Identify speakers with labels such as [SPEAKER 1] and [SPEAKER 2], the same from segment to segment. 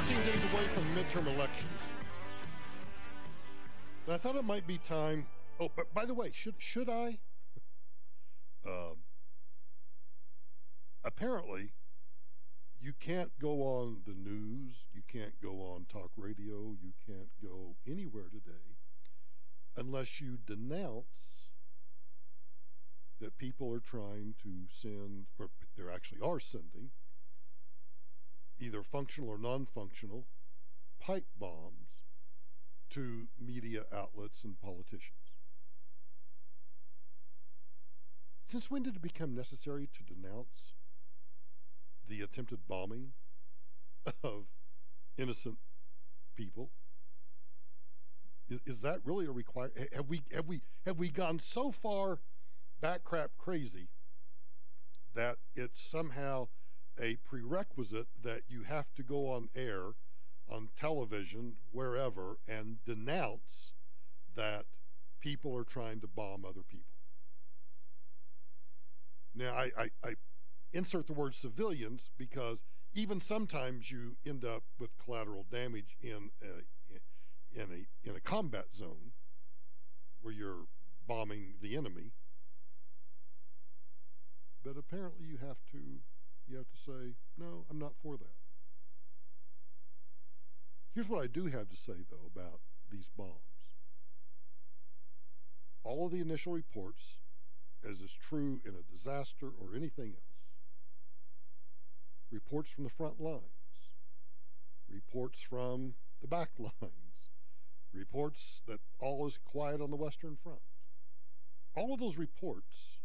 [SPEAKER 1] 14 days away from midterm elections. And I thought it might be time. Oh, but by the way, should I? Apparently, you can't go on the news, you can't go on talk radio, you can't go anywhere today unless you denounce that people are trying to send, or they actually are sending, either functional or non-functional pipe bombs to media outlets and politicians. Since when did it become necessary to denounce the attempted bombing of innocent people? Is that really a requirement? Have we gone so far backcrap crazy that it's somehow a prerequisite that you have to go on air, on television, wherever, and denounce that people are trying to bomb other people? Now, I insert the word civilians because even sometimes you end up with collateral damage in a combat zone where you're bombing the enemy. But apparently you have to say, no, I'm not for that. Here's what I do have to say, though, about these bombs. All of the initial reports, as is true in a disaster or anything else, reports from the front lines, reports from the back lines, reports that all is quiet on the Western Front. All of those reports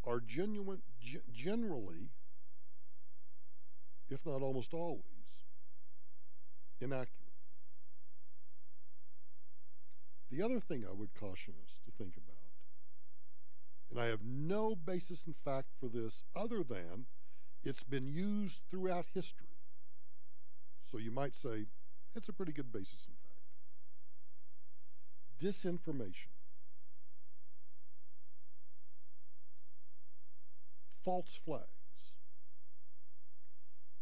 [SPEAKER 1] are generally, if not almost always, inaccurate. The other thing I would caution us to think about, and I have no basis in fact for this other than it's been used throughout history. So you might say it's a pretty good basis in fact. Disinformation. False flags.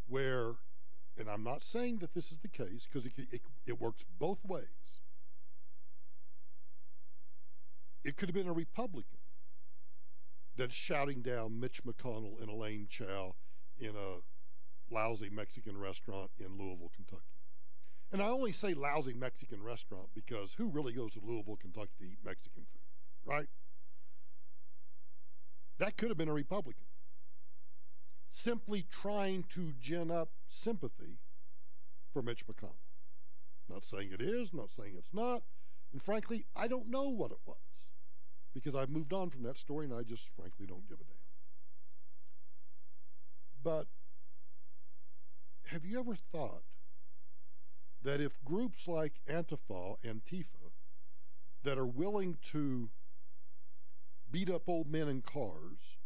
[SPEAKER 1] Where, and I'm not saying that this is the case because it works both ways. It could have been a Republican that's shouting down Mitch McConnell and Elaine Chao in a lousy Mexican restaurant in Louisville, Kentucky. And I only say lousy Mexican restaurant because who really goes to Louisville, Kentucky to eat Mexican food, right? That could have been a Republican simply trying to gin up sympathy for Mitch McConnell. Not saying it is, not saying it's not, and frankly, I don't know what it was because I've moved on from that story and I just frankly don't give a damn. But have you ever thought that if groups like Antifa, that are willing to beat up old men in cars,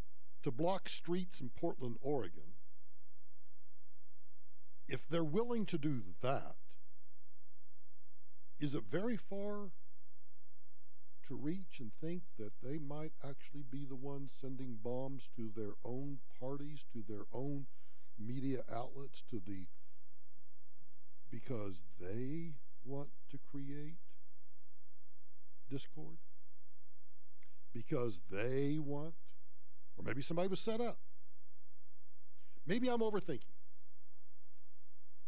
[SPEAKER 1] to block streets in Portland, Oregon, if they're willing to do that, is it very far to reach and think that they might actually be the ones sending bombs to their own parties, to their own media outlets, because they want to create discord? Because they want, or maybe somebody was set up. Maybe I'm overthinking it.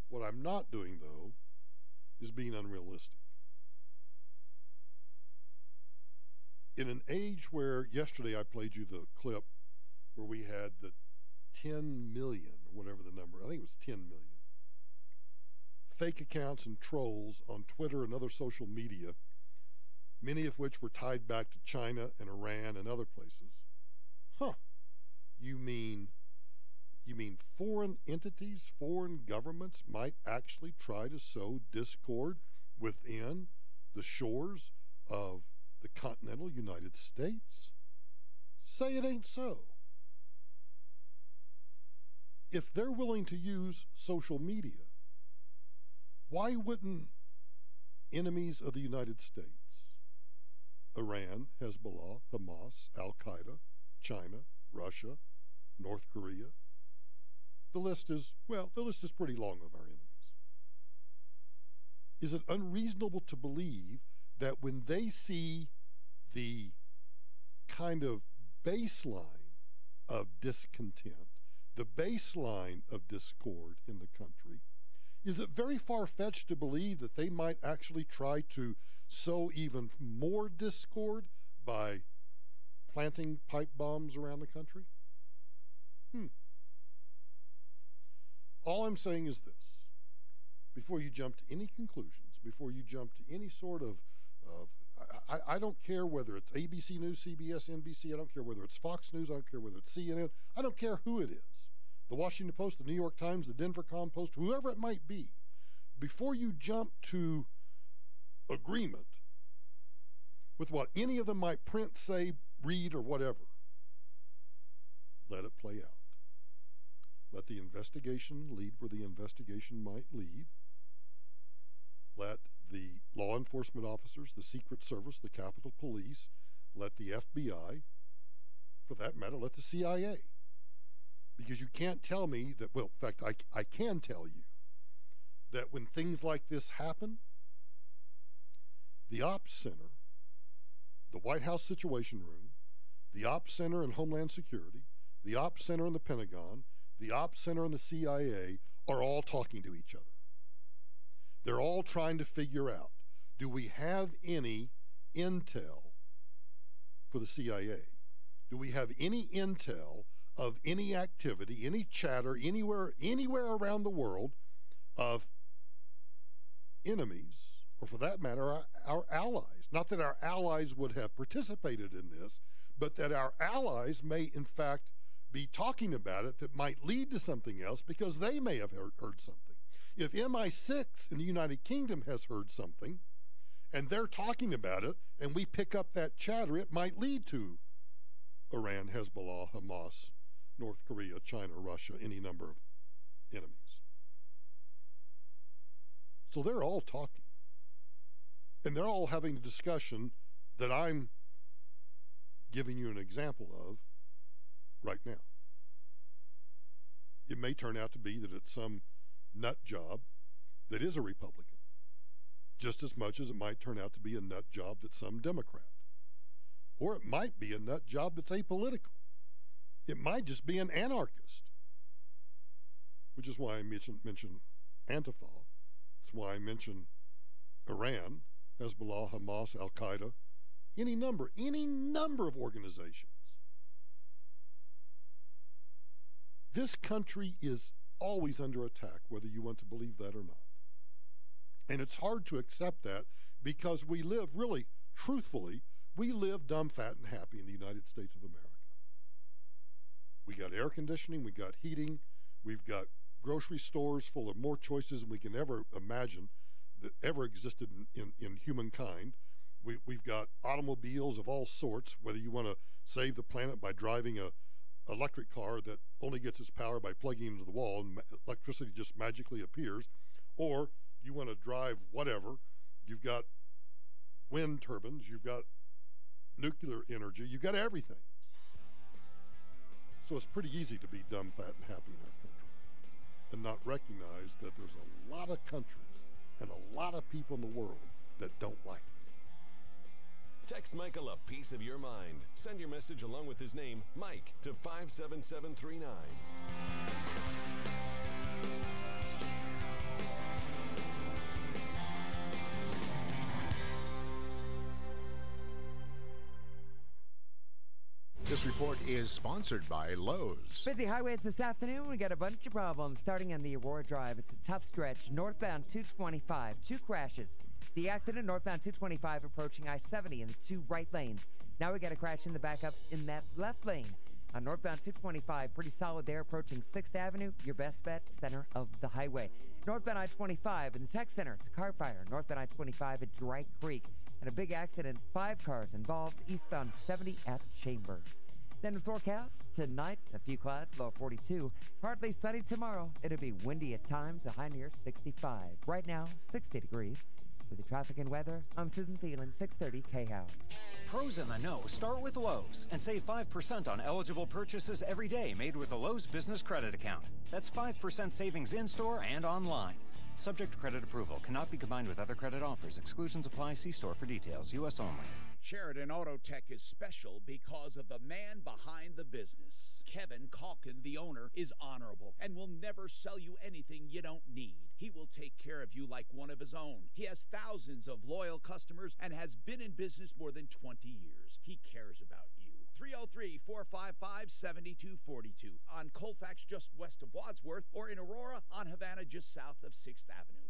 [SPEAKER 1] What I'm not doing, though, is being unrealistic. In an age where yesterday I played you the clip where we had the 10 million, or whatever the number, I think it was 10 million, fake accounts and trolls on Twitter and other social media, many of which were tied back to China and Iran and other places. Huh. You mean foreign entities, foreign governments might actually try to sow discord within the shores of the continental United States? Say it ain't so. If they're willing to use social media, why wouldn't enemies of the United States, Iran, Hezbollah, Hamas, Al-Qaeda, China, Russia, North Korea, the list is pretty long of our enemies. is it unreasonable to believe that when they see the kind of baseline of discontent, the baseline of discord in the country, is it very far-fetched to believe that they might actually try to sow even more discord by planting pipe bombs around the country? All I'm saying is this. Before you jump to any conclusions, before you jump to any sort of I don't care whether it's ABC News, CBS, NBC, I don't care whether it's Fox News, I don't care whether it's CNN, I don't care who it is. The Washington Post, the New York Times, the Denver Compost, whoever it might be, before you jump to agreement with what any of them might print, say, read, or whatever, let it play out. Let the investigation lead where the investigation might lead. Let the law enforcement officers, the Secret Service, the Capitol Police, let the FBI, for that matter, let the CIA. Because you can't tell me that, well, in fact, I can tell you that when things like this happen, the Ops Center, the White House Situation Room, the Ops Center in Homeland Security, the Ops Center in the Pentagon, the Ops Center and the CIA are all talking to each other. They're all trying to figure out, do we have any intel for the CIA? Do we have any intel of any activity, any chatter, anywhere around the world of enemies, or for that matter, our allies? Not that our allies would have participated in this, but that our allies may, in fact, be talking about it that might lead to something else because they may have heard something. If MI6 in the United Kingdom has heard something and they're talking about it and we pick up that chatter, it might lead to Iran, Hezbollah, Hamas, North Korea, China, Russia, any number of enemies. So they're all talking. And they're all having a discussion that I'm giving you an example of right now. It may turn out to be that it's some nut job that is a Republican, just as much as it might turn out to be a nut job that's some Democrat. Or it might be a nut job that's apolitical. It might just be an anarchist, which is why I mentioned Antifa. It's why I mentioned Iran, Hezbollah, Hamas, Al-Qaeda, any number of organizations. This country is always under attack, whether you want to believe that or not. And it's hard to accept that because we live, really, truthfully, we live dumb, fat, and happy in the United States of America. We got air conditioning, we got heating, we've got grocery stores full of more choices than we can ever imagine that ever existed in humankind. We've got automobiles of all sorts, whether you want to save the planet by driving a electric car that only gets its power by plugging into the wall and electricity just magically appears, or you want to drive whatever. You've got wind turbines, you've got nuclear energy, you've got everything. So it's pretty easy to be dumb, fat, and happy in our country and not recognize that there's a lot of countries and a lot of people in the world that don't like us.
[SPEAKER 2] Text Michael a piece of your mind. Send your message along with his name, Mike, to 57739.
[SPEAKER 3] This report is sponsored by Lowe's.
[SPEAKER 4] Busy highways this afternoon. We got a bunch of problems starting on the Aurora Drive. It's a tough stretch. Northbound 225, 2 crashes. The accident northbound 225 approaching I-70 in the 2 right lanes. Now we got a crash in the backups in that left lane. On northbound 225, pretty solid there approaching 6th Avenue. Your best bet, center of the highway. Northbound I-25 in the tech center. It's a car fire. Northbound I-25 at Dry Creek. And a big accident, 5 cars involved eastbound 70 at Chambers. Then the forecast, tonight, a few clouds, low 42. Partly sunny tomorrow. It'll be windy at times, a high near 65. Right now, 60 degrees. With the traffic and weather, I'm Susan Thielen, 630 KHOW.
[SPEAKER 5] Pros in the know start with Lowe's and save 5% on eligible purchases every day made with a Lowe's Business Credit Account. That's 5% savings in-store and online. Subject to credit approval. Cannot be combined with other credit offers. Exclusions apply. See store for details. U.S. only.
[SPEAKER 6] Sheridan Auto Tech is special because of the man behind the business. Kevin Calkin, the owner, is honorable and will never sell you anything you don't need. He will take care of you like one of his own. He has thousands of loyal customers and has been in business more than 20 years. He cares about you. 303-455-7242 on Colfax just west of Wadsworth, or in Aurora on Havana just south of 6th Avenue.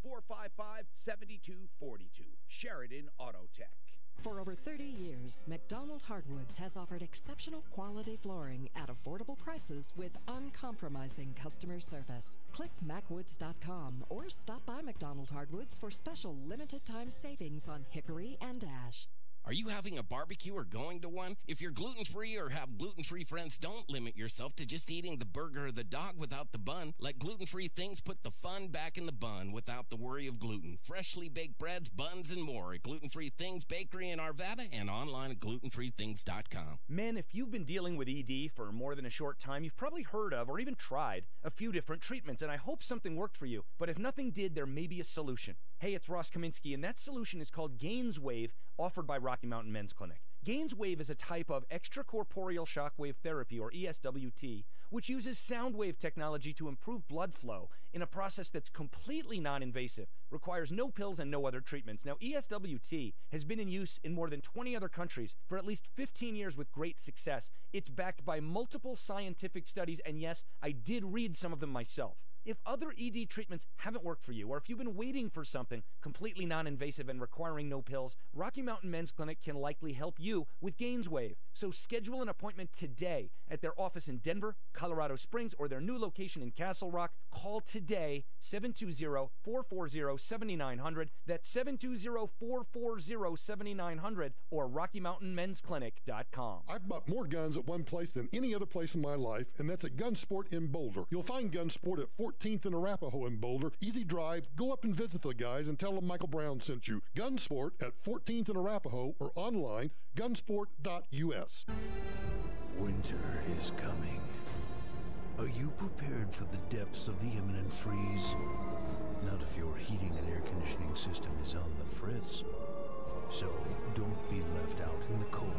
[SPEAKER 6] 303-455-7242. Sheridan Auto Tech.
[SPEAKER 7] For over 30 years, McDonald Hardwoods has offered exceptional quality flooring at affordable prices with uncompromising customer service. Click macwoods.com or stop by McDonald Hardwoods for special limited time savings on hickory and ash.
[SPEAKER 8] Are you having a barbecue or going to one? If you're gluten-free or have gluten-free friends, don't limit yourself to just eating the burger or the dog without the bun. Let gluten-free things put the fun back in the bun without the worry of gluten. Freshly baked breads, buns, and more at Gluten-Free Things Bakery in Arvada and online at glutenfreethings.com.
[SPEAKER 9] Men, if you've been dealing with ED for more than a short time, you've probably heard of or even tried a few different treatments, and I hope something worked for you. But if nothing did, there may be a solution. Hey, it's Ross Kaminsky, and that solution is called GainsWave, offered by Rocky Mountain Men's Clinic. GainsWave is a type of extracorporeal shockwave therapy, or ESWT, which uses sound wave technology to improve blood flow in a process that's completely non-invasive, requires no pills and no other treatments. Now, ESWT has been in use in more than 20 other countries for at least 15 years with great success. It's backed by multiple scientific studies, and yes, I did read some of them myself. If other ED treatments haven't worked for you, or if you've been waiting for something completely non-invasive and requiring no pills, Rocky Mountain Men's Clinic can likely help you with GainsWave. So schedule an appointment today at their office in Denver, Colorado Springs, or their new location in Castle Rock. Call today, 720-440-7900. That's 720-440-7900 or RockyMountainMen'sClinic.com.
[SPEAKER 1] I've bought more guns at one place than any other place in my life, and that's at Gunsport in Boulder. You'll find Gunsport at 14th and Arapahoe in Boulder. Easy drive. Go up and visit the guys and tell them Michael Brown sent you. Gunsport at 14th and Arapahoe, or online, gunsport.us.
[SPEAKER 10] Winter is coming. Are you prepared for the depths of the imminent freeze? Not if your heating and air conditioning system is on the fritz. So don't be left out in the cold.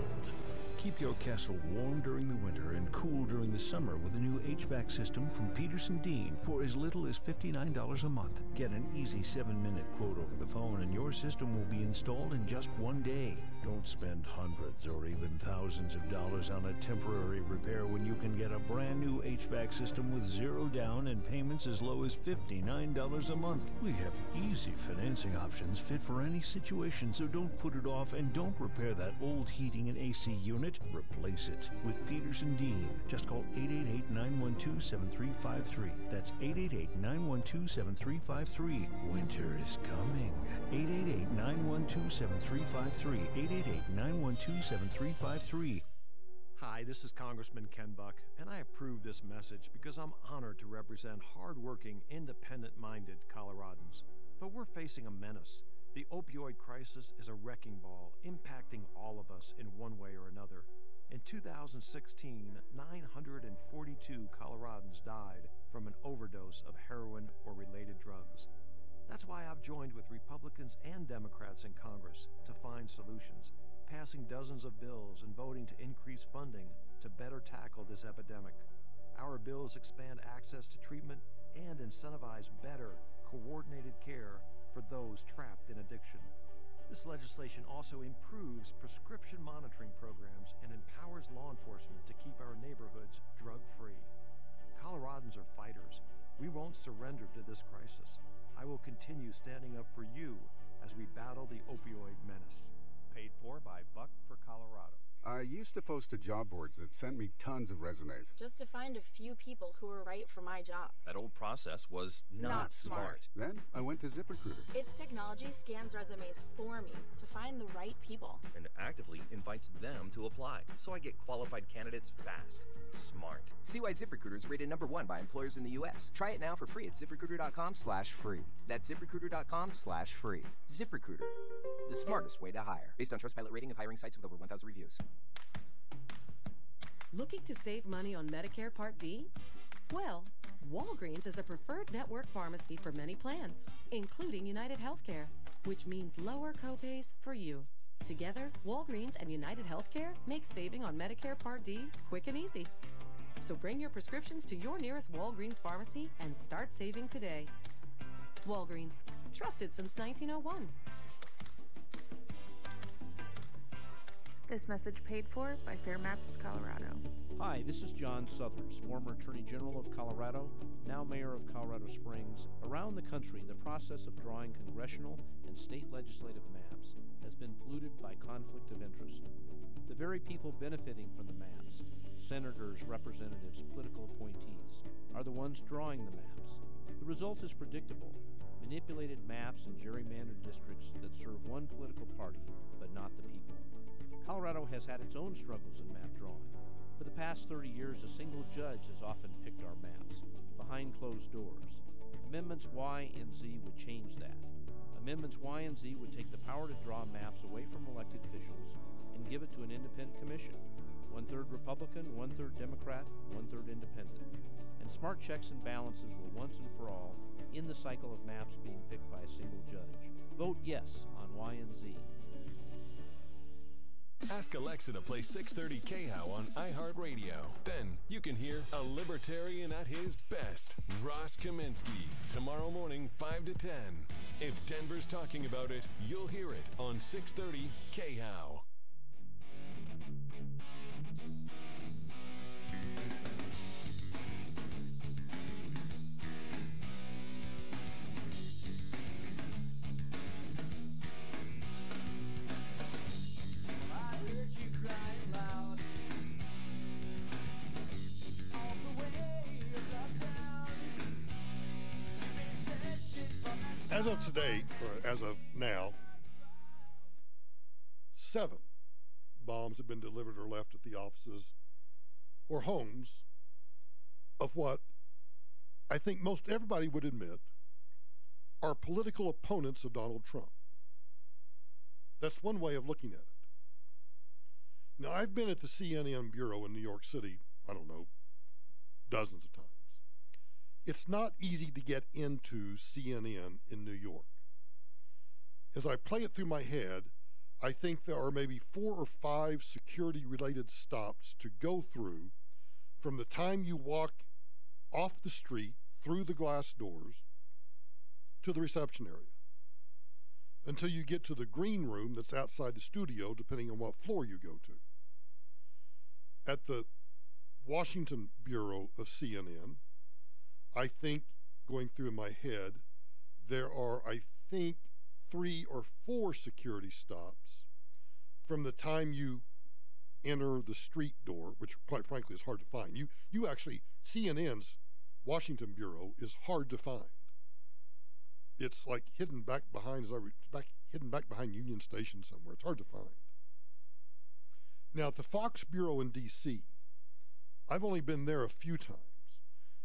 [SPEAKER 10] Keep your castle warm during the winter and cool during the summer with a new HVAC system from Peterson-Dean for as little as $59 a month. Get an easy 7-minute quote over the phone and your system will be installed in just one day. Don't spend hundreds or even thousands of dollars on a temporary repair when you can get a brand new HVAC system with zero down and payments as low as $59 a month. We have easy financing options fit for any situation, so don't put it off and don't repair that old heating and AC unit. Replace it with Peterson-Dean. Just call 888-912-7353. That's 888-912-7353. Winter is coming. 888-912-7353. 888-912-7353.
[SPEAKER 11] Hi, this is Congressman Ken Buck, and I approve this message because I'm honored to represent hardworking, independent-minded Coloradans. But we're facing a menace. The opioid crisis is a wrecking ball, impacting all of us in one way or another. In 2016, 942 Coloradans died from an overdose of heroin or related drugs. That's why I've joined with Republicans and Democrats in Congress to find solutions, passing dozens of bills and voting to increase funding to better tackle this epidemic. Our bills expand access to treatment and incentivize better, coordinated care for those trapped in addiction. This legislation also improves prescription monitoring programs and empowers law enforcement to keep our neighborhoods drug-free. Coloradans are fighters. We won't surrender to this crisis. I will continue standing up for you as we battle the opioid menace.
[SPEAKER 12] Paid for by Buck for Colorado.
[SPEAKER 13] I used to post to job boards that sent me tons of resumes.
[SPEAKER 14] Just to find a few people who were right for my job.
[SPEAKER 15] That old process was not smart.
[SPEAKER 13] Then I went to ZipRecruiter.
[SPEAKER 14] Its technology scans resumes for me to find the right people.
[SPEAKER 15] And actively invites them to apply. So I get qualified candidates fast. Smart.
[SPEAKER 16] See why ZipRecruiter is rated #1 by employers in the U.S. Try it now for free at ZipRecruiter.com/free. That's ZipRecruiter.com/free. ZipRecruiter, the smartest way to hire. Based on Trustpilot rating of hiring sites with over 1,000 reviews.
[SPEAKER 17] Looking to save money on Medicare Part D? Well, Walgreens is a preferred network pharmacy for many plans, including United Healthcare, which means lower copays for you. Together, Walgreens and United Healthcare make saving on Medicare Part D quick and easy. So bring your prescriptions to your nearest Walgreens pharmacy and start saving today. Walgreens, trusted since 1901.
[SPEAKER 18] This message paid for by Fair Maps, Colorado.
[SPEAKER 12] Hi, this is John Suthers, former Attorney General of Colorado, now Mayor of Colorado Springs. Around the country, the process of drawing congressional and state legislative maps has been polluted by conflict of interest. The very people benefiting from the maps, senators, representatives, political appointees, are the ones drawing the maps. The result is predictable: manipulated maps and gerrymandered districts that serve one political party, but not the people. Colorado has had its own struggles in map drawing. For the past 30 years, a single judge has often picked our maps, behind closed doors. Amendments Y and Z would change that. Amendments Y and Z would take the power to draw maps away from elected officials and give it to an independent commission, 1/3 Republican, 1/3 Democrat, 1/3 independent. And smart checks and balances will once and for all end the cycle of maps being picked by a single judge. Vote yes on Y and Z.
[SPEAKER 2] Ask Alexa to play 630 KHOW on iHeartRadio. Then you can hear a libertarian at his best, Ross Kaminsky, tomorrow morning 5 to 10. If Denver's talking about it, you'll hear it on 630 KHOW.
[SPEAKER 1] As of today, or as of now, 7 bombs have been delivered or left at the offices or homes of what I think most everybody would admit are political opponents of Donald Trump. That's one way of looking at it. Now, I've been at the CNN bureau in New York City, I don't know, dozens of times. It's not easy to get into CNN in New York. As I play it through my head, I think there are maybe 4 or 5 security-related stops to go through from the time you walk off the street through the glass doors to the reception area until you get to the green room that's outside the studio, depending on what floor you go to. At the Washington bureau of CNN, I think, going through in my head, there are, I think, 3 or 4 security stops from the time you enter the street door, which quite frankly is hard to find. You actually, CNN's Washington bureau is hard to find. It's like hidden back behind Union Station somewhere. It's hard to find. Now, at the Fox bureau in D.C., I've only been there a few times.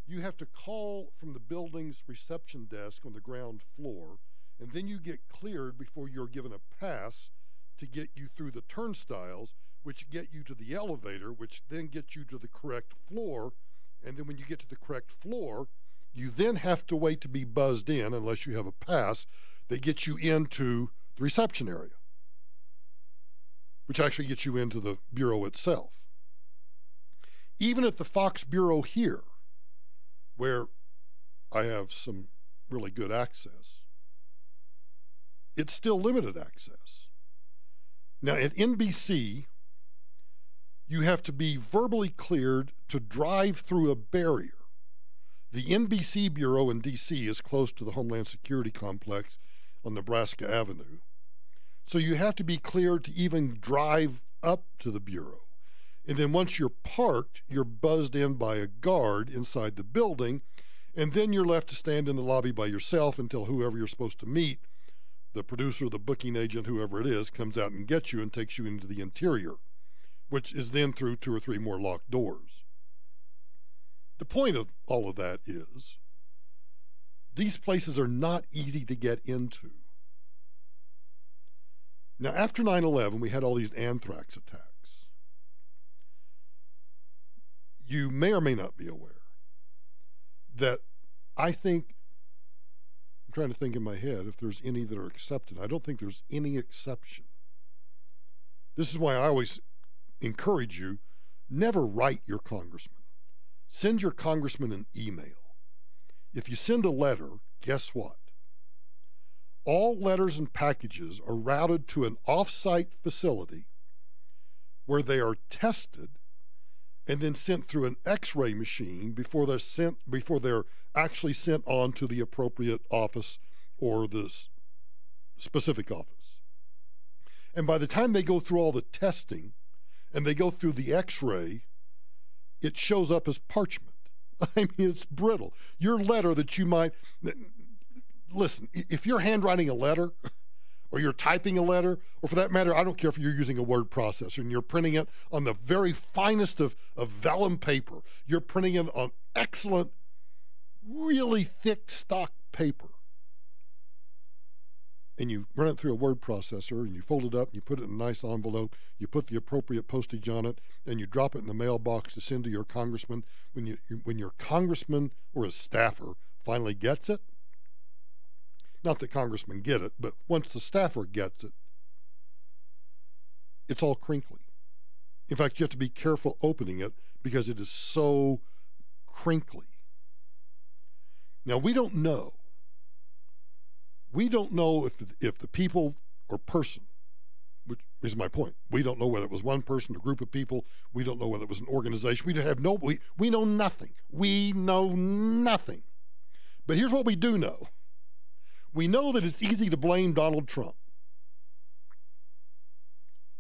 [SPEAKER 1] You have to call from the building's reception desk on the ground floor, and then you get cleared before you're given a pass to get you through the turnstiles, which get you to the elevator, which then gets you to the correct floor. And then when you get to the correct floor, you then have to wait to be buzzed in, unless you have a pass, that gets you into the reception area, which actually gets you into the bureau itself. Even at the Fox bureau here, where I have some really good access, it's still limited access. Now, at NBC, you have to be verbally cleared to drive through a barrier. The NBC bureau in D.C. is close to the Homeland Security Complex on Nebraska Avenue. So you have to be cleared to even drive up to the bureau. And then once you're parked, you're buzzed in by a guard inside the building, and then you're left to stand in the lobby by yourself until whoever you're supposed to meet, the producer, the booking agent, whoever it is, comes out and gets you and takes you into the interior, which is then through 2 or 3 more locked doors. The point of all of that is these places are not easy to get into. Now, after 9/11, we had all these anthrax attacks. You may or may not be aware that I think, I'm trying to think in my head if there's any that are accepted. I don't think there's any exception. This is why I always encourage you, never write your congressman. Send your congressman an email. If you send a letter, guess what? All letters and packages are routed to an off-site facility where they are tested and then sent through an X-ray machine before they're actually sent on to the appropriate office or the specific office. And by the time they go through all the testing and they go through the X-ray, it shows up as parchment. I mean, it's brittle. Your letter that you might, listen, if you're handwriting a letter or you're typing a letter, or for that matter, I don't care if you're using a word processor and you're printing it on the very finest of vellum paper. You're printing it on excellent, really thick stock paper. And you run it through a word processor and you fold it up and you put it in a nice envelope, you put the appropriate postage on it, and you drop it in the mailbox to send to your congressman. When your congressman or his staffer finally gets it, not that congressmen get it, but once the staffer gets it, it's all crinkly. In fact, you have to be careful opening it because it is so crinkly. Now, we don't know. We don't know if the people or person, which is my point, we don't know whether it was one person, a group of people. We don't know whether it was an organization. We know nothing. We know nothing. But here's what we do know. We know that it's easy to blame Donald Trump.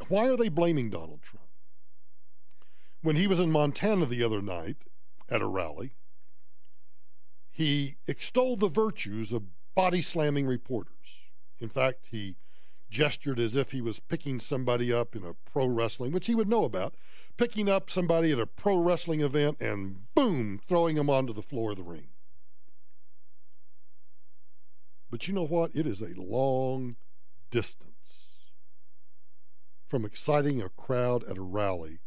[SPEAKER 1] Why are they blaming Donald Trump? When he was in Montana the other night at a rally, he extolled the virtues of body-slamming reporters. In fact, he gestured as if he was picking somebody up in a pro wrestling, which he would know about, picking up somebody at a pro wrestling event and, boom, throwing them onto the floor of the ring. But you know what? It is a long distance from exciting a crowd at a rally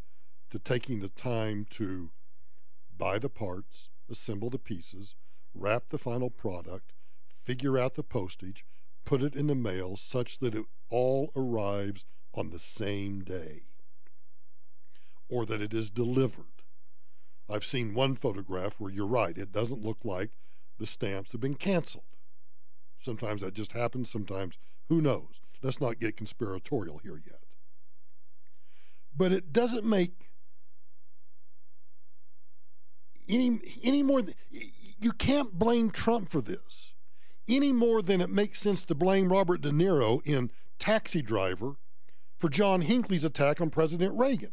[SPEAKER 1] to taking the time to buy the parts, assemble the pieces, wrap the final product, figure out the postage, put it in the mail such that it all arrives on the same day, or that it is delivered. I've seen one photograph where you're right, it doesn't look like the stamps have been canceled. Sometimes that just happens, sometimes who knows. Let's not get conspiratorial here yet. But it doesn't make any more, you can't blame Trump for this any more than it makes sense to blame Robert De Niro in Taxi Driver for John Hinckley's attack on President Reagan.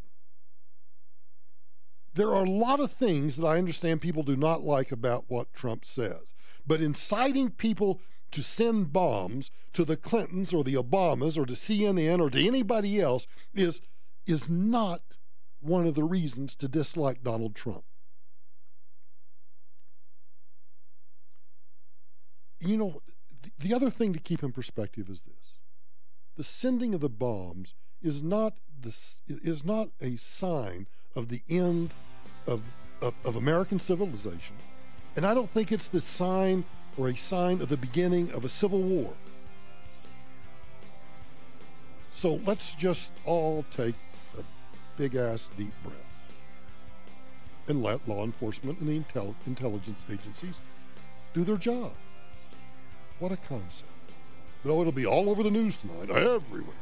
[SPEAKER 1] There are a lot of things that I understand people do not like about what Trump says, but inciting people to send bombs to the Clintons or the Obamas or to CNN or to anybody else is not one of the reasons to dislike Donald Trump. You know, the other thing to keep in perspective is this. The sending of the bombs is not a sign of the end of American civilization. And I don't think it's the sign or a sign of the beginning of a civil war. So let's just all take a big-ass deep breath and let law enforcement and the intelligence agencies do their job. What a concept. But it'll be all over the news tonight, everywhere.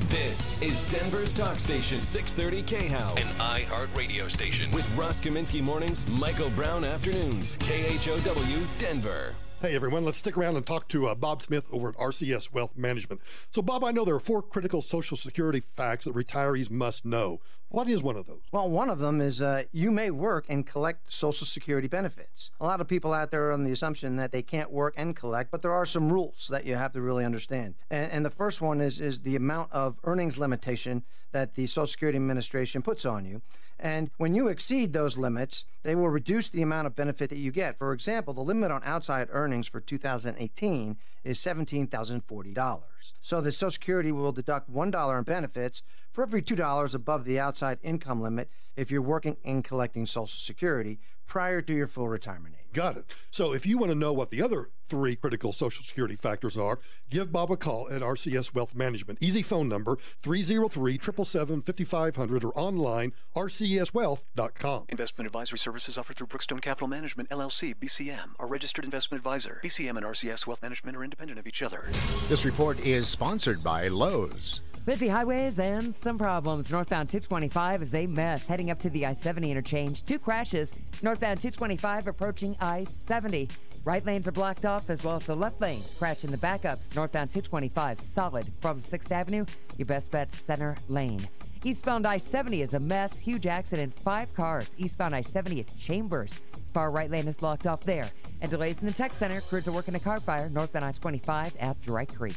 [SPEAKER 2] This is Denver's talk station, 630 KHOW, an iHeart radio station. With Ross Kaminsky mornings, Michael Brown afternoons, KHOW, Denver.
[SPEAKER 1] Hey, everyone, let's stick around and talk to Bob Smith over at RCS Wealth Management. So, Bob, I know there are 4 critical Social Security facts that retirees must know. What is one of those?
[SPEAKER 19] Well, one of them is you may work and collect Social Security benefits. A lot of people out there are on the assumption that they can't work and collect, but there are some rules that you have to really understand. And the first one is the amount of earnings limitation that the Social Security Administration puts on you. And when you exceed those limits, they will reduce the amount of benefit that you get. For example, the limit on outside earnings for 2018 is $17,040. So the Social Security will deduct $1 in benefits for every $2 above the outside outside income limit if you're working and collecting Social Security prior to your full retirement age.
[SPEAKER 1] Got it. So if you want to know what the other 3 critical Social Security factors are, give Bob a call at RCS Wealth Management. Easy phone number, 303-777-5500 or online, rcswealth.com.
[SPEAKER 20] Investment advisory services offered through Brookstone Capital Management, LLC, BCM, a registered investment advisor. BCM and RCS Wealth Management are independent of each other.
[SPEAKER 3] This report is sponsored by Lowe's.
[SPEAKER 4] Busy highways and some problems. Northbound 225 is a mess. Heading up to the I-70 interchange. 2 crashes. Northbound 225 approaching I-70. Right lanes are blocked off as well as the left lane. Crash in the backups. Northbound 225 solid from 6th Avenue. Your best bet, center lane. Eastbound I-70 is a mess. Huge accident. 5 cars. Eastbound I-70 at Chambers. Far right lane is blocked off there. And delays in the tech center. Crews are working a car fire. Northbound I-25 at Dry Creek.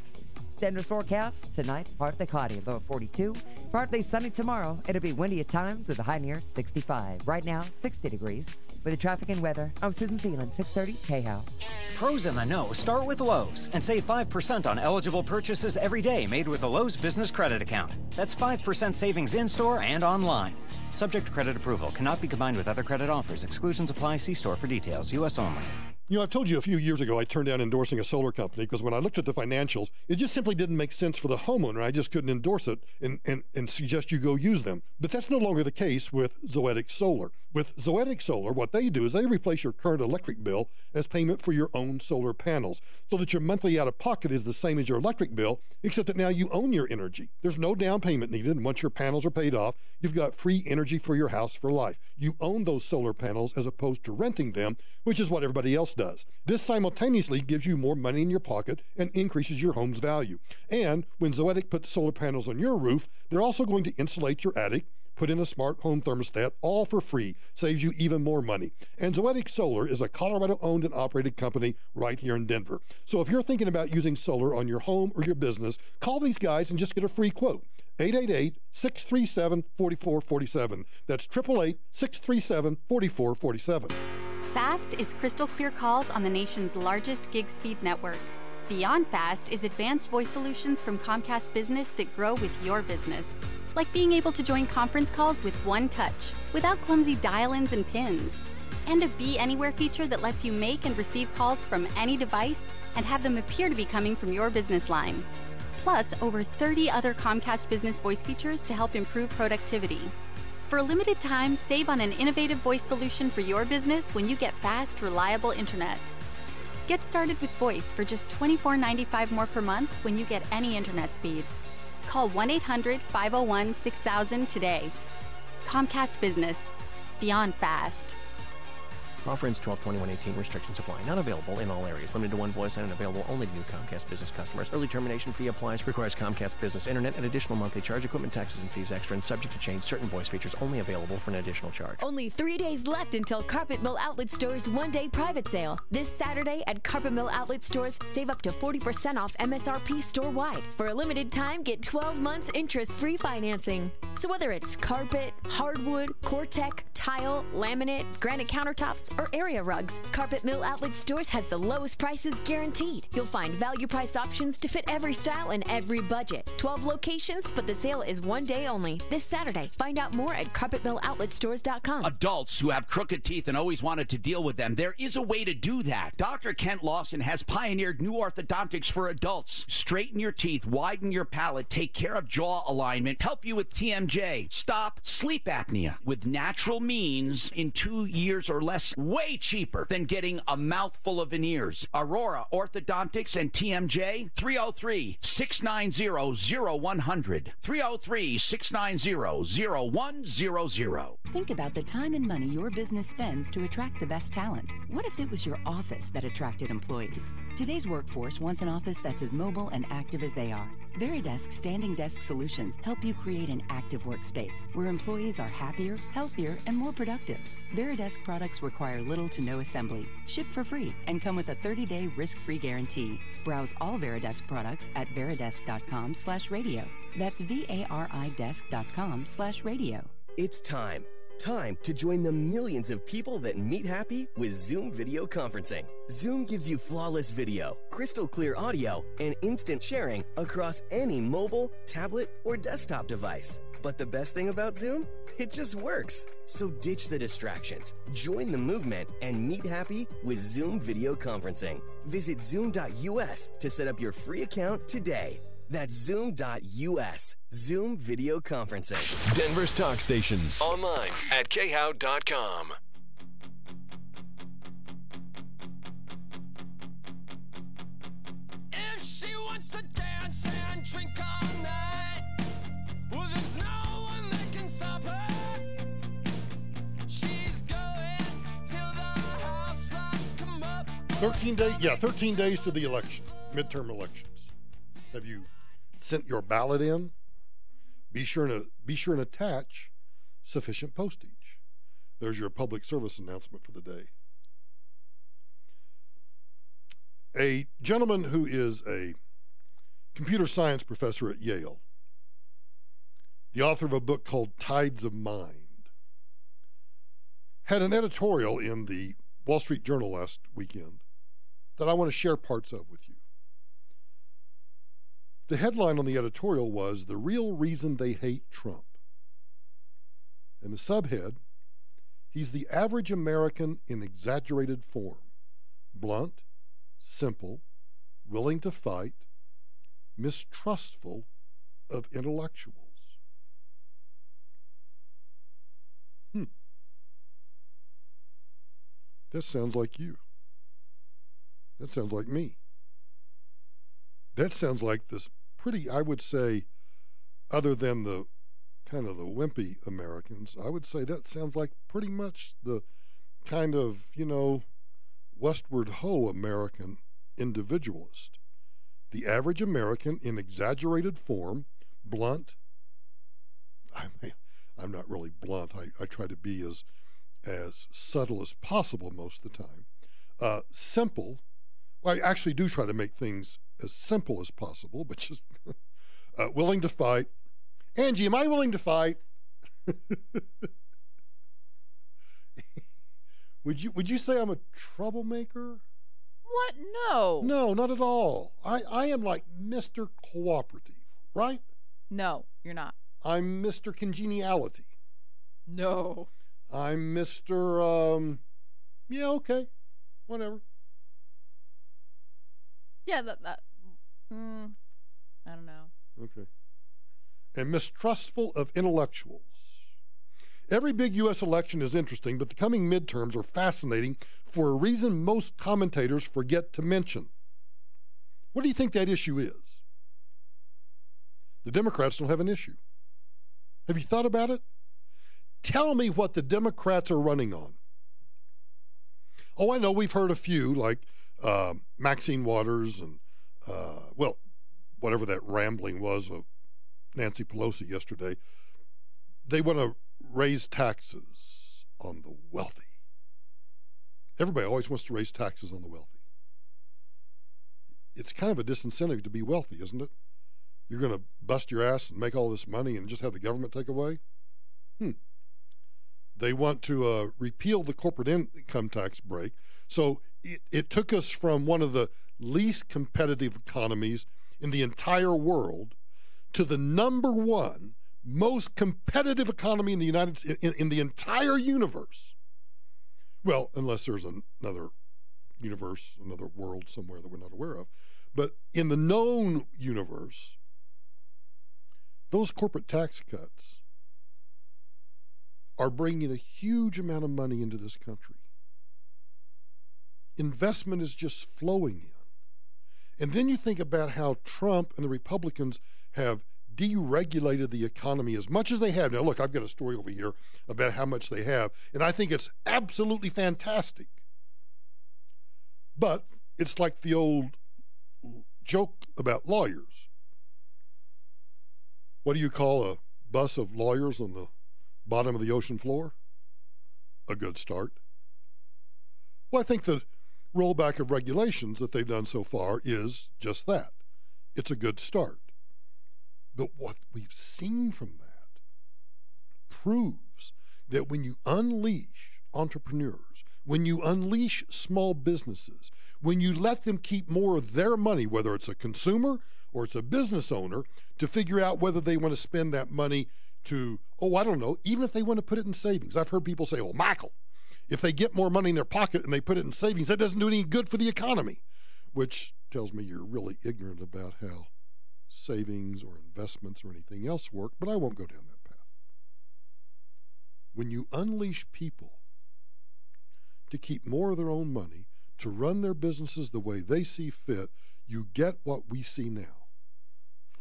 [SPEAKER 4] Denver's forecast tonight, partly cloudy, low of 42. Partly sunny tomorrow. It'll be windy at times with a high near 65. Right now, 60 degrees. With the traffic and weather, I'm Susan Thielen, 630 KHOW.
[SPEAKER 5] Pros in the know start with Lowe's and save 5% on eligible purchases every day made with a Lowe's Business Credit Account. That's 5% savings in-store and online. Subject to credit approval. Cannot be combined with other credit offers. Exclusions apply. See store for details. U.S. only.
[SPEAKER 1] You know, I've told you a few years ago I turned down endorsing a solar company because when I looked at the financials, it just simply didn't make sense for the homeowner. I just couldn't endorse it and suggest you go use them. But that's no longer the case with Zoetic Solar. With Zoetic Solar, what they do is they replace your current electric bill as payment for your own solar panels so that your monthly out-of-pocket is the same as your electric bill, except that now you own your energy. There's no down payment needed, and once your panels are paid off, you've got free energy for your house for life. You own those solar panels as opposed to renting them, which is what everybody else does. This simultaneously gives you more money in your pocket and increases your home's value. And when Zoetic puts solar panels on your roof, they're also going to insulate your attic, put in a smart home thermostat, all for free, saves you even more money. And Zoetic Solar is a Colorado-owned and operated company right here in Denver. So if you're thinking about using solar on your home or your business, call these guys and just get a free quote. 888-637-4447. That's 888-637-4447.
[SPEAKER 21] FAST is crystal clear calls on the nation's largest gig speed network. Beyond FAST is advanced voice solutions from Comcast Business that grow with your business. Like being able to join conference calls with one touch, without clumsy dial-ins and pins. And a Be Anywhere feature that lets you make and receive calls from any device and have them appear to be coming from your business line. Plus, over 30 other Comcast Business voice features to help improve productivity. For a limited time, save on an innovative voice solution for your business when you get fast, reliable internet. Get started with voice for just $24.95 more per month when you get any internet speed. Call 1-800-501-6000 today. Comcast Business. Beyond fast.
[SPEAKER 22] Offer ends 12/21/18. Restrictions apply. Not available in all areas. Limited to one voice line and available only to new Comcast Business customers. Early termination fee applies. Requires Comcast Business Internet. An additional monthly charge. Equipment taxes and fees extra and subject to change. Certain voice features only available for an additional charge.
[SPEAKER 23] Only 3 days left until Carpet Mill Outlet Store's one-day private sale. This Saturday at Carpet Mill Outlet Stores, save up to 40% off MSRP store-wide. For a limited time, get 12 months interest-free financing. So whether it's carpet, hardwood, Cortec, tile, laminate, granite countertops, or area rugs, Carpet Mill Outlet Stores has the lowest prices guaranteed. You'll find value price options to fit every style and every budget. 12 locations, but the sale is one day only. This Saturday. Find out more at carpetmilloutletstores.com.
[SPEAKER 6] Adults who have crooked teeth and always wanted to deal with them, there is a way to do that. Dr. Kent Lawson has pioneered new orthodontics for adults. Straighten your teeth, widen your palate, take care of jaw alignment, help you with TMJ, stop sleep apnea with natural means in 2 years or less. Way cheaper than getting a mouthful of veneers. Aurora Orthodontics and TMJ, 303-690-0100. 303-690-0100.
[SPEAKER 24] Think about the time and money your business spends to attract the best talent. What if it was your office that attracted employees? Today's workforce wants an office that's as mobile and active as they are. Veridesk Standing Desk Solutions help you create an active workspace where employees are happier, healthier, and more productive. Veridesk products require little to no assembly, ship for free, and come with a 30-day risk-free guarantee. Browse all Veridesk products at veridesk.com/radio. That's VARIdesk.com/radio.
[SPEAKER 25] It's time.
[SPEAKER 7] Time to join the millions of people that meet happy with Zoom video conferencing. Zoom gives you flawless video, crystal clear audio, and instant sharing across any mobile, tablet, or desktop device. But the best thing about Zoom? It just works. So ditch the distractions, join the movement, and meet happy with Zoom video conferencing. Visit zoom.us to set up your free account today. That's zoom.us. Zoom video conferencing.
[SPEAKER 2] Denver's talk station. Online at khow.com.
[SPEAKER 8] If she wants to dance and drink all night, well, there's no one that can stop her. She's going till the house lights come up.
[SPEAKER 1] 13 days to the election, midterm elections. Have you sent your ballot in? Be sure and attach sufficient postage. There's your public service announcement for the day. A gentleman who is a computer science professor at Yale, the author of a book called Tides of Mind, had an editorial in the Wall Street Journal last weekend that I want to share parts of with you. The headline on the editorial was "The Real Reason They Hate Trump." And the subhead, "He's the average American in exaggerated form. Blunt, simple, willing to fight, mistrustful of intellectuals." That sounds like you. That sounds like me. That sounds like this pretty, I would say, other than the kind of the wimpy Americans, I would say that sounds like pretty much the kind of, westward ho American individualist. The average American in exaggerated form, blunt. I'm not really blunt. I try to be as subtle as possible most of the time. Simple. Well, I actually do try to make things as simple as possible, but just willing to fight. Angie, am I willing to fight? Would you say I'm a troublemaker?
[SPEAKER 9] What? No.
[SPEAKER 1] No, not at all. I am like Mr. Cooperative, right?
[SPEAKER 9] No, you're not.
[SPEAKER 1] I'm Mr. Congeniality.
[SPEAKER 9] No.
[SPEAKER 1] I'm Mr. Yeah, okay, whatever.
[SPEAKER 9] Yeah, I don't know.
[SPEAKER 1] Okay. And mistrustful of intellectuals. Every big U.S. election is interesting, but the coming midterms are fascinating for a reason most commentators forget to mention. What do you think that issue is? The Democrats don't have an issue. Have you thought about it? Tell me what the Democrats are running on. Oh, I know we've heard a few, like Maxine Waters and, whatever that rambling was of Nancy Pelosi yesterday. They want to raise taxes on the wealthy. Everybody always wants to raise taxes on the wealthy. It's kind of a disincentive to be wealthy, isn't it? You're going to bust your ass and make all this money and just have the government take away? They want to repeal the corporate income tax break. So it took us from one of the least competitive economies in the entire world to the number one most competitive economy in the in the entire universe. Well, unless there's another universe, another world somewhere that we're not aware of. But in the known universe, those corporate tax cuts are bringing a huge amount of money into this country. Investment is just flowing in. And then you think about how Trump and the Republicans have deregulated the economy as much as they have. Now, look, I've got a story over here about how much they have, and I think it's absolutely fantastic. But it's like the old joke about lawyers. What do you call a bus of lawyers on the bottom of the ocean floor? A good start. Well, I think the rollback of regulations that they've done so far is just that. It's a good start. But what we've seen from that proves that when you unleash entrepreneurs, when you unleash small businesses, when you let them keep more of their money, whether it's a consumer or it's a business owner, to figure out whether they want to spend that money to, I don't know, even if they want to put it in savings. I've heard people say, Michael, if they get more money in their pocket and they put it in savings, that doesn't do any good for the economy, which tells me you're really ignorant about how savings or investments or anything else work, but I won't go down that path. When you unleash people to keep more of their own money, to run their businesses the way they see fit, you get what we see now.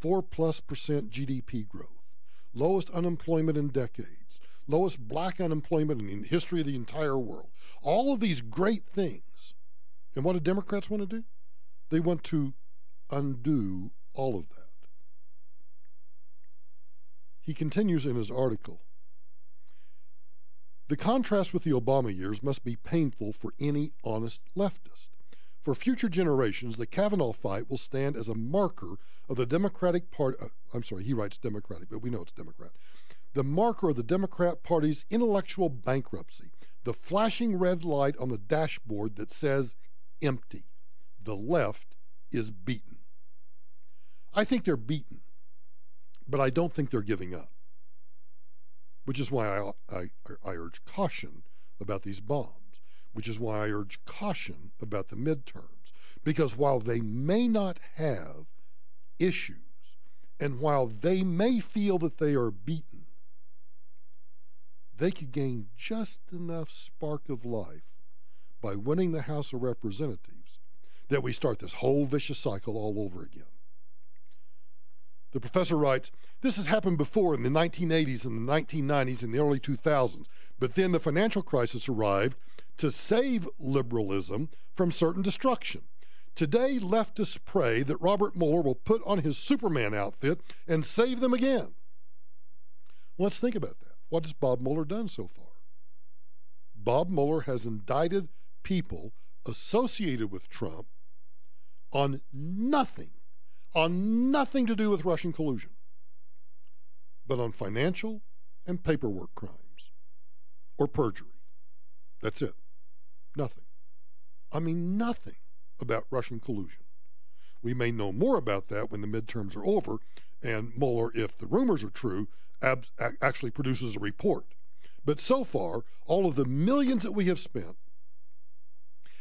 [SPEAKER 1] 4+% GDP growth, lowest unemployment in decades, lowest black unemployment in the history of the entire world. All of these great things. And what do Democrats want to do? They want to undo all of that. He continues in his article. The contrast with the Obama years must be painful for any honest leftist. For future generations, the Kavanaugh fight will stand as a marker of the Democratic Party. He writes Democratic, but we know it's Democrat. The marker of the Democrat Party's intellectual bankruptcy, the flashing red light on the dashboard that says empty. The left is beaten. I think they're beaten, but I don't think they're giving up, which is why I urge caution about these bombs, which is why I urge caution about the midterms, because while they may not have issues, and while they may feel that they are beaten, they could gain just enough spark of life by winning the House of Representatives that we start this whole vicious cycle all over again. The professor writes, this has happened before in the 1980s and the 1990s and the early 2000s, but then the financial crisis arrived to save liberalism from certain destruction. Today, leftists pray that Robert Mueller will put on his Superman outfit and save them again. Let's think about that. What has Bob Mueller done so far? Bob Mueller has indicted people associated with Trump on nothing to do with Russian collusion, but on financial and paperwork crimes or perjury. That's it. Nothing. I mean, nothing about Russian collusion. We may know more about that when the midterms are over and Mueller, if the rumors are true, actually produces a report. But so far, all of the millions that we have spent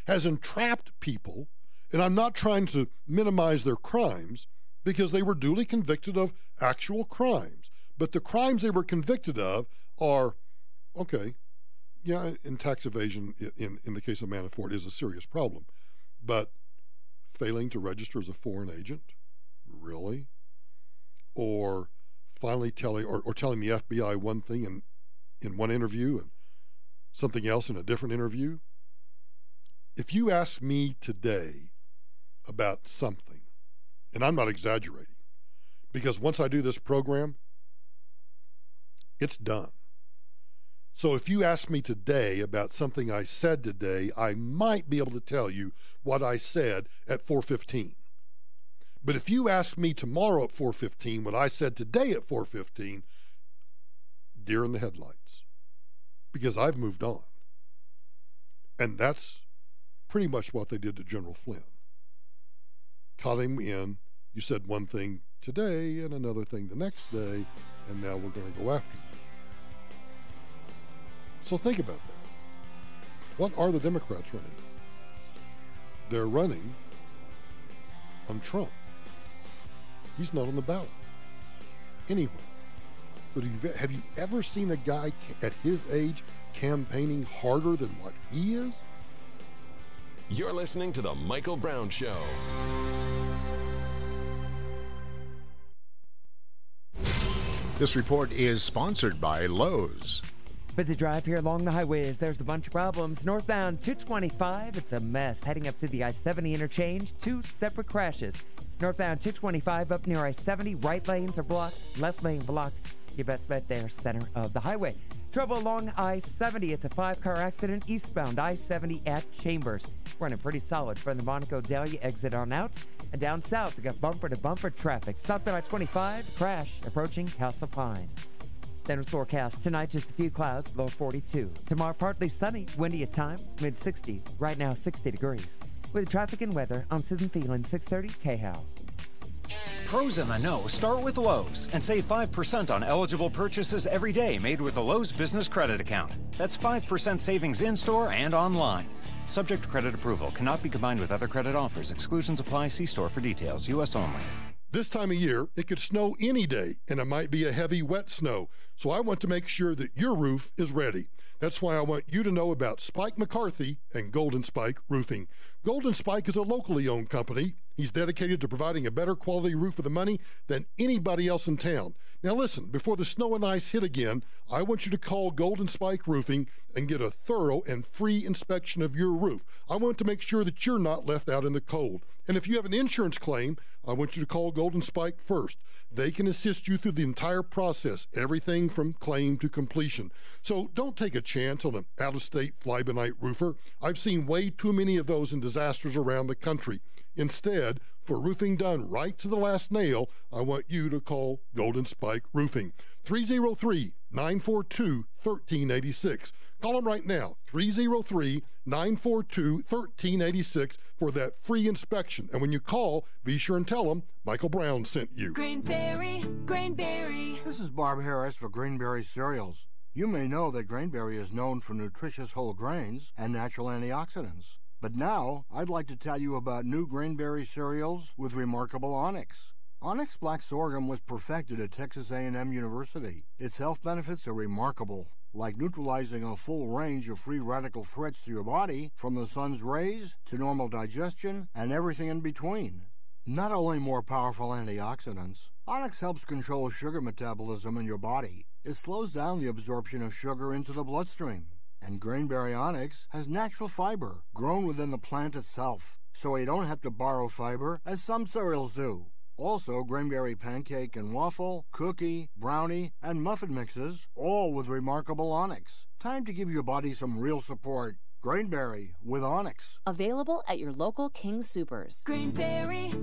[SPEAKER 1] has entrapped people, and I'm not trying to minimize their crimes because they were duly convicted of actual crimes. But the crimes they were convicted of are, in tax evasion, in the case of Manafort, is a serious problem. But failing to register as a foreign agent? Really? Or finally telling the FBI one thing in one interview and something else in a different interview? If you ask me today about something, and I'm not exaggerating, because once I do this program, it's done. So if you ask me today about something I said today, I might be able to tell you what I said at 4:15. But if you ask me tomorrow at 4:15 what I said today at 4:15, deer in the headlights, because I've moved on. And that's pretty much what they did to General Flynn. Caught him in, you said one thing today and another thing the next day, and now we're going to go after you. So think about that. What are the Democrats running? They're running on Trump. He's not on the ballot anyway. But have you ever seen a guy at his age campaigning harder than what he is?
[SPEAKER 2] You're listening to The Michael Brown Show.
[SPEAKER 3] This report is sponsored by Lowe's.
[SPEAKER 4] But the drive here along the highways, there's a bunch of problems. Northbound 225, it's a mess. Heading up to the I-70 interchange, 2 separate crashes. Northbound 225 up near I-70, right lanes are blocked, left lane blocked. Your best bet there, center of the highway. Trouble along I-70, it's a 5-car accident eastbound I-70 at Chambers. Running pretty solid from the Monaco Dahlia exit on out. And down south, we got bumper-to-bumper traffic. Stop at I-25, crash approaching Castle Pines. Then forecast tonight, just a few clouds, low 42. Tomorrow, partly sunny, windy at times, mid 60s. Right now, 60 degrees. With traffic and weather, I'm Susan Thielen, 630 KHOW.
[SPEAKER 5] Pros in the know start with Lowe's and save 5% on eligible purchases every day made with a Lowe's Business Credit Account. That's 5% savings in-store and online. Subject to credit approval. Cannot be combined with other credit offers. Exclusions apply. See store for details. U.S. only.
[SPEAKER 1] This time of year, it could snow any day, and it might be a heavy, wet snow. So I want to make sure that your roof is ready. That's why I want you to know about Spike McCarthy and Golden Spike Roofing. Golden Spike is a locally owned company. He's dedicated to providing a better quality roof for the money than anybody else in town. Now listen, before the snow and ice hit again, I want you to call Golden Spike Roofing and get a thorough and free inspection of your roof. I want to make sure that you're not left out in the cold. And if you have an insurance claim, I want you to call Golden Spike first. They can assist you through the entire process, everything from claim to completion. So don't take a chance on an out-of-state fly-by-night roofer. I've seen way too many of those in disasters around the country. Instead, for roofing done right to the last nail, I want you to call Golden Spike Roofing. 303-942-1386. Call them right now, 303-942-1386 for that free inspection. And when you call, be sure and tell them Michael Brown sent you.
[SPEAKER 10] Grainberry.
[SPEAKER 11] This is Barb Harris for Grainberry Cereals. You may know that Grainberry is known for nutritious whole grains and natural antioxidants. But now, I'd like to tell you about new Grainberry cereals with remarkable onyx. Onyx Black Sorghum was perfected at Texas A&M University. Its health benefits are remarkable, like neutralizing a full range of free radical threats to your body, from the sun's rays to normal digestion and everything in between. Not only more powerful antioxidants, Onyx helps control sugar metabolism in your body. It slows down the absorption of sugar into the bloodstream. And Grainberry Onyx has natural fiber grown within the plant itself, so you don't have to borrow fiber as some cereals do. Also, Grainberry pancake and waffle, cookie, brownie, and muffin mixes, all with remarkable Onyx. Time to give your body some real support. Grainberry with Onyx.
[SPEAKER 13] Available at your local King Soopers.
[SPEAKER 10] Grainberry.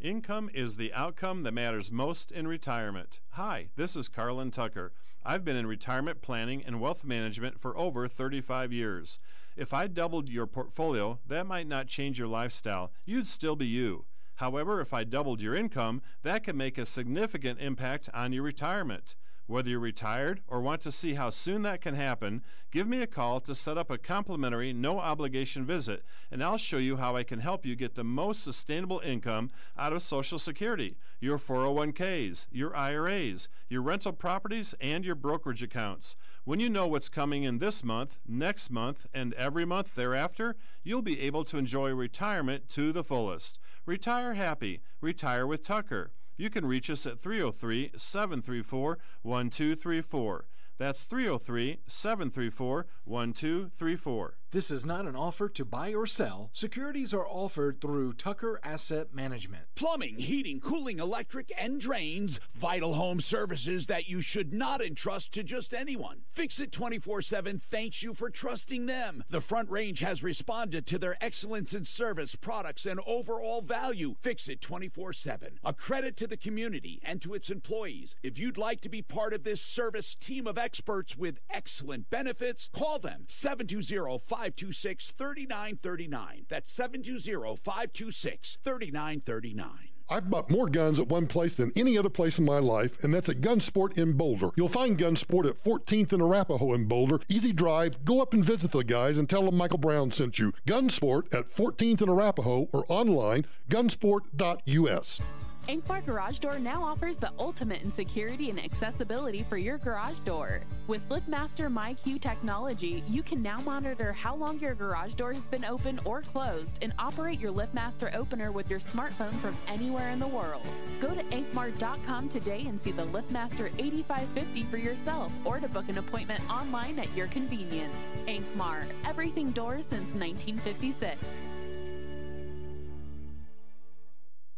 [SPEAKER 14] Income is the outcome that matters most in retirement. Hi, this is Carlin Tucker. I've been in retirement planning and wealth management for over 35 years. If I doubled your portfolio, that might not change your lifestyle. You'd still be you. However, if I doubled your income, that could make a significant impact on your retirement. Whether you're retired or want to see how soon that can happen, give me a call to set up a complimentary, no-obligation visit, and I'll show you how I can help you get the most sustainable income out of Social Security, your 401ks, your IRAs, your rental properties, and your brokerage accounts. When you know what's coming in this month, next month, and every month thereafter, you'll be able to enjoy retirement to the fullest. Retire happy. Retire with Tucker. You can reach us at 303-734-1234. That's 303-734-1234.
[SPEAKER 25] This is not an offer to buy or sell. Securities are offered through Tucker Asset Management.
[SPEAKER 6] Plumbing, heating, cooling, electric, and drains. Vital home services that you should not entrust to just anyone. Fix It 24/7 thanks you for trusting them. The Front Range has responded to their excellence in service, products, and overall value. Fix It 24/7. A credit to the community and to its employees. If you'd like to be part of this service team of experts with excellent benefits, call them 720-526-3939. That's 720-526-3939.
[SPEAKER 1] I've bought more guns at one place than any other place in my life, and that's at Gunsport in Boulder. You'll find Gunsport at 14th and Arapahoe in Boulder. Easy drive. Go up and visit the guys and tell them Michael Brown sent you. Gunsport at 14th and Arapahoe, or online, gunsport.us.
[SPEAKER 26] Inkmar Garage Door now offers the ultimate in security and accessibility for your garage door. With LiftMaster MyQ technology, you can now monitor how long your garage door has been open or closed and operate your LiftMaster opener with your smartphone from anywhere in the world. Go to inkmar.com today and see the LiftMaster 8550 for yourself, or to book an appointment online at your convenience. Inkmar, everything doors since 1956.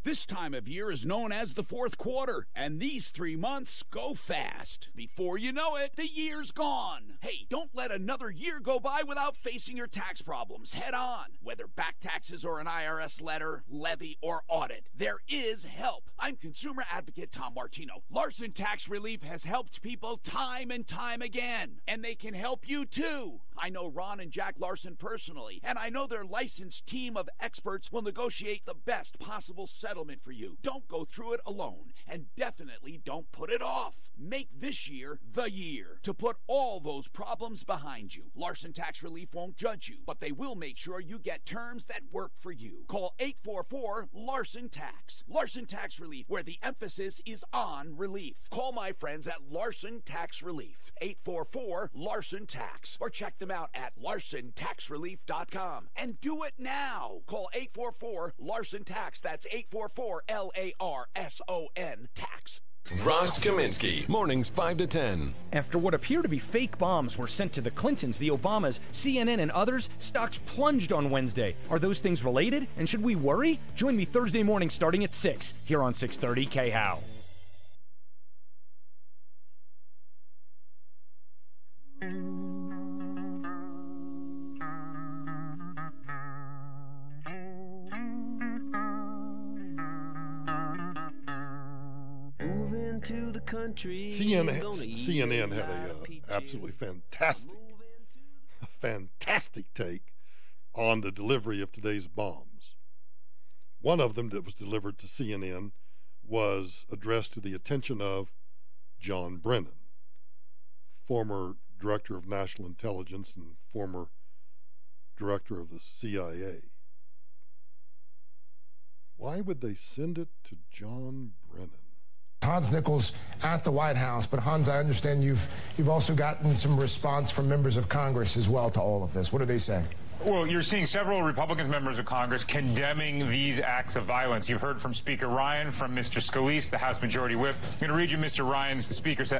[SPEAKER 6] This time of year is known as the fourth quarter, and these 3 months go fast. Before you know it, the year's gone. Hey, don't let another year go by without facing your tax problems head on. Whether back taxes or an IRS letter, levy, or audit, there is help. I'm consumer advocate Tom Martino. Larson Tax Relief has helped people time and time again, and they can help you too. I know Ron and Jack Larson personally, and I know their licensed team of experts will negotiate the best possible settlement for you. Don't go through it alone, and definitely don't put it off. Make this year the year to put all those problems behind you. Larson Tax Relief won't judge you, but they will make sure you get terms that work for you. Call 844-LARSON-TAX. Larson Tax Relief, where the emphasis is on relief. Call my friends at Larson Tax Relief, 844-LARSON-TAX, or check them out at LarsonTaxRelief.com. And do it now. Call 844-LARSON-TAX. That's 844-LARSON-TAX.
[SPEAKER 2] Ross Kaminsky, mornings 5 to 10.
[SPEAKER 10] After what appear to be fake bombs were sent to the Clintons, the Obamas, CNN, and others, stocks plunged on Wednesday. Are those things related? And should we worry? Join me Thursday morning starting at 6 here on 630 KHOW.
[SPEAKER 1] To the country. CNN had a absolutely fantastic take on the delivery of today's bombs. One of them that was delivered to CNN was addressed to the attention of John Brennan, former director of national intelligence and former director of the CIA. Why would they send it to John Brennan?
[SPEAKER 12] Hans Nichols at the White House, but Hans, I understand you've also gotten some response from members of Congress as well to all of this. What do they say?
[SPEAKER 15] Well, you're seeing several Republican members of Congress condemning these acts of violence. You've heard from Speaker Ryan, from Mr. Scalise, the House Majority Whip. I'm going to read you Mr. Ryan's, the Speaker's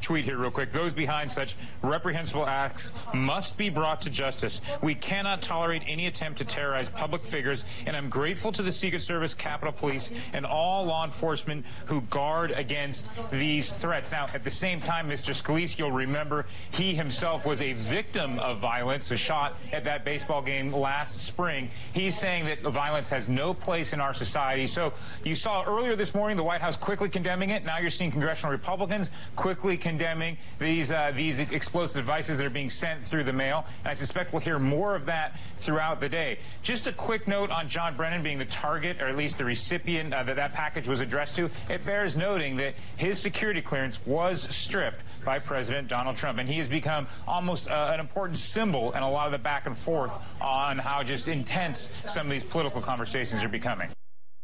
[SPEAKER 15] tweet here real quick. Those behind such reprehensible acts must be brought to justice. We cannot tolerate any attempt to terrorize public figures, and I'm grateful to the Secret Service, Capitol Police, and all law enforcement who guard against these threats. Now, at the same time, Mr. Scalise, you'll remember, he himself was a victim of violence, a shot at that baseball game last spring. He's saying that violence has no place in our society. So you saw earlier this morning the White House quickly condemning it. Now you're seeing congressional Republicans quickly condemning these explosive devices that are being sent through the mail. And I suspect we'll hear more of that throughout the day. Just a quick note on John Brennan being the target, or at least the recipient that package was addressed to. It bears noting that his security clearance was stripped by President Donald Trump, and he has become almost an important symbol in a lot of the back and forth on how just intense some of these political conversations are becoming.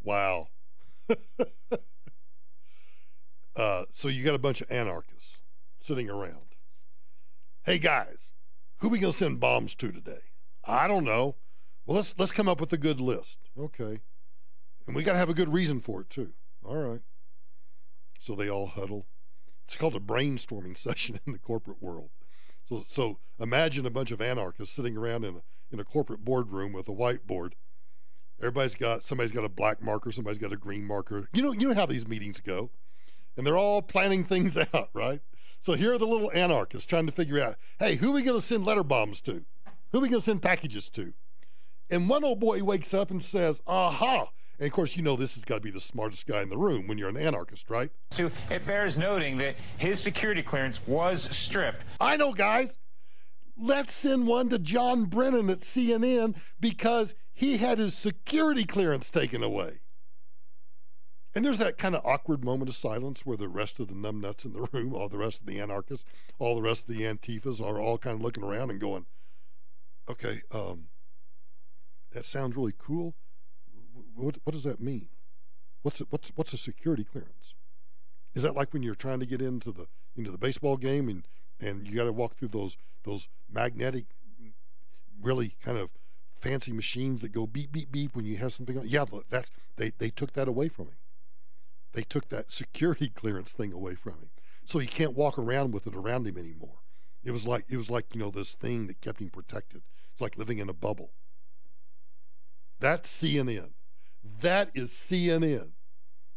[SPEAKER 1] Wow. So you got a bunch of anarchists sitting around. Hey guys, who are we going to send bombs to today? I don't know. Well, let's come up with a good list. Okay. And we got to have a good reason for it too. All right. So they all huddle. It's called a brainstorming session in the corporate world. So imagine a bunch of anarchists sitting around in a corporate boardroom with a whiteboard. Somebody's got a black marker, somebody's got a green marker. You know how these meetings go. And they're all planning things out, right? So here are the little anarchists trying to figure out, hey, who are we going to send letter bombs to? Who are we going to send packages to? And one old boy wakes up and says, aha. And of course, this has got to be the smartest guy in the room when you're an anarchist, right?
[SPEAKER 15] So it bears noting that his security clearance was stripped.
[SPEAKER 1] I know, guys. Let's send one to John Brennan at CNN because he had his security clearance taken away. And there's that kind of awkward moment of silence where the rest of the numbnuts in the room, all the rest of the anarchists, all the rest of the Antifas are all kind of looking around and going, okay, that sounds really cool. What does that mean? What's a security clearance? Is that like when you're trying to get into the baseball game and you got to walk through those magnetic, really kind of fancy machines that go beep beep beep when you have something on? Yeah, they took that away from him. They took that security clearance thing away from him, so he can't walk around with it around him anymore. It was like this thing that kept him protected. It's like living in a bubble. That's CNN. That is CNN.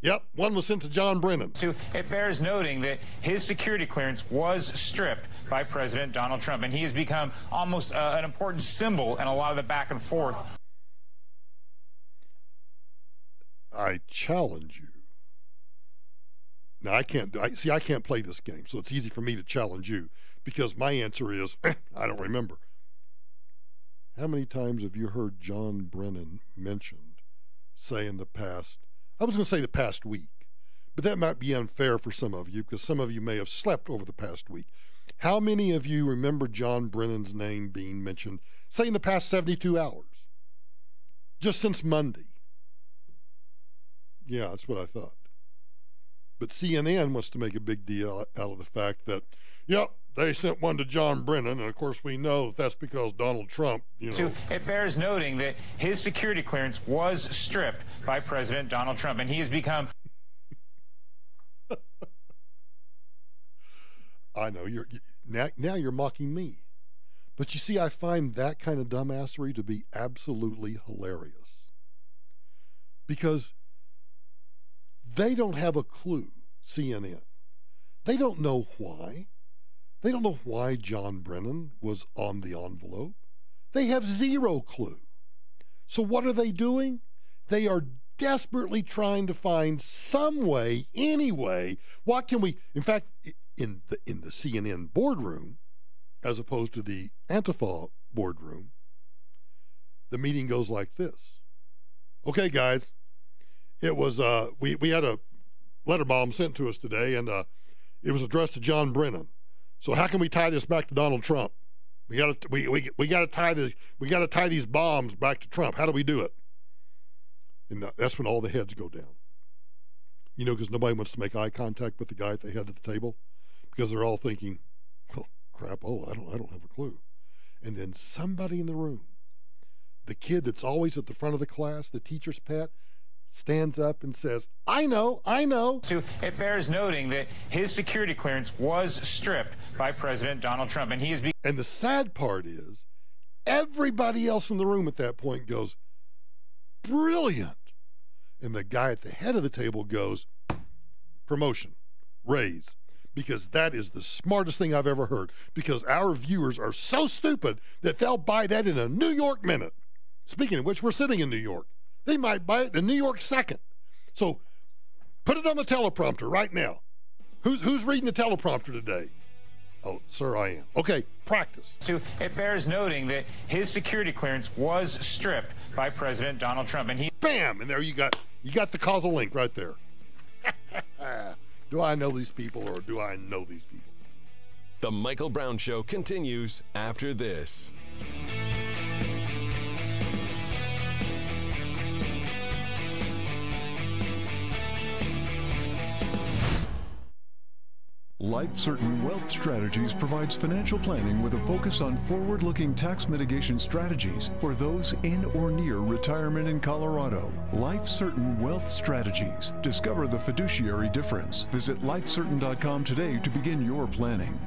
[SPEAKER 1] Yep, one was sent to John Brennan.
[SPEAKER 15] It bears noting that his security clearance was stripped by President Donald Trump, and he has become almost an important symbol in a lot of the back and forth.
[SPEAKER 1] I challenge you. Now, I can't play this game, so it's easy for me to challenge you because my answer is, I don't remember. How many times have you heard John Brennan mentioned, say in the past, I was going to say the past week, but that might be unfair for some of you because some of you may have slept over the past week. How many of you remember John Brennan's name being mentioned, say in the past 72 hours? Just since Monday. Yeah, that's what I thought. But CNN wants to make a big deal out of the fact that, yep, they sent one to John Brennan, and of course we know that's because Donald Trump,
[SPEAKER 15] It bears noting that his security clearance was stripped by President Donald Trump, and he has become...
[SPEAKER 1] I know, now you're mocking me. But you see, I find that kind of dumbassery to be absolutely hilarious. Because they don't have a clue, CNN. They don't know why. They don't know why John Brennan was on the envelope. They have zero clue. So what are they doing? They are desperately trying to find some way, any way. What can we, in fact, in the CNN boardroom, as opposed to the Antifa boardroom, the meeting goes like this. Okay, guys, it was, we had a letter bomb sent to us today, and it was addressed to John Brennan. So how can we tie this back to Donald Trump? We got to tie this. We got to tie these bombs back to Trump. How do we do it? And that's when all the heads go down. Because nobody wants to make eye contact with the guy at the head of the table because they're all thinking, "Oh crap! Oh, I don't have a clue." And then somebody in the room, the kid that's always at the front of the class, the teacher's pet, stands up and says, I know.
[SPEAKER 15] It bears noting that his security clearance was stripped by President Donald Trump, and he is...
[SPEAKER 1] And the sad part is, everybody else in the room at that point goes, brilliant. And the guy at the head of the table goes, promotion, raise. Because that is the smartest thing I've ever heard. Because our viewers are so stupid that they'll buy that in a New York minute. Speaking of which, we're sitting in New York. They might buy it in New York second. So put it on the teleprompter right now. Who's reading the teleprompter today? Oh, sir, I am. Okay, practice.
[SPEAKER 15] It bears noting that his security clearance was stripped by President Donald Trump, and he...
[SPEAKER 1] Bam! And there you got the causal link right there. Do I know these people or do I know these people?
[SPEAKER 2] The Michael Brown Show continues after this.
[SPEAKER 16] Life Certain Wealth Strategies provides financial planning with a focus on forward-looking tax mitigation strategies for those in or near retirement in Colorado. Life Certain Wealth Strategies. Discover the fiduciary difference. Visit lifecertain.com today to begin your planning.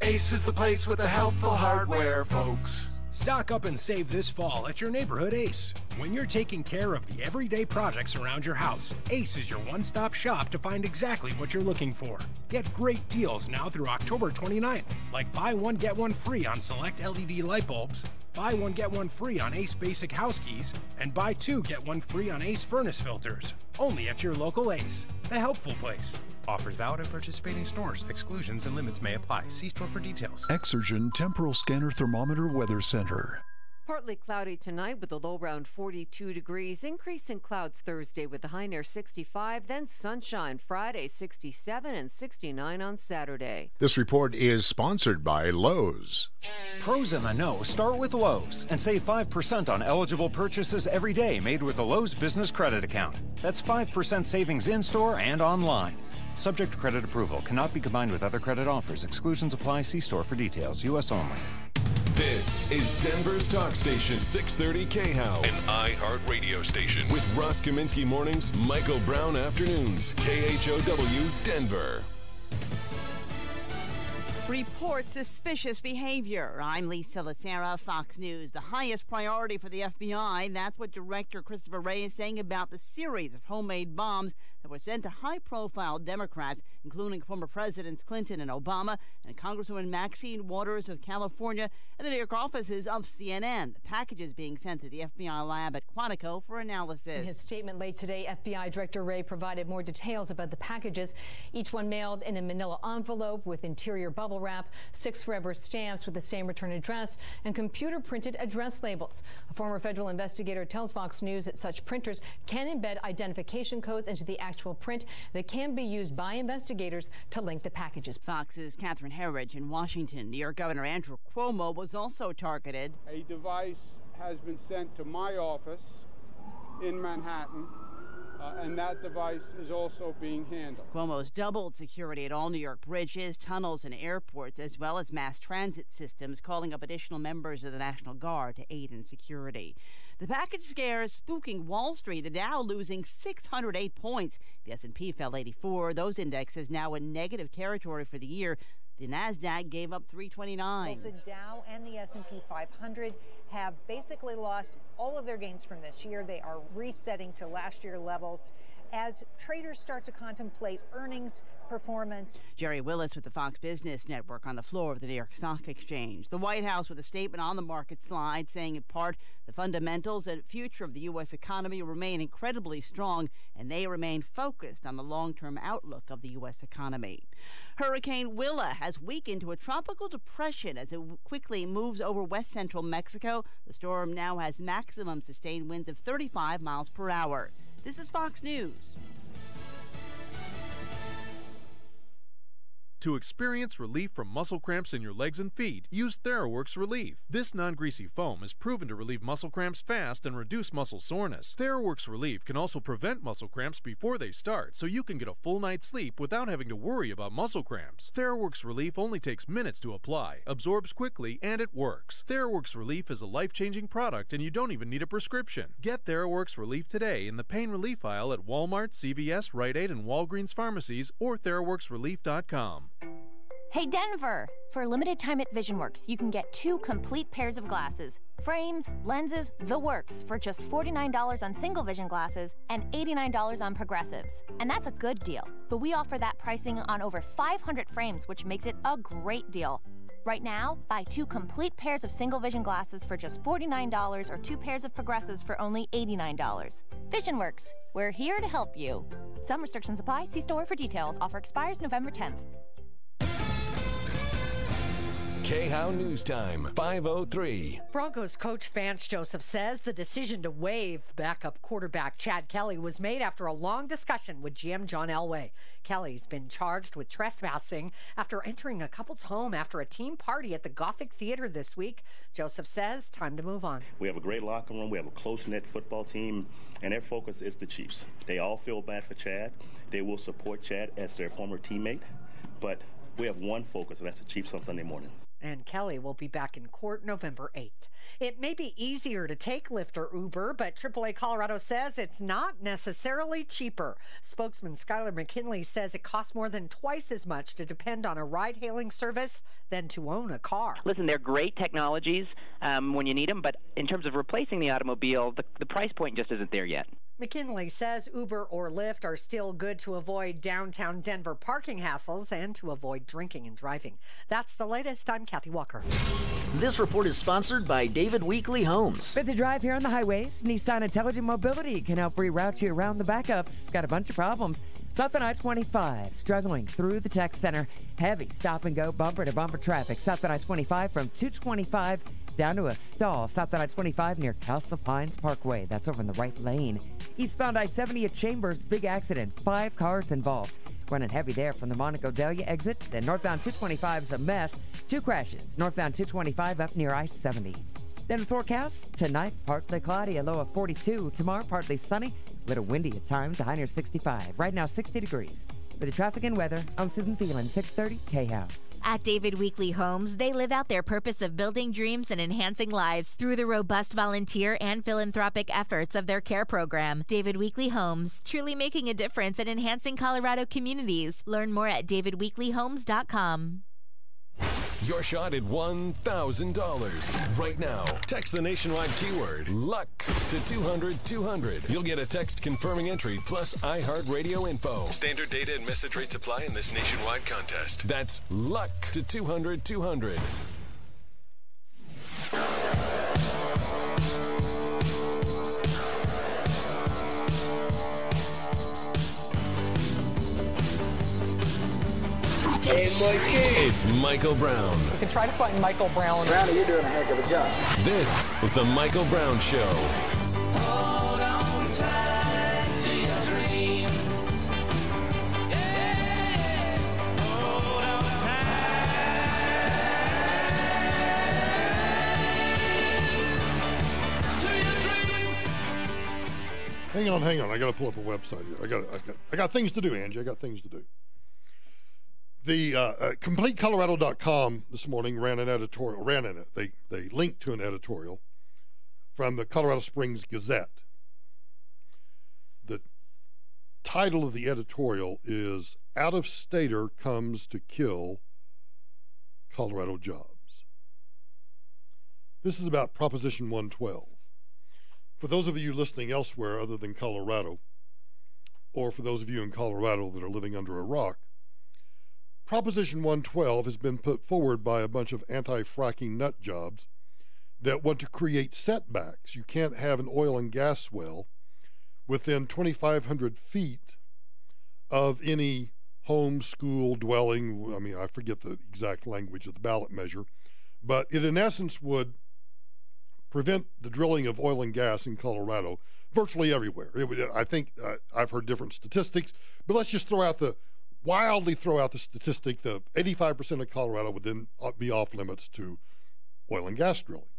[SPEAKER 17] Ace is the place with the helpful hardware, folks.
[SPEAKER 18] Stock up and save this fall at your neighborhood Ace. When you're taking care of the everyday projects around your house, Ace is your one-stop shop to find exactly what you're looking for. Get great deals now through October 29th, like buy one, get one free on select LED light bulbs, buy one, get one free on Ace basic house keys, and buy two, get one free on Ace furnace filters. Only at your local Ace, the helpful place. Offers valid at participating stores. Exclusions and limits may apply. See store for details.
[SPEAKER 16] Exergen Temporal Scanner Thermometer Weather Center.
[SPEAKER 19] Partly cloudy tonight with a low around 42 degrees. Increase in clouds Thursday with the high near 65. Then sunshine Friday 67 and 69 on Saturday.
[SPEAKER 3] This report is sponsored by Lowe's.
[SPEAKER 5] Pros in the know start with Lowe's and save 5% on eligible purchases every day made with a Lowe's Business Credit Account. That's 5% savings in-store and online. Subject to credit approval. Cannot be combined with other credit offers. Exclusions apply. See store for details. U.S. only.
[SPEAKER 2] This is Denver's talk station, 630 KHOW, an iHeart radio station with Ross Kaminsky mornings, Michael Brown afternoons, KHOW Denver.
[SPEAKER 7] Report suspicious behavior. I'm Lisa Lacera, Fox News. The highest priority for the FBI, that's what Director Christopher Wray is saying about the series of homemade bombs that were sent to high-profile Democrats, including former Presidents Clinton and Obama, and Congresswoman Maxine Waters of California, and the New York offices of CNN. The packages being sent to the FBI lab at Quantico for analysis.
[SPEAKER 20] In his statement late today, FBI Director Wray provided more details about the packages, each one mailed in a manila envelope with interior bubble wrap, 6 forever stamps with the same return address, and computer-printed address labels. A former federal investigator tells Fox News that such printers can embed identification codes into the actual print that can be used by investigators to link the packages.
[SPEAKER 7] Fox's Catherine Herridge in Washington. New York Governor Andrew Cuomo was also targeted.
[SPEAKER 21] A device has been sent to my office in Manhattan, and that device is also being handled.
[SPEAKER 7] Cuomo's doubled security at all New York bridges, tunnels, and airports, as well as mass transit systems, calling up additional members of the National Guard to aid in security. The package scare is spooking Wall Street, the Dow losing 608 points. The S&P fell 84. Those indexes now in negative territory for the year. The NASDAQ gave up 329.
[SPEAKER 22] Both the Dow and the S&P 500 have basically lost all of their gains from this year. They are resetting to last year levels as traders start to contemplate earnings performance.
[SPEAKER 7] Jerry Willis with the Fox Business Network on the floor of the New York Stock Exchange. The White House with a statement on the market slide saying in part the fundamentals and future of the U.S. economy remain incredibly strong, and they remain focused on the long-term outlook of the U.S. economy. Hurricane Willa has weakened to a tropical depression as it quickly moves over west central Mexico. The storm now has maximum sustained winds of 35 miles per hour. This is Fox News.
[SPEAKER 23] To experience relief from muscle cramps in your legs and feet, use TheraWorks Relief. This non-greasy foam is proven to relieve muscle cramps fast and reduce muscle soreness. TheraWorks Relief can also prevent muscle cramps before they start, so you can get a full night's sleep without having to worry about muscle cramps. TheraWorks Relief only takes minutes to apply, absorbs quickly, and it works. TheraWorks Relief is a life-changing product, and you don't even need a prescription. Get TheraWorks Relief today in the pain relief aisle at Walmart, CVS, Rite Aid, and Walgreens pharmacies, or TheraWorksRelief.com.
[SPEAKER 24] Hey Denver! For a limited time at VisionWorks, you can get 2 complete pairs of glasses, frames, lenses, the works, for just $49 on single vision glasses and $89 on progressives. And that's a good deal. But we offer that pricing on over 500 frames, which makes it a great deal. Right now, buy 2 complete pairs of single vision glasses for just $49 or 2 pairs of progressives for only $89. VisionWorks, we're here to help you. Some restrictions apply. See store for details. Offer expires November 10th.
[SPEAKER 2] KHOW News Time, 5:03.
[SPEAKER 27] Broncos coach Vance Joseph says the decision to waive backup quarterback Chad Kelly was made after a long discussion with GM John Elway. Kelly's been charged with trespassing after entering a couple's home after a team party at the Gothic Theater this week. Joseph says time to move on.
[SPEAKER 28] We have a great locker room. We have a close-knit football team, and their focus is the Chiefs. They all feel bad for Chad. They will support Chad as their former teammate, but we have one focus, and that's the Chiefs on Sunday morning.
[SPEAKER 27] And Kelly will be back in court November 8th. It may be easier to take Lyft or Uber, but AAA Colorado says it's not necessarily cheaper. Spokesman Skylar McKinley says it costs more than twice as much to depend on a ride-hailing service than to own a car.
[SPEAKER 29] Listen, they're great technologies when you need them, but in terms of replacing the automobile, the price point just isn't there yet.
[SPEAKER 27] McKinley says Uber or Lyft are still good to avoid downtown Denver parking hassles and to avoid drinking and driving. That's the latest. I'm Kathy Walker.
[SPEAKER 30] This report is sponsored by David Weekley Homes.
[SPEAKER 4] Busy drive here on the highways. Nissan Intelligent Mobility can help reroute you around the backups. Got a bunch of problems. South on I-25, struggling through the tech center. Heavy stop-and-go bumper-to-bumper traffic. South on I-25 from 225 down to a stall. South on I-25 near Castle Pines Parkway. That's over in the right lane. Eastbound I-70 at Chambers, big accident. 5 cars involved. Running heavy there from the Monaco Dahlia exit. And northbound 225 is a mess. 2 crashes. Northbound 225 up near I-70. Then the forecast. Tonight, partly cloudy, a low of 42. Tomorrow, partly sunny, a little windy at times, a high near 65. Right now, 60 degrees. For the traffic and weather, I'm Susan Thielen, 630 KHOW.
[SPEAKER 31] At David Weekley Homes, they live out their purpose of building dreams and enhancing lives through the robust volunteer and philanthropic efforts of their care program. David Weekley Homes, truly making a difference and enhancing Colorado communities. Learn more at davidweekleyhomes.com.
[SPEAKER 2] your shot at $1,000. Right now, text the nationwide keyword LUCK to 200-200. You'll get a text confirming entry plus iHeartRadio info. Standard data and message rates apply in this nationwide contest. That's LUCK to 200-200.
[SPEAKER 6] Hey, Mikey.
[SPEAKER 2] It's Michael Brown.
[SPEAKER 6] You can try to find Michael Brown. Brownie, you're doing a heck of a job.
[SPEAKER 2] This is the Michael Brown Show.
[SPEAKER 6] Hold on tight to your dream. Yeah. Hold on tight to your dream.
[SPEAKER 1] Hang on. I got to pull up a website here. I got things to do, Angie. I got things to do. The CompleteColorado.com this morning ran an editorial. They linked to an editorial from the Colorado Springs Gazette. The title of the editorial is "Out-of-Stater Comes to Kill Colorado Jobs." This is about Proposition 112. For those of you listening elsewhere other than Colorado, or for those of you in Colorado that are living under a rock, Proposition 112 has been put forward by a bunch of anti-fracking nut jobs that want to create setbacks. You can't have an oil and gas well within 2,500 feet of any home, school, dwelling. I mean, I forget the exact language of the ballot measure, but it in essence would prevent the drilling of oil and gas in Colorado virtually everywhere. I think I've heard different statistics, but let's just wildly throw out the statistic that 85% of Colorado would then be off limits to oil and gas drilling.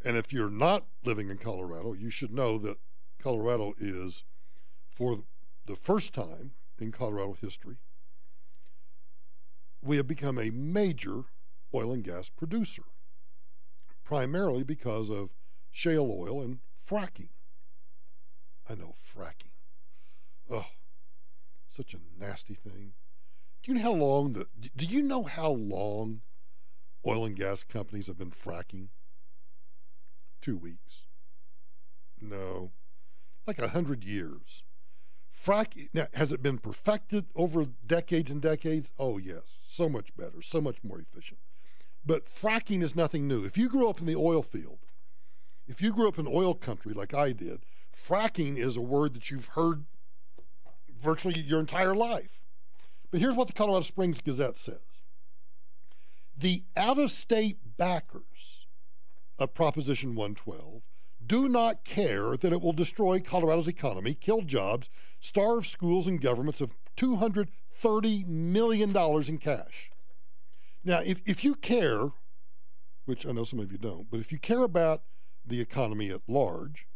[SPEAKER 1] And if you're not living in Colorado, you should know that Colorado is, for the first time in Colorado history, we have become a major oil and gas producer, primarily because of shale oil and fracking. I know, fracking. Oh, such a nasty thing. Do you know how long oil and gas companies have been fracking? 2 weeks. No. Like 100 years. Now, has it been perfected over decades and decades? Oh, yes. So much better, so much more efficient. But fracking is nothing new. If you grew up in the oil field, if you grew up in oil country like I did, fracking is a word that you've heard virtually your entire life. But here's what the Colorado Springs Gazette says. The out-of-state backers of Proposition 112 do not care that it will destroy Colorado's economy, kill jobs, starve schools and governments of $230 million in cash. Now, if you care, which I know some of you don't, but if you care about the economy at large,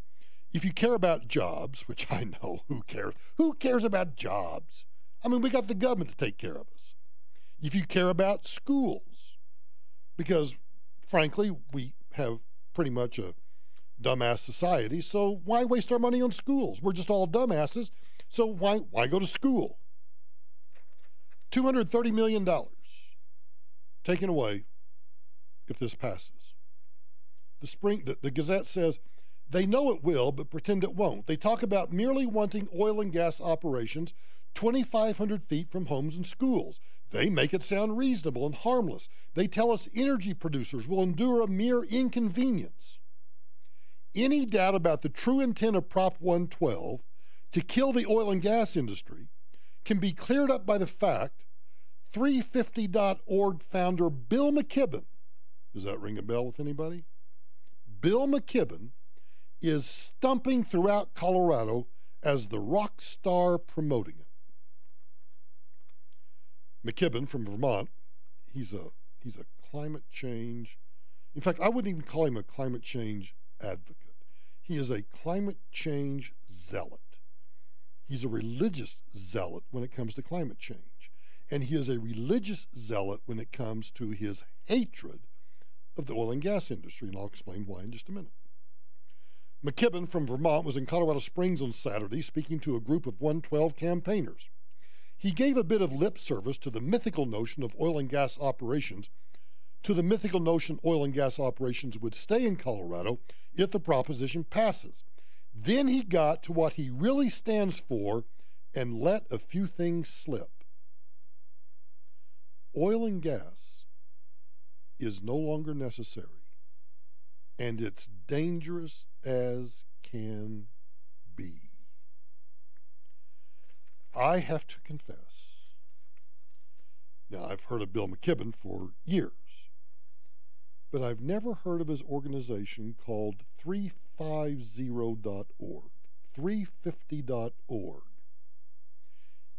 [SPEAKER 1] if you care about jobs, which I know, who cares? Who cares about jobs? I mean, we got the government to take care of us. If you care about schools, because frankly, we have pretty much a dumbass society, so why waste our money on schools? We're just all dumbasses, so why go to school? $230 million taken away if this passes. The Gazette says, they know it will, but pretend it won't. They talk about merely wanting oil and gas operations 2,500 feet from homes and schools. They make it sound reasonable and harmless. They tell us energy producers will endure a mere inconvenience. Any doubt about the true intent of Prop 112 to kill the oil and gas industry can be cleared up by the fact 350.org founder Bill McKibben, does that ring a bell with anybody? Bill McKibben is stumping throughout Colorado as the rock star promoting it. McKibben from Vermont, he's a climate change. In fact, I wouldn't even call him a climate change advocate. He is a climate change zealot. He's a religious zealot when it comes to climate change. And he is a religious zealot when it comes to his hatred of the oil and gas industry, and I'll explain why in just a minute. McKibben from Vermont was in Colorado Springs on Saturday speaking to a group of 112 campaigners. He gave a bit of lip service to the mythical notion of oil and gas operations, to the mythical notion oil and gas operations would stay in Colorado if the proposition passes. Then he got to what he really stands for and let a few things slip. Oil and gas is no longer necessary, and it's dangerous as can be. I have to confess, now I've heard of Bill McKibben for years, but I've never heard of his organization called 350.org, 350.org.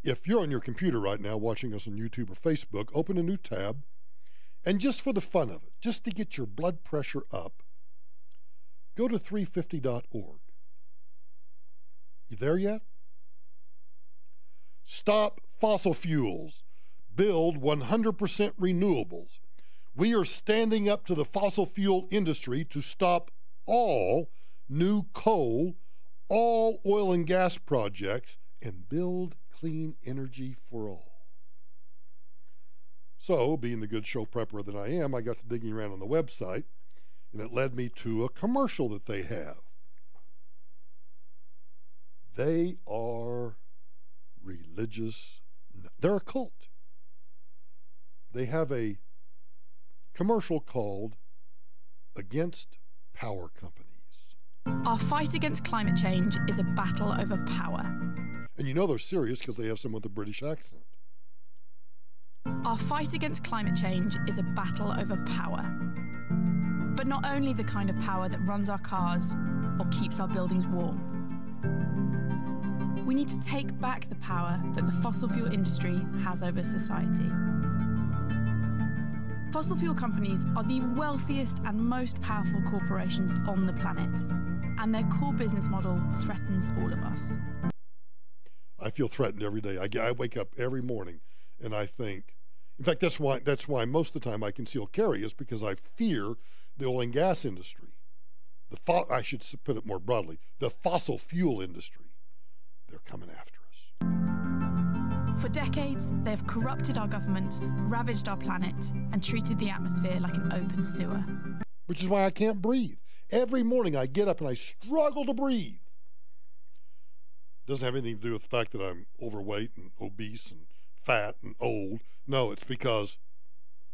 [SPEAKER 1] If you're on your computer right now watching us on YouTube or Facebook, open a new tab, and just for the fun of it, just to get your blood pressure up, go to 350.org. You there yet? Stop fossil fuels. Build 100% renewables. We are standing up to the fossil fuel industry to stop all new coal, all oil and gas projects, and build clean energy for all. So, being the good show prepper that I am, I got to digging around on the website, and it led me to a commercial that they have. They are religious. They're a cult. They have a commercial called Against Power Companies.
[SPEAKER 8] Our fight against climate change is a battle over power.
[SPEAKER 1] And you know they're serious because they have someone with a British accent.
[SPEAKER 8] Our fight against climate change is a battle over power. But not only the kind of power that runs our cars or keeps our buildings warm. We need to take back the power that the fossil fuel industry has over society. Fossil fuel companies are the wealthiest and most powerful corporations on the planet, and their core business model threatens all of us.
[SPEAKER 1] I feel threatened every day. I wake up every morning and I think, in fact, that's why most of the time I conceal carry, is because I fear the oil and gas industry. I should put it more broadly, the fossil fuel industry. They're coming after us.
[SPEAKER 8] For decades, they have corrupted our governments, ravaged our planet, and treated the atmosphere like an open sewer.
[SPEAKER 1] Which is why I can't breathe. Every morning I get up and I struggle to breathe. Doesn't have anything to do with the fact that I'm overweight and obese and fat and old. No, it's because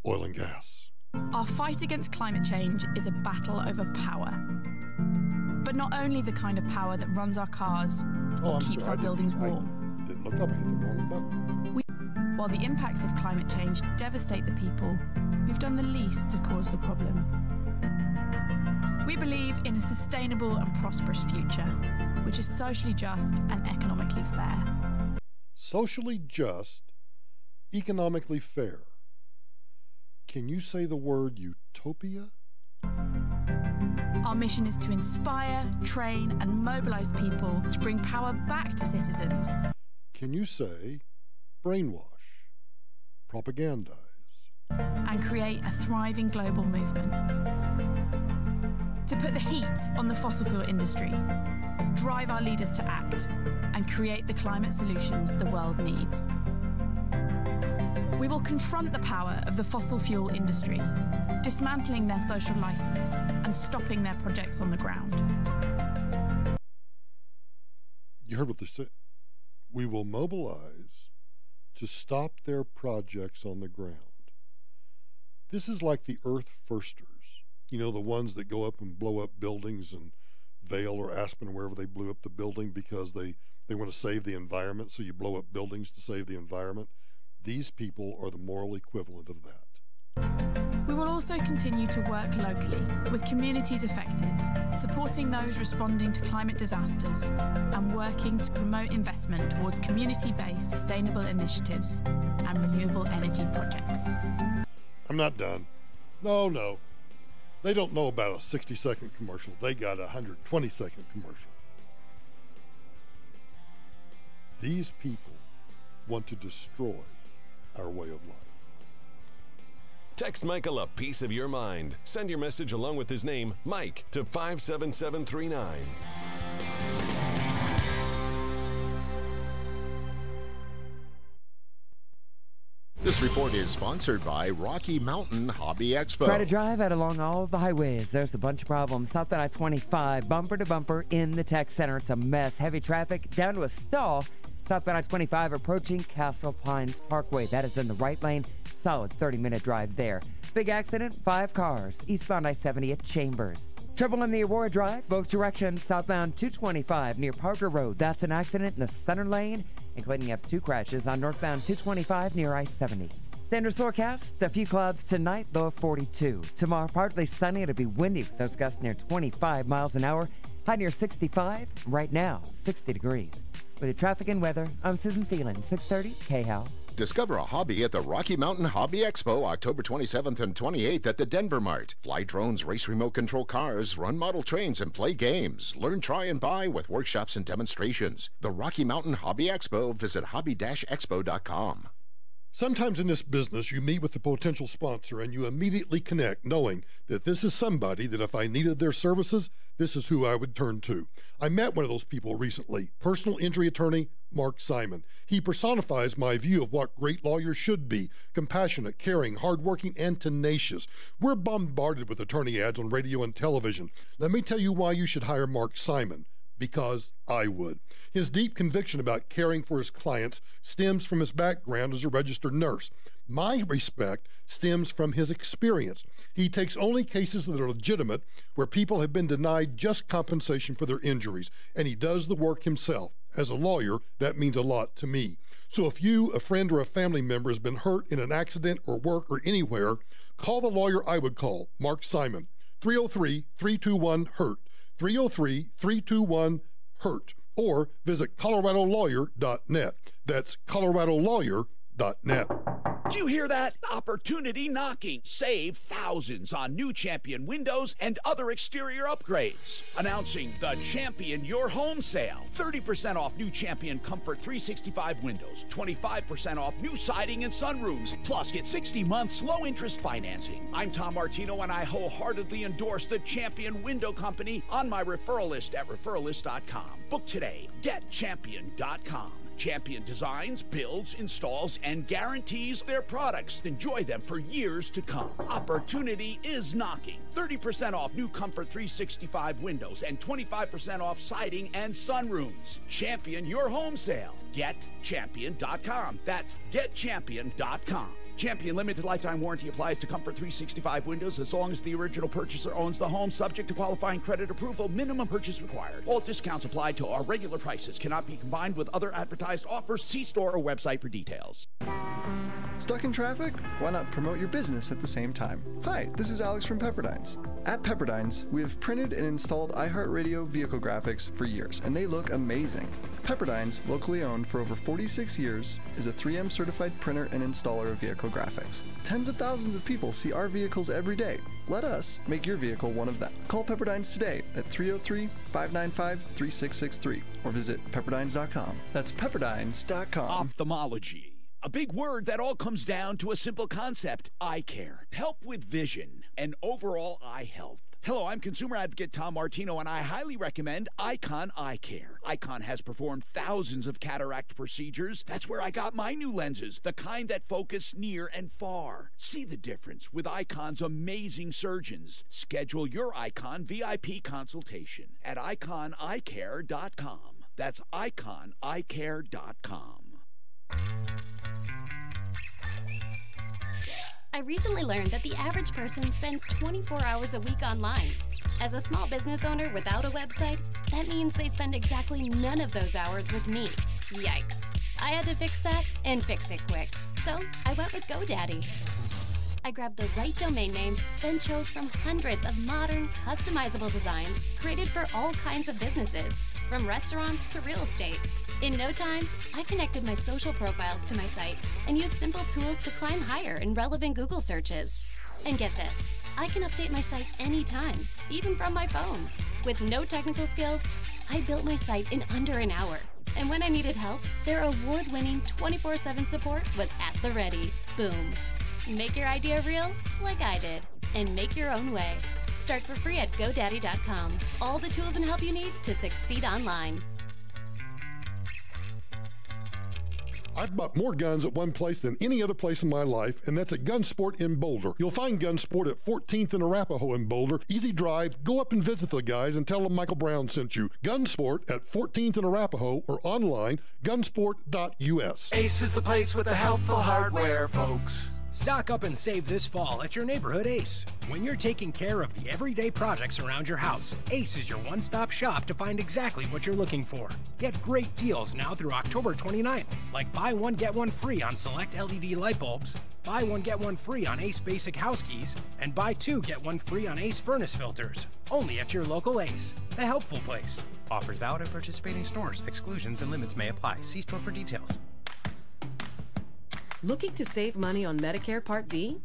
[SPEAKER 1] oil and gas.
[SPEAKER 8] Our fight against climate change is a battle over power. But not only the kind of power that runs our cars or keeps our buildings warm.
[SPEAKER 1] I didn't look up, I hit the wrong button.
[SPEAKER 8] While the impacts of climate change devastate the people who've done the least to cause the problem. We believe in a sustainable and prosperous future, which is socially just and economically fair.
[SPEAKER 1] Socially just, economically fair. Can you say the word utopia?
[SPEAKER 8] Our mission is to inspire, train, and mobilize people to bring power back to citizens.
[SPEAKER 1] Can you say brainwash, propagandize?
[SPEAKER 8] And create a thriving global movement. To put the heat on the fossil fuel industry, drive our leaders to act, and create the climate solutions the world needs. We will confront the power of the fossil fuel industry, dismantling their social license and stopping their projects on the ground.
[SPEAKER 1] You heard what they said. We will mobilize to stop their projects on the ground. This is like the Earth Firsters. You know, the ones that go up and blow up buildings in Vail or Aspen or wherever they blew up the building because they want to save the environment, so you blow up buildings to save the environment. These people are the moral equivalent of that.
[SPEAKER 8] We will also continue to work locally with communities affected, supporting those responding to climate disasters and working to promote investment towards community-based sustainable initiatives and renewable energy projects.
[SPEAKER 1] I'm not done. No. They don't know about a 60-second commercial. They got a 120-second commercial. These people want to destroy our way of life.
[SPEAKER 2] Text Michael a piece of your mind. Send your message along with his name, Mike, to 57739.
[SPEAKER 3] This report is sponsored by Rocky Mountain Hobby Expo.
[SPEAKER 4] Try to drive out along all of the highways. There's a bunch of problems. South I-25, bumper to bumper in the tech center. It's a mess. Heavy traffic down to a stall. South I-25 approaching Castle Pines Parkway. That is in the right lane. Solid 30-minute drive there. Big accident, 5 cars. Eastbound I-70 at Chambers. Trouble in the Aurora Drive, both directions. Southbound 225 near Parker Road. That's an accident in the center lane, and cleaning up 2 crashes on northbound 225 near I-70. Thunder's forecast, a few clouds tonight, low of 42. Tomorrow, partly sunny. It'll be windy with those gusts near 25 miles an hour. High near 65. Right now, 60 degrees. With the traffic and weather, I'm Susan Phelan, 630 KHOW.
[SPEAKER 3] Discover a hobby at the Rocky Mountain Hobby Expo, October 27th and 28th at the Denver Mart. Fly drones, race remote control cars, run model trains, and play games. Learn, try, and buy with workshops and demonstrations. The Rocky Mountain Hobby Expo. Visit hobby-expo.com.
[SPEAKER 1] Sometimes in this business, you meet with the potential sponsor and you immediately connect, knowing that this is somebody that if I needed their services, this is who I would turn to. I met one of those people recently, personal injury attorney Mark Simon. He personifies my view of what great lawyers should be: compassionate, caring, hardworking, and tenacious. We're bombarded with attorney ads on radio and television. Let me tell you why you should hire Mark Simon. Because I would. His deep conviction about caring for his clients stems from his background as a registered nurse. My respect stems from his experience. He takes only cases that are legitimate, where people have been denied just compensation for their injuries, and he does the work himself. As a lawyer, that means a lot to me. So if you, a friend, or a family member has been hurt in an accident or work or anywhere, call the lawyer I would call, Mark Simon, 303-321-HURT. 303-321-HURT, or visit coloradolawyer.net. That's coloradolawyer.net.
[SPEAKER 9] Do you hear that? Opportunity knocking. Save thousands on new Champion windows and other exterior upgrades. Announcing the Champion Your Home Sale. 30% off new Champion Comfort 365 windows. 25% off new siding and sunroofs. Plus, get 60 months low interest financing. I'm Tom Martino, and I wholeheartedly endorse the Champion Window Company on my referral list at referralist.com. Book today. GetChampion.com. Champion designs, builds, installs, and guarantees their products. Enjoy them for years to come. Opportunity is knocking. 30% off new Comfort 365 windows and 25% off siding and sunrooms. Champion Your Home Sale. GetChampion.com. That's GetChampion.com. Champion limited lifetime warranty applies to Comfort 365 windows as long as the original purchaser owns the home, subject to qualifying credit approval. Minimum purchase required. All discounts applied to our regular prices. Cannot be combined with other advertised offers. See store or website for details.
[SPEAKER 10] Stuck in traffic? Why not promote your business at the same time? Hi, this is Alex from Pepperdines. At Pepperdines, we have printed and installed iHeartRadio vehicle graphics for years, and they look amazing. Pepperdines, locally owned for over 46 years, is a 3M certified printer and installer of vehicle graphics. Tens of thousands of people see our vehicles every day. Let us make your vehicle one of them. Call Pepperdines today at 303-595-3663 or visit pepperdines.com. That's pepperdines.com.
[SPEAKER 9] Ophthalmology. A big word that all comes down to a simple concept: eye care. Help with vision and overall eye health. Hello, I'm consumer advocate Tom Martino, and I highly recommend Icon Eye Care. Icon has performed thousands of cataract procedures. That's where I got my new lenses, the kind that focus near and far. See the difference with Icon's amazing surgeons. Schedule your Icon VIP consultation at iconeyecare.com. That's iconeyecare.com.
[SPEAKER 11] I recently learned that the average person spends 24 hours a week online. As a small business owner without a website, that means they spend exactly none of those hours with me. Yikes. I had to fix that and fix it quick. So I went with GoDaddy. I grabbed the right domain name, then chose from hundreds of modern, customizable designs created for all kinds of businesses, from restaurants to real estate. In no time, I connected my social profiles to my site and used simple tools to climb higher in relevant Google searches. And get this, I can update my site anytime, even from my phone. With no technical skills, I built my site in under an hour. And when I needed help, their award-winning 24/7 support was at the ready. Boom. Make your idea real, like I did, and make your own way. Start for free at GoDaddy.com. All the tools and help you need to succeed online.
[SPEAKER 1] I've bought more guns at one place than any other place in my life, and that's at Gunsport in Boulder. You'll find Gunsport at 14th and Arapahoe in Boulder. Easy drive. Go up and visit the guys and tell them Michael Brown sent you. Gunsport at 14th and Arapahoe or online, gunsport.us.
[SPEAKER 5] Ace is the place with the helpful hardware, folks. Stock up and save this fall at your neighborhood Ace. When you're taking care of the everyday projects around your house, Ace is your one-stop shop to find exactly what you're looking for. Get great deals now through October 29th, like buy one, get one free on select LED light bulbs, buy one, get one free on Ace basic house keys, and buy two, get one free on Ace furnace filters. Only at your local Ace, the helpful place. Offers valid at participating stores. Exclusions and limits may apply. See store for details.
[SPEAKER 12] Looking to save money on Medicare Part D?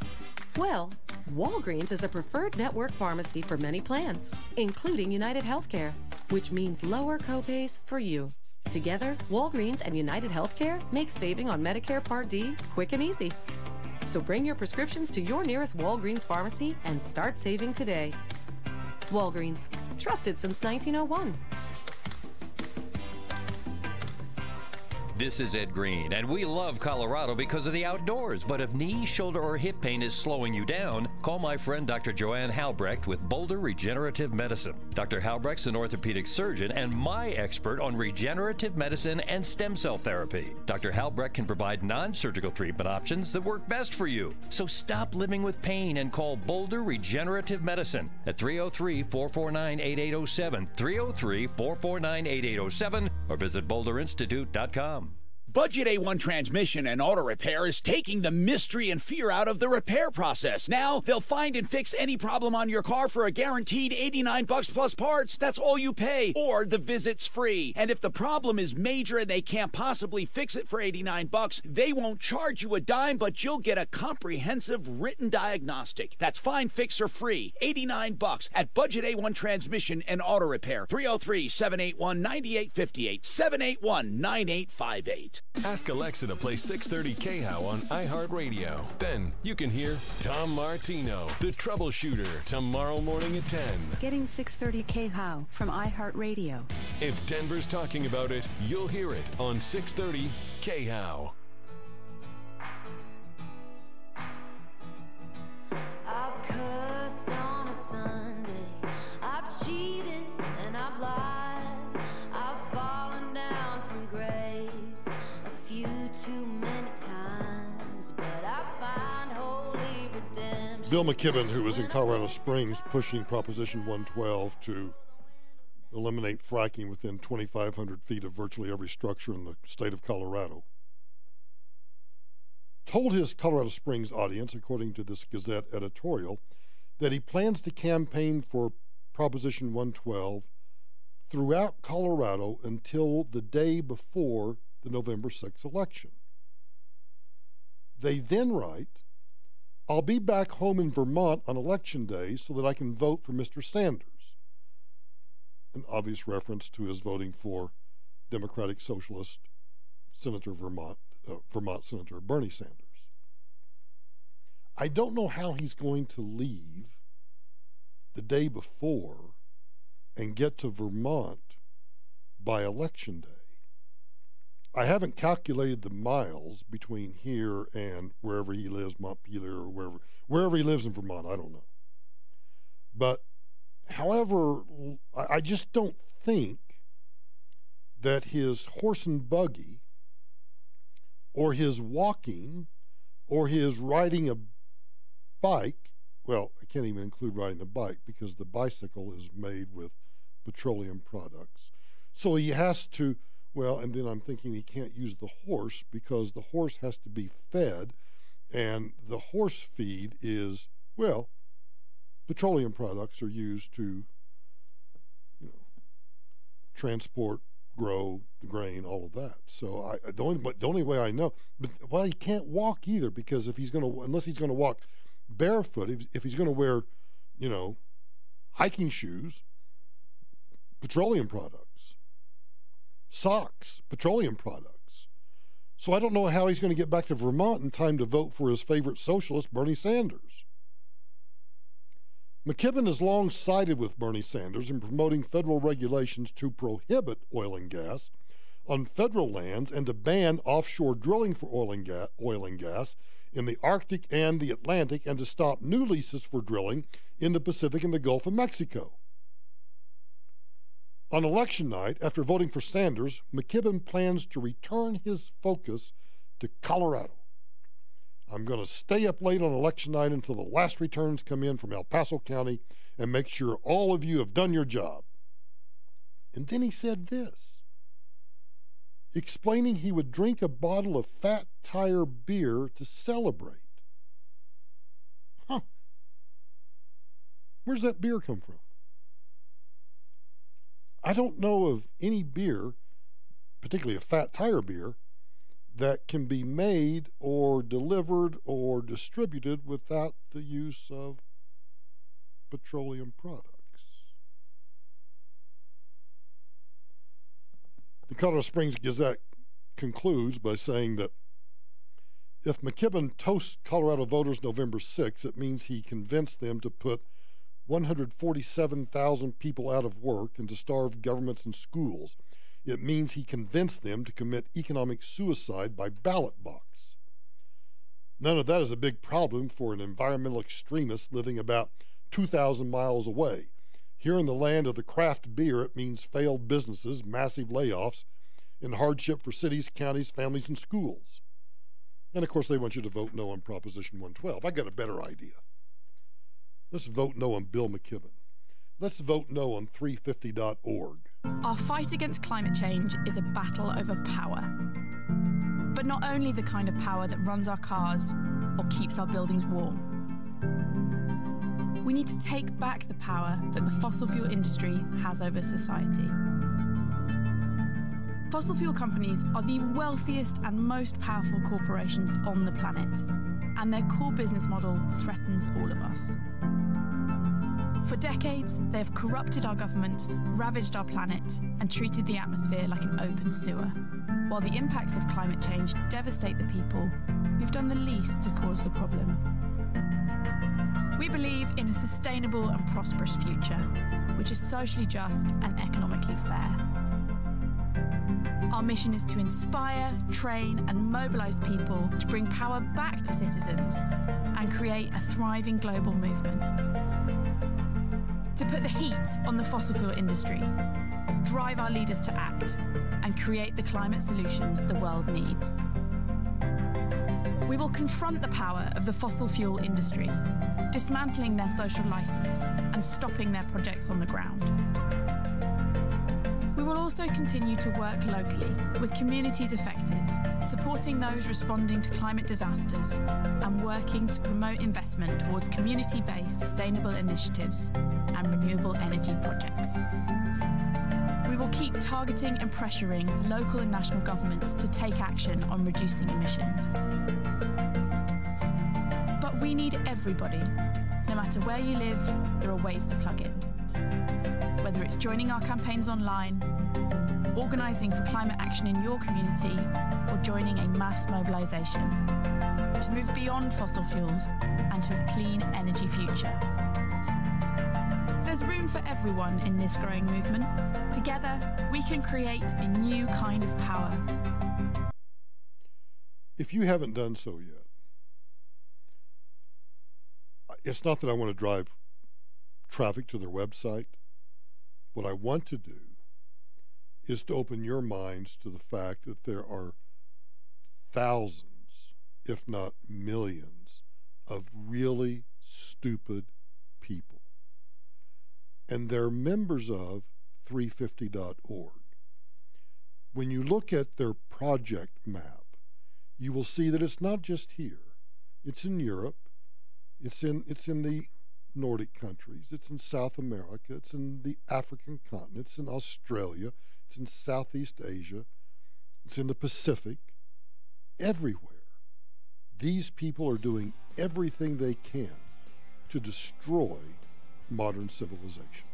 [SPEAKER 12] Well, Walgreens is a preferred network pharmacy for many plans, including United Healthcare, which means lower copays for you. Together, Walgreens and United Healthcare make saving on Medicare Part D quick and easy. So bring your prescriptions to your nearest Walgreens pharmacy and start saving today. Walgreens, trusted since 1901.
[SPEAKER 13] This is Ed Green, and we love Colorado because of the outdoors. But if knee, shoulder, or hip pain is slowing you down, call my friend Dr. Joanne Halbrecht with Boulder Regenerative Medicine. Dr. Halbrecht's an orthopedic surgeon and my expert on regenerative medicine and stem cell therapy. Dr. Halbrecht can provide non-surgical treatment options that work best for you. So stop living with pain and call Boulder Regenerative Medicine at 303-449-8807, 303-449-8807, or visit boulderinstitute.com.
[SPEAKER 9] Budget A1 Transmission and Auto Repair is taking the mystery and fear out of the repair process. Now, they'll find and fix any problem on your car for a guaranteed $89 plus parts. That's all you pay, or the visit's free. And if the problem is major and they can't possibly fix it for $89, they won't charge you a dime, but you'll get a comprehensive written diagnostic. That's fine, fix, or free. $89 at Budget A1 Transmission and Auto Repair. 303-781-9858, 781-9858.
[SPEAKER 2] Ask Alexa to play 630 KHOW on iHeartRadio. Then you can hear Tom Martino, the troubleshooter, tomorrow morning at 10.
[SPEAKER 14] Getting 630 KHOW from iHeartRadio.
[SPEAKER 2] If Denver's talking about it, you'll hear it on 630 KHOW.
[SPEAKER 6] I've cursed on a Sunday. I've cheated and I've lied. I've fallen down from grace a few too many times, but I find holy redemption.
[SPEAKER 1] Bill McKibben, who was in Colorado Springs pushing Proposition 112 to eliminate fracking within 2,500 feet of virtually every structure in the state of Colorado, told his Colorado Springs audience, according to this Gazette editorial, that he plans to campaign for Proposition 112 throughout Colorado until the day before the November 6th election. They then write, "I'll be back home in Vermont on election day so that I can vote for Mr. Sanders." An obvious reference to his voting for Democratic Socialist Senator Vermont Senator Bernie Sanders. I don't know how he's going to leave the day before and get to Vermont by election day. I haven't calculated the miles between here and wherever he lives, Montpelier or wherever he lives in Vermont. I don't know. But however, I just don't think that his horse and buggy or his walking or his riding a bike, well, I can't even include riding the bike because the bicycle is made with petroleum products. So he has to, well, and then I'm thinking he can't use the horse because the horse has to be fed, and the horse feed is, well, petroleum products are used to, transport, grow the grain, all of that. So the only way I know, but well, he can't walk either because unless he's going to walk barefoot, if he's going to wear, hiking shoes, petroleum products, socks, petroleum products. So I don't know how he's going to get back to Vermont in time to vote for his favorite socialist, Bernie Sanders. McKibben has long sided with Bernie Sanders in promoting federal regulations to prohibit oil and gas, on federal lands and to ban offshore drilling for oil and gas in the Arctic and the Atlantic, and to stop new leases for drilling in the Pacific and the Gulf of Mexico. On election night, after voting for Sanders, McKibben plans to return his focus to Colorado. I'm going to stay up late on election night until the last returns come in from El Paso County and make sure all of you have done your job. And then he said this, explaining he would drink a bottle of Fat Tire beer to celebrate. Huh. Where's that beer come from? I don't know of any beer, particularly a Fat Tire beer, that can be made or delivered or distributed without the use of petroleum products. The Colorado Springs Gazette concludes by saying that if McKibben toasts Colorado voters November 6, it means he convinced them to put 147,000 people out of work and to starve governments and schools. It means he convinced them to commit economic suicide by ballot box. None of that is a big problem for an environmental extremist living about 2,000 miles away. Here in the land of the craft beer, it means failed businesses, massive layoffs, and hardship for cities, counties, families, and schools. And of course, they want you to vote no on Proposition 112. I got a better idea. Let's vote no on Bill McKibben. Let's vote no on 350.org.
[SPEAKER 8] Our fight against climate change is a battle over power. But not only the kind of power that runs our cars or keeps our buildings warm. We need to take back the power that the fossil fuel industry has over society. Fossil fuel companies are the wealthiest and most powerful corporations on the planet, and their core business model threatens all of us. For decades, they have corrupted our governments, ravaged our planet, and treated the atmosphere like an open sewer, while the impacts of climate change devastate the people who've done the least to cause the problem. We believe in a sustainable and prosperous future, which is socially just and economically fair. Our mission is to inspire, train, and mobilize people to bring power back to citizens and create a thriving global movement. To put the heat on the fossil fuel industry, drive our leaders to act, and create the climate solutions the world needs. We will confront the power of the fossil fuel industry, dismantling their social license and stopping their projects on the ground. We will also continue to work locally with communities affected, supporting those responding to climate disasters and working to promote investment towards community-based sustainable initiatives and renewable energy projects. We will keep targeting and pressuring local and national governments to take action on reducing emissions. But we need everybody. No matter where you live, there are ways to plug in. Whether it's joining our campaigns online, organising for climate action in your community, or joining a mass mobilisation to move beyond fossil fuels and to a clean energy future. There's room for everyone in this growing movement. Together, we can create a new kind of power.
[SPEAKER 1] If you haven't done so yet, it's not that I want to drive traffic to their website. What I want to do is to open your minds to the fact that there are thousands, if not millions, of really stupid people. And they're members of 350.org. When you look at their project map, you will see that it's not just here. It's in Europe. It's in the Nordic countries. It's in South America. It's in the African continent. It's in Australia. It's in Southeast Asia. It's in the Pacific. Everywhere. These people are doing everything they can to destroy modern civilization.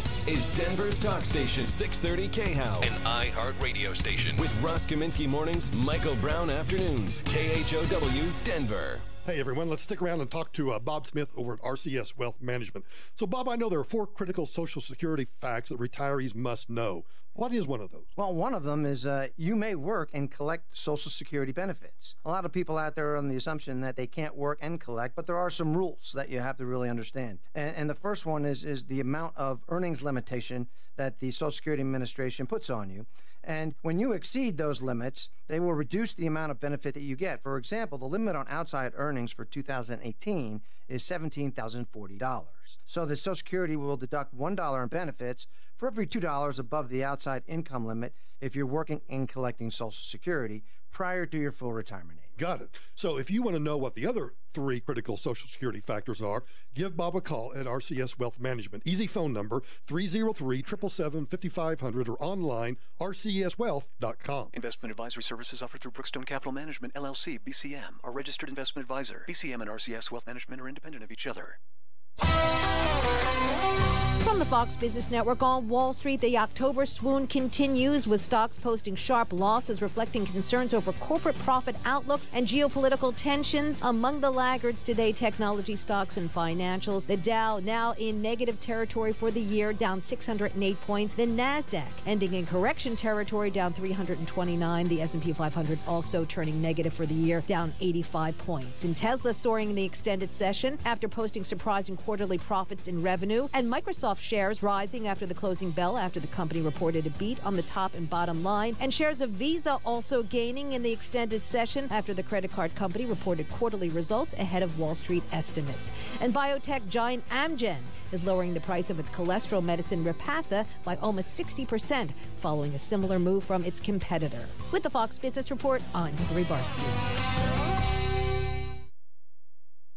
[SPEAKER 2] This is Denver's talk station, 630 KHOW, an iHeart radio station. With Ross Kaminsky mornings, Michael Brown afternoons, KHOW, Denver.
[SPEAKER 1] Hey, everyone, let's stick around and talk to Bob Smith over at RCS Wealth Management. So, Bob, I know there are 4 critical Social Security facts that retirees must know. What is one of those?
[SPEAKER 7] Well, one of them is you may work and collect Social Security benefits. A lot of people out there are on the assumption that they can't work and collect, but there are some rules that you have to really understand. And the first one is the amount of earnings limitation that the Social Security Administration puts on you. And when you exceed those limits, they will reduce the amount of benefit that you get. For example, the limit on outside earnings for 2018 is $17,040. So the Social Security will deduct $1 in benefits for every $2 above the outside income limit if you're working and collecting Social Security prior to your full retirement age.
[SPEAKER 1] Got it. So if you want to know what the other 3 critical Social Security factors are, give Bob a call at RCS Wealth Management. Easy phone number, 303-777-5500 or online, rcswealth.com.
[SPEAKER 15] Investment advisory services offered through Brookstone Capital Management, LLC, BCM, a registered investment advisor. BCM and RCS Wealth Management are independent of each other.
[SPEAKER 16] From the Fox Business Network on Wall Street, the October swoon continues with stocks posting sharp losses reflecting concerns over corporate profit outlooks and geopolitical tensions. Among the laggards today, technology stocks and financials. The Dow now in negative territory for the year, down 608 points. The Nasdaq ending in correction territory, down 329. The S&P 500 also turning negative for the year, down 85 points. And Tesla soaring in the extended session after posting surprising quarterly profits in revenue, and Microsoft shares rising after the closing bell after the company reported a beat on the top and bottom line, and shares of Visa also gaining in the extended session after the credit card company reported quarterly results ahead of Wall Street estimates. And biotech giant Amgen is lowering the price of its cholesterol medicine Repatha by almost 60%, following a similar move from its competitor. With the Fox Business Report, I'm Hillary Barsky.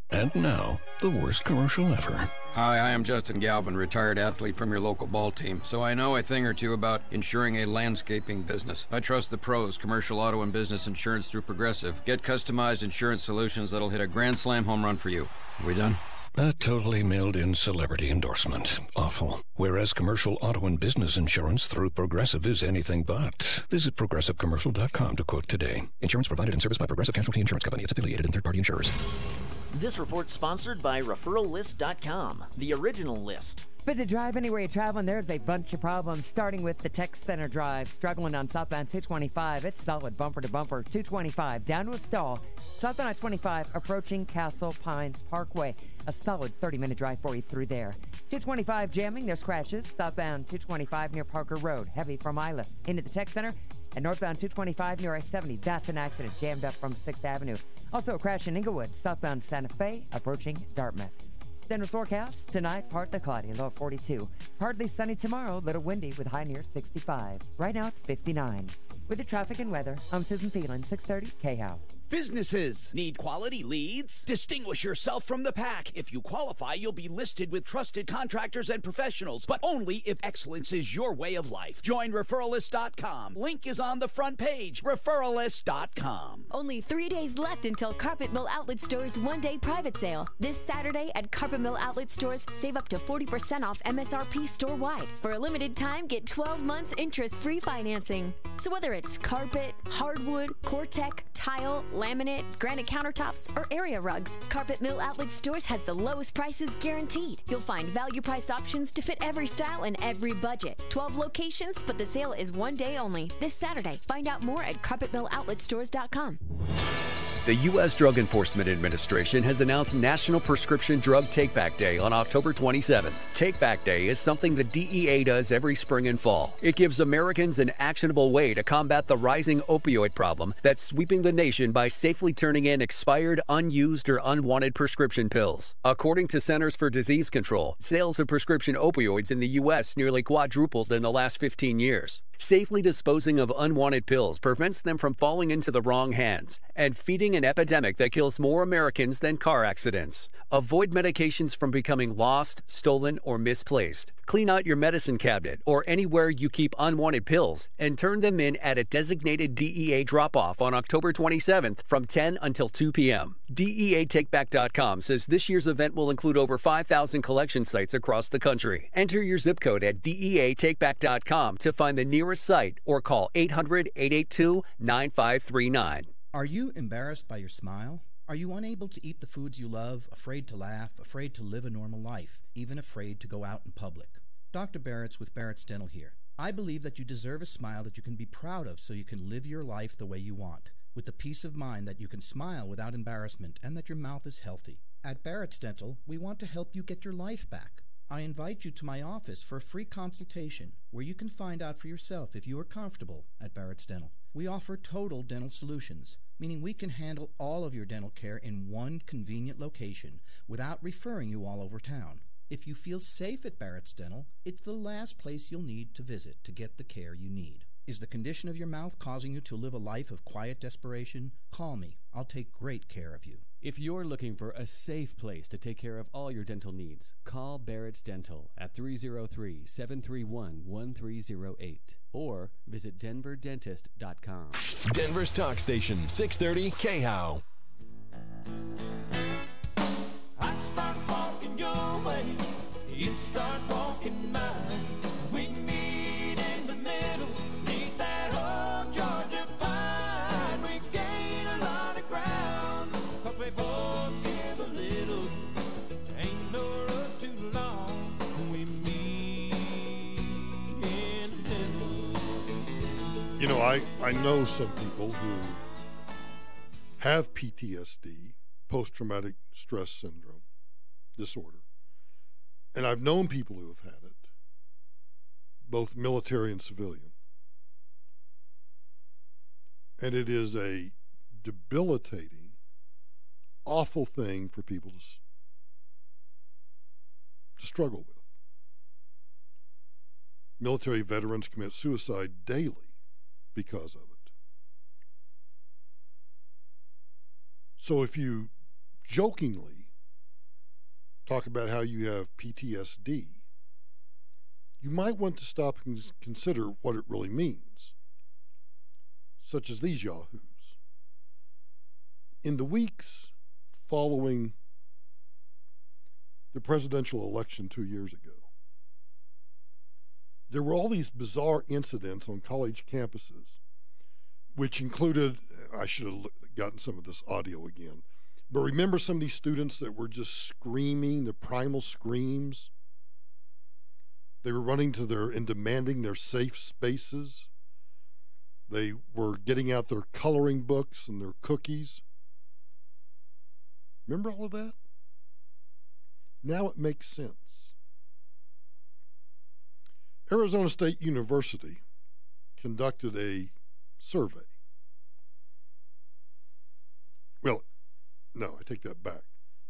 [SPEAKER 17] And now, the worst commercial ever.
[SPEAKER 18] Hi, I am Justin Galvin, retired athlete from your local ball team, so I know a thing or two about insuring a landscaping business. I trust the pros, commercial auto and business insurance through Progressive. Get customized insurance solutions that'll hit a grand slam home run for you. Are we done?
[SPEAKER 17] A totally mailed-in celebrity endorsement. Awful. Whereas commercial auto and business insurance through Progressive is anything but. Visit ProgressiveCommercial.com to quote today. Insurance provided and serviced by Progressive Casualty Insurance Company. Its affiliated and third-party insurers.
[SPEAKER 30] This report sponsored by ReferralList.com, the original list.
[SPEAKER 4] But to drive anywhere you travel, and there's a bunch of problems, starting with the Tech Center Drive. Struggling on southbound 225. It's solid bumper to bumper. 225 down to a stall. Southbound I-25 approaching Castle Pines Parkway. A solid 30-minute drive for you through there. 225 jamming. There's crashes. Southbound 225 near Parker Road. Heavy from Isla into the Tech Center. And northbound 225 near I-70. That's an accident jammed up from 6th Avenue. Also a crash in Inglewood. Southbound Santa Fe approaching Dartmouth. Denver forecast tonight, partly cloudy, low 42. Partly sunny tomorrow, little windy with high near 65. Right now it's 59. With the traffic and weather, I'm Susan Thielen, 630 KHOW.
[SPEAKER 9] Businesses need quality leads? Distinguish yourself from the pack. If you qualify, you'll be listed with trusted contractors and professionals, but only if excellence is your way of life. Join ReferralList.com. Link is on the front page. ReferralList.com.
[SPEAKER 19] Only 3 days left until Carpet Mill Outlet Store's one-day private sale. This Saturday at Carpet Mill Outlet Stores, save up to 40% off MSRP store-wide. For a limited time, get 12 months interest-free financing. So whether it's carpet, hardwood, Cortec, tile, laminate, granite countertops, or area rugs, Carpet Mill Outlet Stores has the lowest prices guaranteed. You'll find value price options to fit every style and every budget. 12 locations, but the sale is one day only. This Saturday. Find out more at carpetmilloutletstores.com.
[SPEAKER 20] The U.S. Drug Enforcement Administration has announced National Prescription Drug Take-Back Day on October 27th. Take-Back Day is something the DEA does every spring and fall. It gives Americans an actionable way to combat the rising opioid problem that's sweeping the nation by safely turning in expired, unused, or unwanted prescription pills. According to Centers for Disease Control, sales of prescription opioids in the U.S. nearly quadrupled in the last 15 years. Safely disposing of unwanted pills prevents them from falling into the wrong hands, and feeding an epidemic that kills more Americans than car accidents. Avoid medications from becoming lost, stolen, or misplaced. Clean out your medicine cabinet or anywhere you keep unwanted pills and turn them in at a designated DEA drop-off on October 27th from 10 until 2 p.m. DEATakeback.com says this year's event will include over 5,000 collection sites across the country. Enter your zip code at DEATakeback.com to find the nearest site or call 800-882-9539.
[SPEAKER 3] Are you embarrassed by your smile? Are you unable to eat the foods you love, afraid to laugh, afraid to live a normal life, even afraid to go out in public? Dr. Barrett's with Barrett's Dental here. I believe that you deserve a smile that you can be proud of so you can live your life the way you want, with the peace of mind that you can smile without embarrassment and that your mouth is healthy. At Barrett's Dental, we want to help you get your life back. I invite you to my office for a free consultation where you can find out for yourself if you are comfortable at Barrett's Dental. We offer total dental solutions, meaning we can handle all of your dental care in one convenient location without referring you all over town. If you feel safe at Barrett's Dental, it's the last place you'll need to visit to get the care you need. Is the condition of your mouth causing you to live a life of quiet desperation? Call me. I'll take great care of you.
[SPEAKER 21] If you're looking for a safe place to take care of all your dental needs, call Barrett's Dental at 303-731-1308 or visit denverdentist.com.
[SPEAKER 2] Denver's Talk Station, 630 KHOW.
[SPEAKER 22] I'd start walking your way, you'd start walking mine. We meet in the middle, neath that old Georgia pine. We gain a lot of ground, 'cause we both give a little. Ain't no road too long, we meet in the middle.
[SPEAKER 1] You know, I know some people who have PTSD, post-traumatic stress syndrome disorder. And I've known people who have had it, both military and civilian. And it is a debilitating, awful thing for people to struggle with. Military veterans commit suicide daily because of it. So if you jokingly talk about how you have PTSD, you might want to stop and consider what it really means, such as these yahoos. In the weeks following the presidential election 2 years ago, there were all these bizarre incidents on college campuses, which included, I should have gotten some of this audio again, but remember some of these students that were just screaming, the primal screams? They were running to and demanding their safe spaces. They were getting out their coloring books and their cookies. Remember all of that? Now it makes sense. Arizona State University conducted a survey. Well, no, I take that back.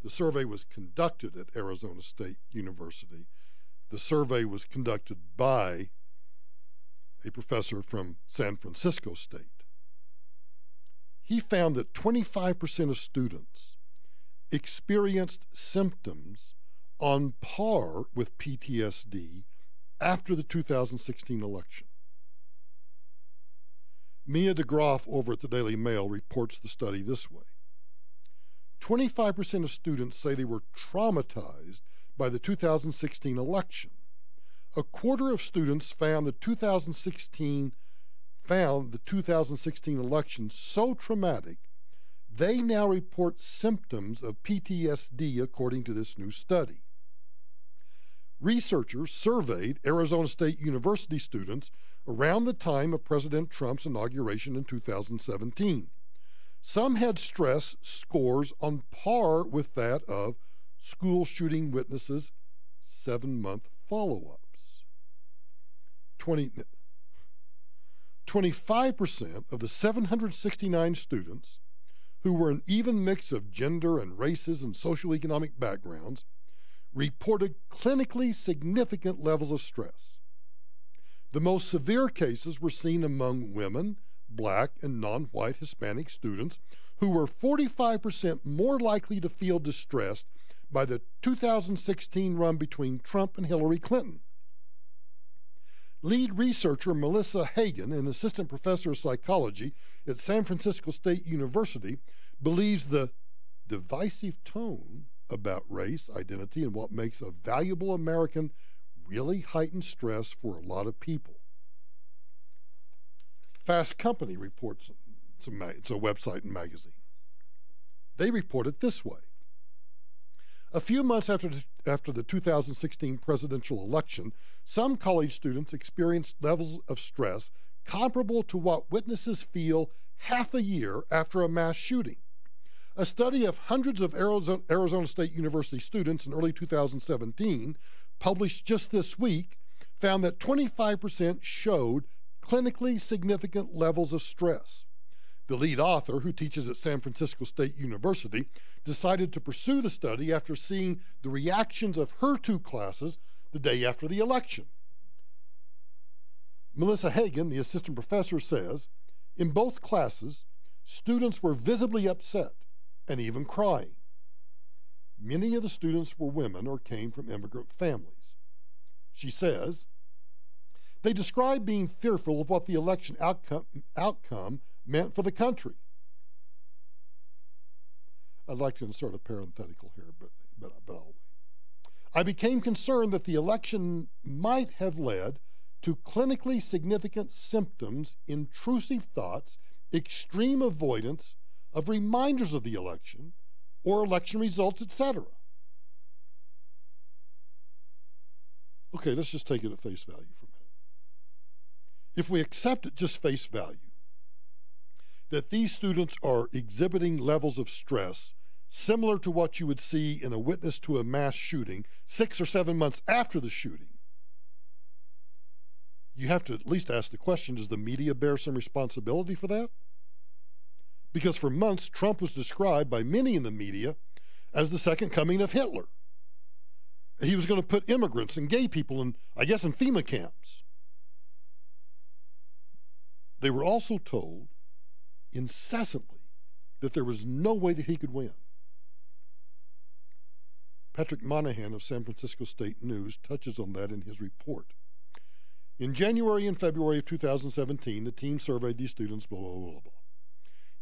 [SPEAKER 1] The survey was conducted at Arizona State University. The survey was conducted by a professor from San Francisco State. He found that 25% of students experienced symptoms on par with PTSD after the 2016 election. Mia DeGroff over at the Daily Mail reports the study this way. 25% of students say they were traumatized by the 2016 election. A quarter of students found the 2016 election so traumatic, they now report symptoms of PTSD according to this new study. Researchers surveyed Arizona State University students around the time of President Trump's inauguration in 2017. Some had stress scores on par with that of school shooting witnesses' 7-month follow-ups. 25% of the 769 students, who were an even mix of gender and races and socioeconomic backgrounds, reported clinically significant levels of stress. The most severe cases were seen among women, black, and non-white Hispanic students who were 45% more likely to feel distressed by the 2016 run between Trump and Hillary Clinton. Lead researcher Melissa Hagan, an assistant professor of psychology at San Francisco State University, believes the divisive tone about race, identity, and what makes a valuable American really heightened stress for a lot of people. Fast Company reports, it's a website and magazine. They report it this way. A few months after the 2016 presidential election, some college students experienced levels of stress comparable to what witnesses feel half a year after a mass shooting. A study of hundreds of Arizona State University students in early 2017, published just this week, found that 25% showed clinically significant levels of stress. The lead author, who teaches at San Francisco State University, decided to pursue the study after seeing the reactions of her two classes the day after the election. Melissa Hagan, the assistant professor, says, in both classes, students were visibly upset and even crying. Many of the students were women or came from immigrant families. She says, they described being fearful of what the election outcome meant for the country. I'd like to insert a parenthetical here, but I'll wait. I became concerned that the election might have led to clinically significant symptoms, intrusive thoughts, extreme avoidance of reminders of the election or election results, etc. Okay, let's just take it at face value for a minute. If we accept at just face value that these students are exhibiting levels of stress similar to what you would see in a witness to a mass shooting 6 or 7 months after the shooting, you have to at least ask the question, does the media bear some responsibility for that? Because for months, Trump was described by many in the media as the second coming of Hitler. He was going to put immigrants and gay people in, I guess, in FEMA camps. They were also told incessantly that there was no way that he could win. Patrick Monahan of San Francisco State News touches on that in his report. In January and February of 2017, the team surveyed these students, blah, blah, blah, blah.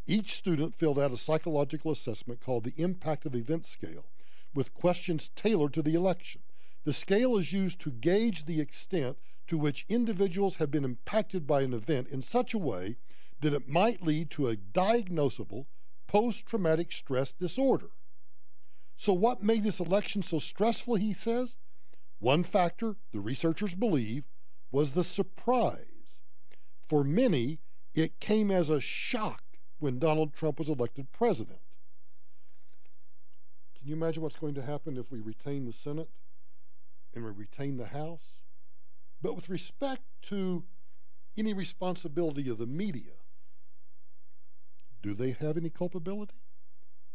[SPEAKER 1] Each student filled out a psychological assessment called the Impact of Event Scale, with questions tailored to the election. The scale is used to gauge the extent to which individuals have been impacted by an event in such a way that it might lead to a diagnosable post-traumatic stress disorder. So what made this election so stressful, he says? One factor, the researchers believe, was the surprise. For many, it came as a shock when Donald Trump was elected president. Can you imagine what's going to happen if we retain the Senate and we retain the House? But with respect to any responsibility of the media, do they have any culpability?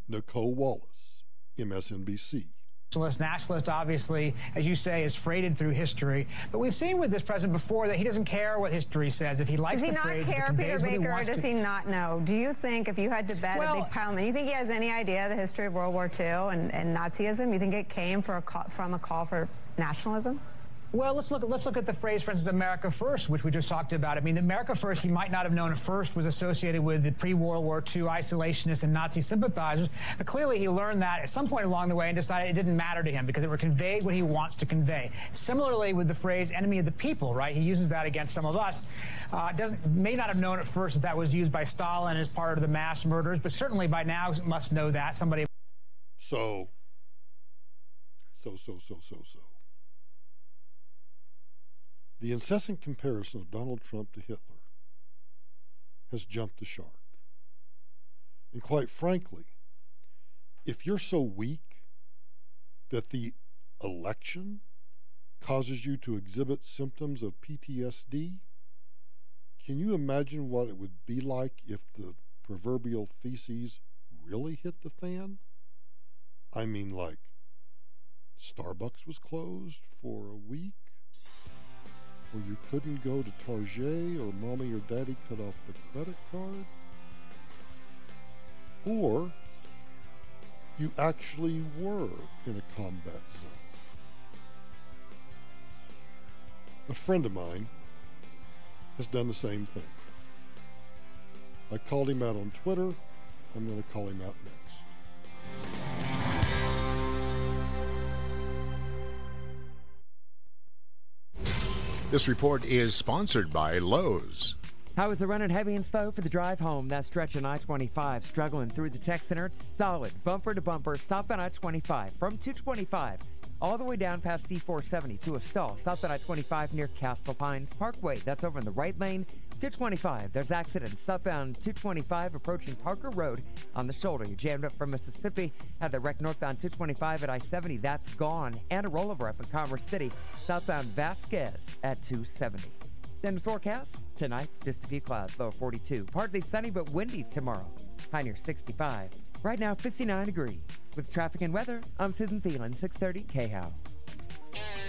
[SPEAKER 1] Nicole Wallace, MSNBC.
[SPEAKER 5] Nationalist, obviously, as you say, is freighted through history. But we've seen with this president before that he doesn't care what history says. If he likes the phrase,
[SPEAKER 10] does he not care, Peter Baker, or does he not know? Do you think, if you had to bet a big parliament, you think he has any idea the history of World War II and Nazism? You think it came from a call for nationalism?
[SPEAKER 5] Well, let's look at the phrase, for instance, America First, which we just talked about. I mean, America First, he might not have known at first was associated with the pre-World War II isolationists and Nazi sympathizers, but clearly he learned that at some point along the way and decided it didn't matter to him because it would convey what he wants to convey. Similarly with the phrase enemy of the people, right? He uses that against some of us. May not have known at first that that was used by Stalin as part of the mass murders, but certainly by now must know that. Somebody.
[SPEAKER 1] So. The incessant comparison of Donald Trump to Hitler has jumped the shark. And quite frankly, if you're so weak that the election causes you to exhibit symptoms of PTSD, can you imagine what it would be like if the proverbial feces really hit the fan? I mean, like, Starbucks was closed for a week. or you couldn't go to Target, or mommy or daddy cut off the credit card, or you actually were in a combat zone. A friend of mine has done the same thing. I called him out on Twitter. I'm going to call him out next.
[SPEAKER 11] This report is sponsored by Lowe's.
[SPEAKER 4] How is it running heavy and slow for the drive home? That stretch on I-25, struggling through the tech center. It's solid, bumper to bumper, south on I-25 from 225 all the way down past C-470 to a stall south on I-25 near Castle Pines Parkway. That's over in the right lane. 225, there's accidents southbound 225 approaching Parker Road on the shoulder. You jammed up from Mississippi, had the wreck northbound 225 at I-70. That's gone. And a rollover up in Commerce City, southbound Vasquez at 270. Then the forecast tonight, just a few clouds, low 42. Partly sunny but windy tomorrow, high near 65. Right now, 59 degrees. With traffic and weather, I'm Susan Thielen, 630 KHOW.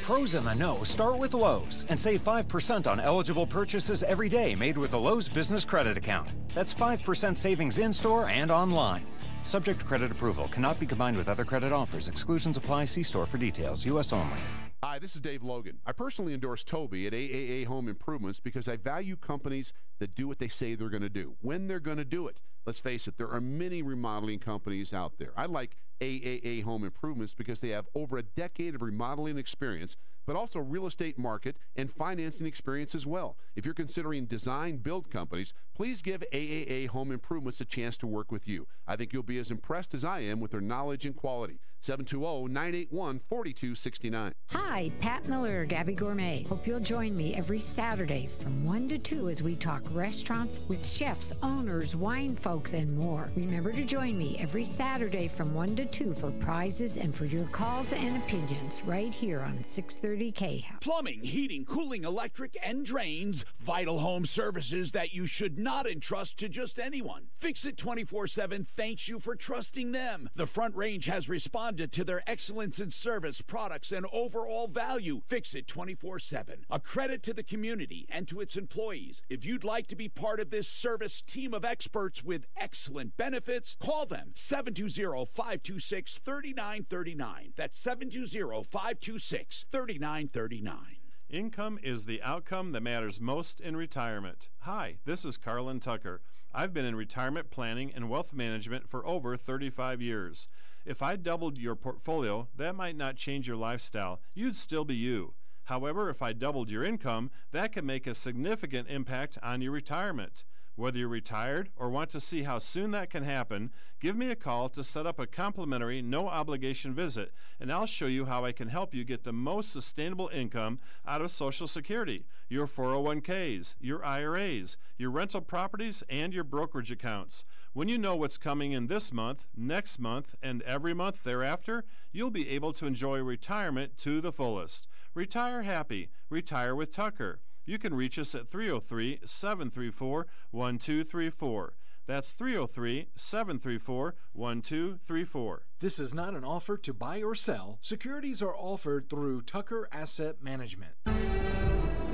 [SPEAKER 12] Pros in the know start with Lowe's and save 5% on eligible purchases every day made with a Lowe's Business Credit Account. That's 5% savings in-store and online. Subject to credit approval. Cannot be combined with other credit offers. Exclusions apply. See store for details. U.S. only.
[SPEAKER 13] Hi, this is Dave Logan. I personally endorse Toby at AAA Home Improvements because I value companies that do what they say they're going to do, when they're going to do it. Let's face it, there are many remodeling companies out there. I like AAA Home Improvements because they have over a decade of remodeling experience, but also real estate market and financing experience as well. If you're considering design build companies, please give AAA Home Improvements a chance to work with you. I think you'll be as impressed as I am with their knowledge and quality. 720-981-4269.
[SPEAKER 23] Hi, Pat Miller, Gabby Gourmet. Hope you'll join me every Saturday from 1 to 2 as we talk restaurants with chefs, owners, wine folks, and more. Remember to join me every Saturday from 1 to 2 for prizes and for your calls and opinions right here on 630 KHOW.
[SPEAKER 9] Plumbing, heating, cooling, electric, and drains. Vital home services that you should not entrust to just anyone. Fix It 24/7 thanks you for trusting them. The Front Range has responded to their excellence in service, products, and overall value. Fix It 24/7. A credit to the community and to its employees. If you'd like to be part of this service team of experts with excellent benefits, call them 720-526-3939. That's 720-526-3939.
[SPEAKER 24] Income is the outcome that matters most in retirement. Hi, this is Carlin Tucker. I've been in retirement planning and wealth management for over 35 years. If I doubled your portfolio, that might not change your lifestyle. You'd still be you. However, if I doubled your income, that could make a significant impact on your retirement. Whether you're retired or want to see how soon that can happen, give me a call to set up a complimentary, no-obligation visit, and I'll show you how I can help you get the most sustainable income out of Social Security, your 401ks, your IRAs, your rental properties, and your brokerage accounts. When you know what's coming in this month, next month, and every month thereafter, you'll be able to enjoy retirement to the fullest. Retire happy. Retire with Tucker. You can reach us at 303-734-1234. That's 303-734-1234.
[SPEAKER 25] This is not an offer to buy or sell. Securities are offered through Tucker Asset Management.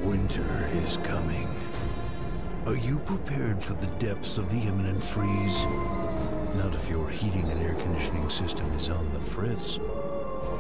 [SPEAKER 26] Winter is coming. Are you prepared for the depths of the imminent freeze? Not if your heating and air conditioning system is on the fritz.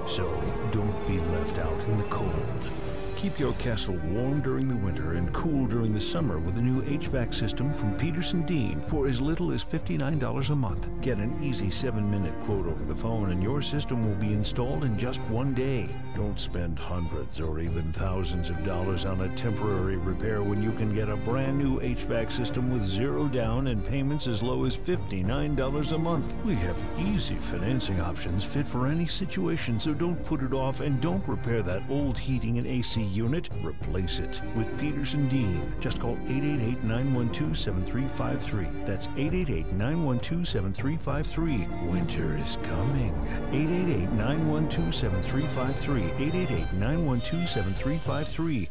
[SPEAKER 26] So don't be left out in the cold. Keep your castle warm during the winter and cool during the summer with a new HVAC system from Peterson-Dean for as little as $59 a month. Get an easy 7-minute quote over the phone and your system will be installed in just 1 day. Don't spend hundreds or even thousands of dollars on a temporary repair when you can get a brand new HVAC system with zero down and payments as low as $59 a month. We have easy financing options fit for any situation, so don't put it off and don't repair that old heating and AC unit. Replace it with Peterson-Dean. Just call 888-912-7353. That's 888-912-7353. Winter is coming. 888-912-7353. 888-912-7353.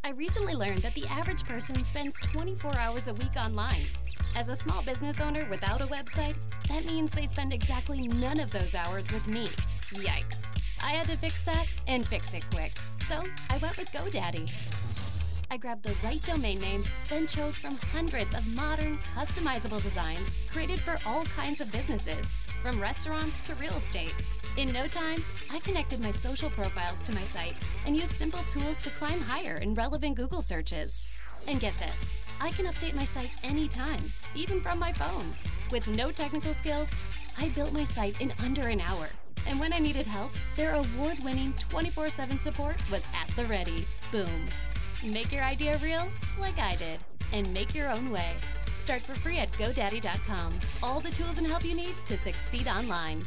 [SPEAKER 27] I recently learned that the average person spends 24 hours a week online. As a small business owner without a website, that means they spend exactly none of those hours with me. Yikes. I had to fix that and fix it quick. So I went with GoDaddy. I grabbed the right domain name, then chose from hundreds of modern, customizable designs created for all kinds of businesses, from restaurants to real estate. In no time, I connected my social profiles to my site and used simple tools to climb higher in relevant Google searches. And get this, I can update my site anytime, even from my phone. With no technical skills, I built my site in under an hour. And when I needed help, their award-winning 24/7 support was at the ready. Boom. Make your idea real, like I did, and make your own way. Start for free at GoDaddy.com. All the tools and help you need to succeed online.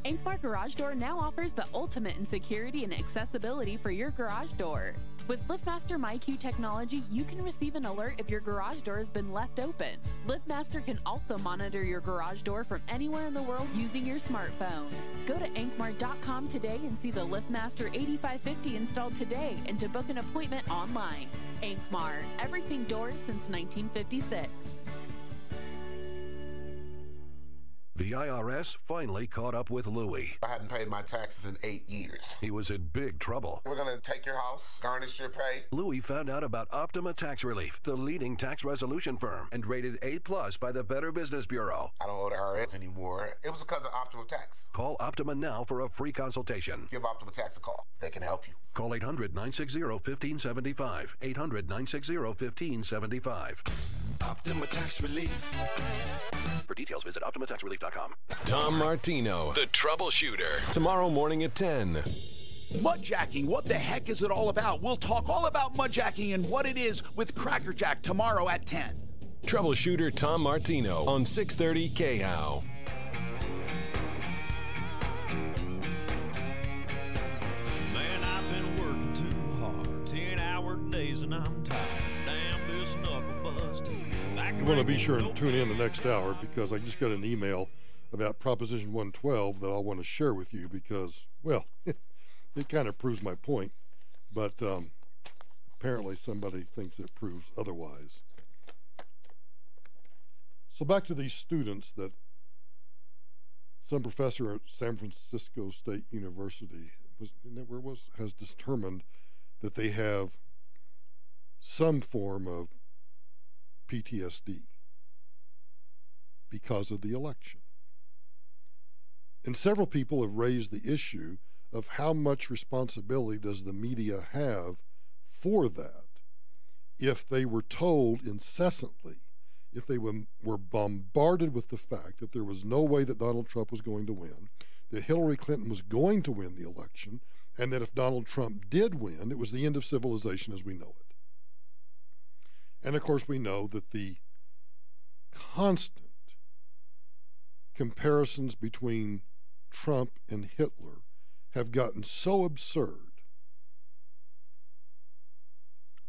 [SPEAKER 6] Inkmar Garage Door now offers the ultimate in security and accessibility for your garage door. With LiftMaster MyQ technology, you can receive an alert if your garage door has been left open. LiftMaster can also monitor your garage door from anywhere in the world using your smartphone. Go to Inkmar.com today and see the LiftMaster 8550 installed today and to book an appointment online. Inkmar, everything doors since 1956.
[SPEAKER 7] The IRS finally caught up with Louie.
[SPEAKER 8] I hadn't paid my taxes in 8 years.
[SPEAKER 7] He was in big trouble.
[SPEAKER 8] We're going to take your house, garnish your pay.
[SPEAKER 7] Louie found out about Optima Tax Relief, the leading tax resolution firm, and rated A+ by the Better Business Bureau.
[SPEAKER 8] I don't owe the IRS anymore. It was because of Optima Tax.
[SPEAKER 7] Call Optima now for a free consultation.
[SPEAKER 8] Give Optima Tax a call. They can help you.
[SPEAKER 7] Call 800-960-1575. 800-960-1575.
[SPEAKER 22] Optima Tax Relief.
[SPEAKER 7] For details, visit OptimaTaxRelief.com.
[SPEAKER 2] Tom Martino, the troubleshooter. Tomorrow morning at 10.
[SPEAKER 9] Mudjacking, what the heck is it all about? We'll talk all about mudjacking and what it is with Cracker Jack tomorrow at 10.
[SPEAKER 2] Troubleshooter Tom Martino on 630 KHOW.
[SPEAKER 22] Man, I've been working too hard, 10-hour days and I'm tired. Damn, this knuckle busted.
[SPEAKER 1] You want to be sure and tune in the next hour because I just got an email about Proposition 112 that I want to share with you because, well, it kind of proves my point, but apparently somebody thinks it proves otherwise. So back to these students that some professor at San Francisco State University has determined that they have some form of PTSD because of the election. And several people have raised the issue of how much responsibility does the media have for that if they were told incessantly, if they were bombarded with the fact that there was no way that Donald Trump was going to win, that Hillary Clinton was going to win the election, and that if Donald Trump did win, it was the end of civilization as we know it. And of course, we know that the constant comparisons between Trump and Hitler have gotten so absurd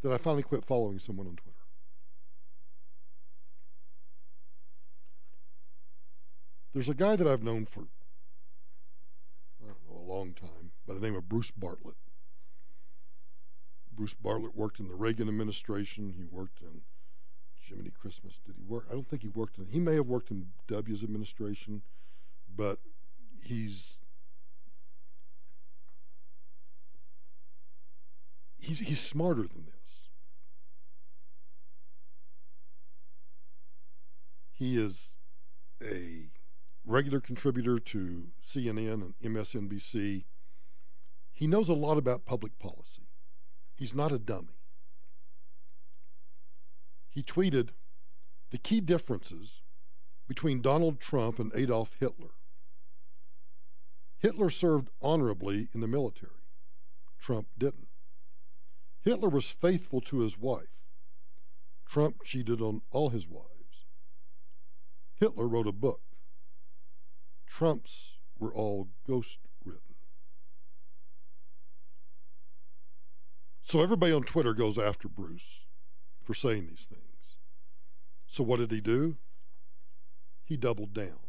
[SPEAKER 1] that I finally quit following someone on Twitter. There's a guy that I've known for, I don't know, a long time by the name of Bruce Bartlett. Bruce Bartlett worked in the Reagan administration. He worked in Jiminy Christmas. Did he work? I don't think he worked in, he may have worked in W's administration, but he's smarter than this. He is a regular contributor to CNN and MSNBC. He knows a lot about public policy. He's not a dummy. He tweeted the key differences between Donald Trump and Adolf Hitler. Hitler served honorably in the military. Trump didn't. Hitler was faithful to his wife. Trump cheated on all his wives. Hitler wrote a book. Trump's were all ghost-written. So everybody on Twitter goes after Bruce for saying these things. So what did he do? He doubled down.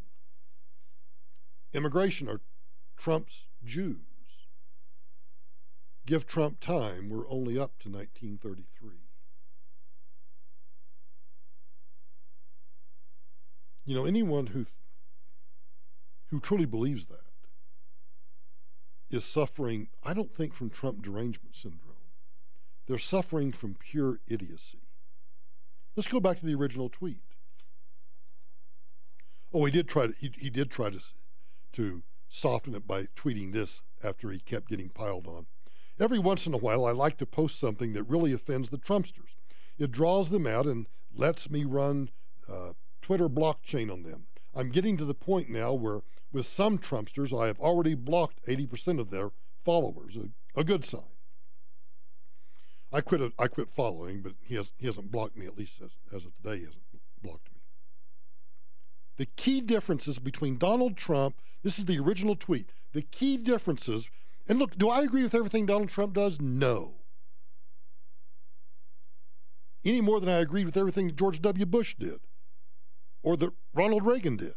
[SPEAKER 1] Immigration are Trump's Jews. Give Trump time, we're only up to 1933. You know, anyone who who truly believes that is suffering, I don't think from Trump derangement syndrome. They're suffering from pure idiocy. Let's go back to the original tweet. Oh, he did try to soften it by tweeting this after he kept getting piled on. Every once in a while, I like to post something that really offends the Trumpsters. It draws them out and lets me run Twitter blockchain on them. I'm getting to the point now where with some Trumpsters, I have already blocked 80% of their followers, a good sign. I quit following, but he hasn't blocked me, at least as of today, he hasn't blocked me. The key differences between Donald Trump, this is the original tweet, the key differences, and look, do I agree with everything Donald Trump does? No. Any more than I agreed with everything that George W. Bush did or that Ronald Reagan did.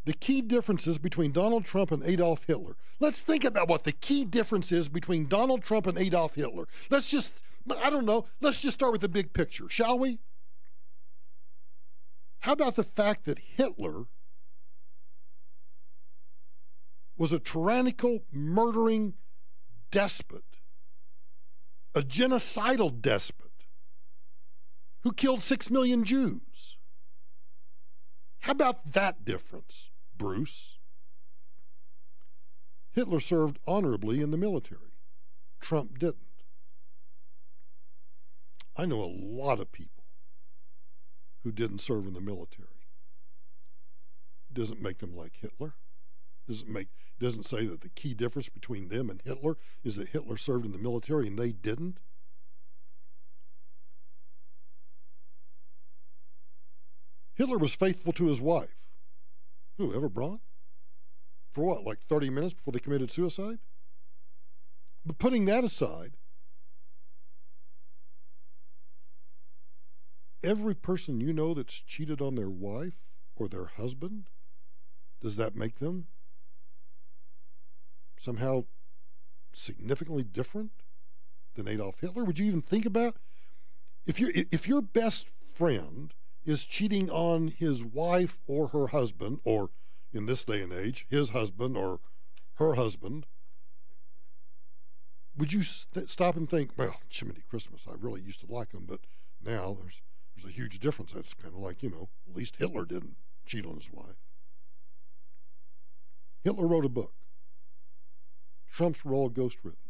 [SPEAKER 1] The key differences between Donald Trump and Adolf Hitler. Let's think about what the key difference is between Donald Trump and Adolf Hitler. Let's just start with the big picture, shall we? How about the fact that Hitler was a tyrannical, murdering despot, a genocidal despot who killed 6 million Jews? How about that difference, Bruce? Hitler served honorably in the military. Trump didn't. I know a lot of people who didn't serve in the military. It doesn't make them like Hitler. Doesn't say that the key difference between them and Hitler is that Hitler served in the military and they didn't. Hitler was faithful to his wife. Who, Eva Braun? For what, like 30 minutes before they committed suicide? But putting that aside, every person you know that's cheated on their wife or their husband, does that make them somehow significantly different than Adolf Hitler? Would you even think about if your best friend is cheating on his wife or her husband, or in this day and age, his husband or her husband, would you stop and think, well, Jiminy Christmas, I really used to like him, but now there's a huge difference. That's kind of like, at least Hitler didn't cheat on his wife. Hitler wrote a book. Trump's were all ghost written.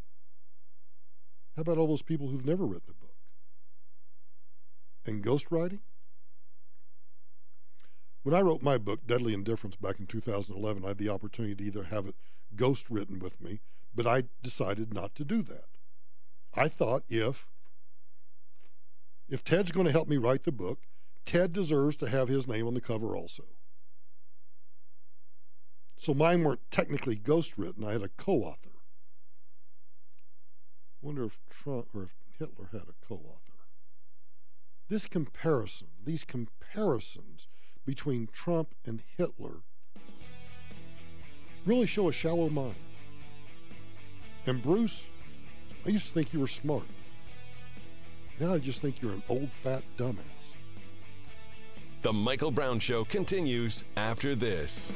[SPEAKER 1] How about all those people who've never written a book? And ghostwriting? When I wrote my book, Deadly Indifference, back in 2011, I had the opportunity to either have it ghost written with me, but I decided not to do that. I thought if Ted's going to help me write the book, Ted deserves to have his name on the cover also. So mine weren't technically ghost written. I had a co-author. I wonder if Trump or if Hitler had a co-author. These comparisons between Trump and Hitler really show a shallow mind. And Bruce, I used to think you were smart. Now I just think you're an old fat dumbass.
[SPEAKER 2] The Michael Brown Show continues after this.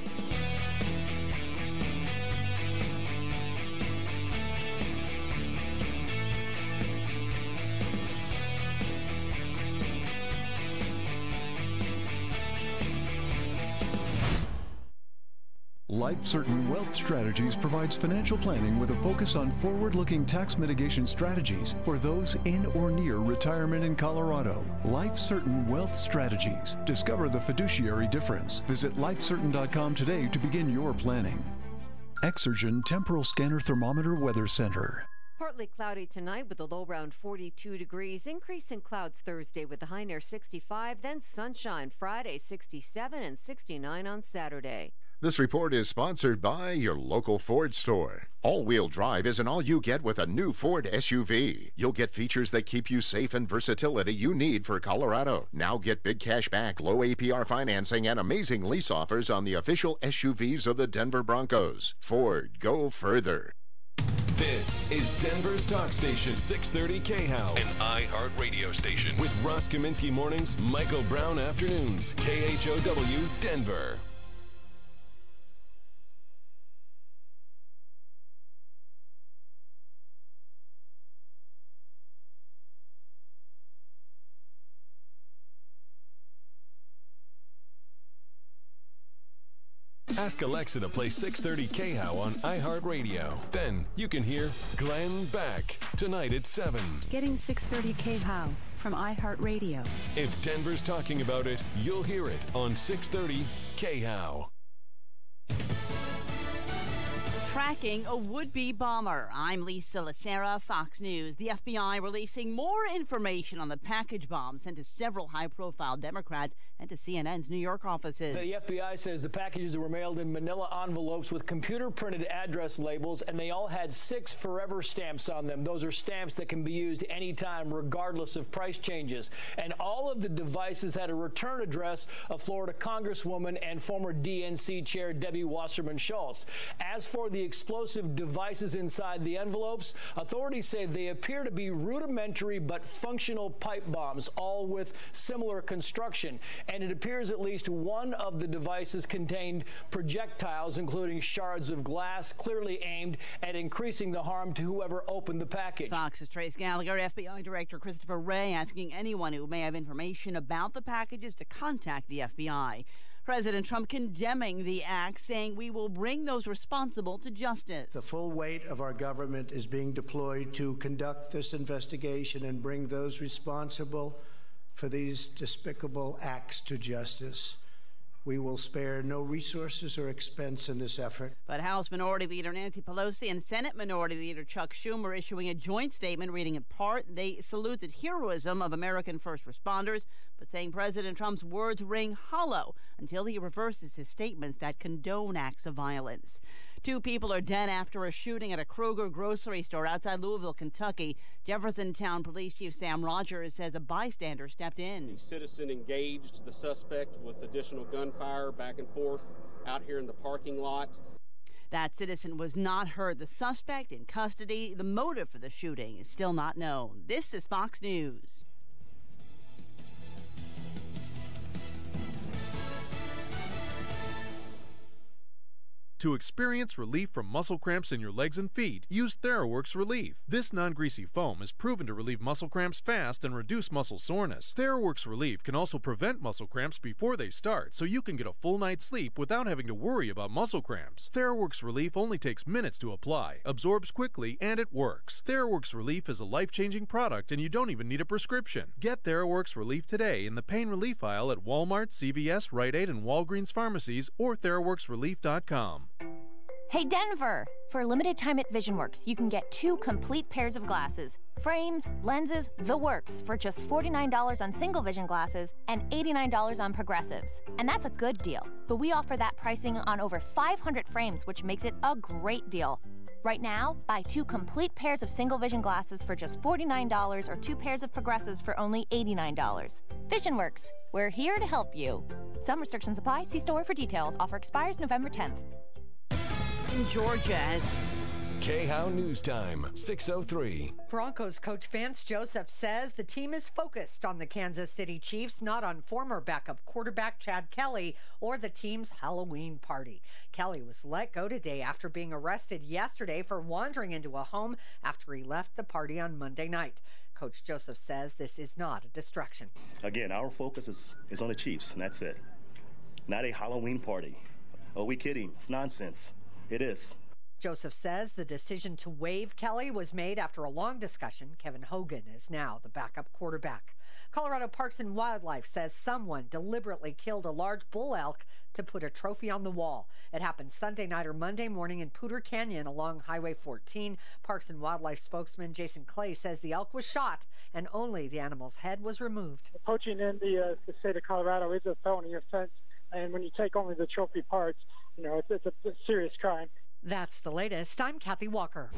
[SPEAKER 14] Life Certain Wealth Strategies provides financial planning with a focus on forward-looking tax mitigation strategies for those in or near retirement in Colorado. Life Certain Wealth Strategies. Discover the fiduciary difference. Visit lifecertain.com today to begin your planning. Exergen Temporal Scanner Thermometer Weather Center.
[SPEAKER 15] Partly cloudy tonight with a low around 42 degrees. Increase in clouds Thursday with a high near 65. Then sunshine Friday 67 and 69 on Saturday.
[SPEAKER 11] This report is sponsored by your local Ford store. All-wheel drive isn't all you get with a new Ford SUV. You'll get features that keep you safe and versatility you need for Colorado. Now get big cash back, low APR financing, and amazing lease offers on the official SUVs of the Denver Broncos. Ford, go further.
[SPEAKER 2] This is Denver's talk station, 630 KHOW, an iHeart radio station. With Ross Kaminsky mornings, Michael Brown afternoons, KHOW Denver. Ask Alexa to play 630 KHOW on iHeartRadio. Then you can hear Glenn Beck tonight at 7.
[SPEAKER 3] Getting 630 KHOW from iHeartRadio.
[SPEAKER 2] If Denver's talking about it, you'll hear it on 630 KHOW.
[SPEAKER 16] Tracking a would-be bomber. I'm Lisa Lacera, Fox News. The FBI releasing more information on the package bomb sent to several high-profile Democrats and to CNN's New York offices.
[SPEAKER 17] The FBI says the packages were mailed in manila envelopes with computer-printed address labels, and they all had 6 forever stamps on them. Those are stamps that can be used anytime, regardless of price changes. And all of the devices had a return address of Florida Congresswoman and former DNC Chair Debbie Wasserman Schultz. As for the explosive devices inside the envelopes, authorities say they appear to be rudimentary but functional pipe bombs, all with similar construction. And it appears at least one of the devices contained projectiles, including shards of glass, clearly aimed at increasing the harm to whoever opened the package.
[SPEAKER 16] Fox's Trace Gallagher, FBI Director Christopher Wray asking anyone who may have information about the packages to contact the FBI. President Trump condemning the act, saying we will bring those responsible to justice.
[SPEAKER 18] The full weight of our government is being deployed to conduct this investigation and bring those responsible for these despicable acts to justice. We will spare no resources or expense in this effort.
[SPEAKER 16] But House Minority Leader Nancy Pelosi and Senate Minority Leader Chuck Schumer issuing a joint statement reading in part they salute the heroism of American first responders, but saying President Trump's words ring hollow until he reverses his statements that condone acts of violence. 2 people are dead after a shooting at a Kroger grocery store outside Louisville, Kentucky. Jeffersontown Police Chief Sam Rogers says a bystander stepped in.
[SPEAKER 19] The citizen engaged the suspect with additional gunfire back and forth out here in the parking lot.
[SPEAKER 16] That citizen was not hurt. The suspect in custody. The motive for the shooting is still not known. This is Fox News.
[SPEAKER 20] To experience relief from muscle cramps in your legs and feet, use TheraWorks Relief. This non-greasy foam is proven to relieve muscle cramps fast and reduce muscle soreness. TheraWorks Relief can also prevent muscle cramps before they start, so you can get a full night's sleep without having to worry about muscle cramps. TheraWorks Relief only takes minutes to apply, absorbs quickly, and it works. TheraWorks Relief is a life-changing product, and you don't even need a prescription. Get TheraWorks Relief today in the pain relief aisle at Walmart, CVS, Rite Aid, and Walgreens pharmacies, or TheraWorksRelief.com.
[SPEAKER 21] Hey Denver! For a limited time at VisionWorks, you can get 2 complete pairs of glasses, frames, lenses, the works, for just $49 on single vision glasses and $89 on progressives. And that's a good deal. But we offer that pricing on over 500 frames, which makes it a great deal. Right now, buy 2 complete pairs of single vision glasses for just $49 or 2 pairs of progressives for only $89. VisionWorks, we're here to help you. Some restrictions apply. See store for details. Offer expires November 10th.
[SPEAKER 16] In Georgia.
[SPEAKER 2] KHOW News Time, 6:03.
[SPEAKER 28] Broncos coach Vance Joseph says the team is focused on the Kansas City Chiefs, not on former backup quarterback Chad Kelly or the team's Halloween party. Kelly was let go today after being arrested yesterday for wandering into a home after he left the party on Monday night. Coach Joseph says this is not a distraction.
[SPEAKER 29] Again, our focus is on the Chiefs, and that's it. Not a Halloween party. Are we kidding? It's nonsense. It is.
[SPEAKER 28] Joseph says the decision to waive Kelly was made after a long discussion. Kevin Hogan is now the backup quarterback. Colorado Parks and Wildlife says someone deliberately killed a large bull elk to put a trophy on the wall. It happened Sunday night or Monday morning in Poudre Canyon along Highway 14. Parks and Wildlife spokesman Jason Clay says the elk was shot and only the animal's head was removed.
[SPEAKER 30] Poaching in the state of Colorado is a felony offense, and when you take only the trophy parts, it's a serious crime.
[SPEAKER 28] That's the latest. I'm Kathy Walker.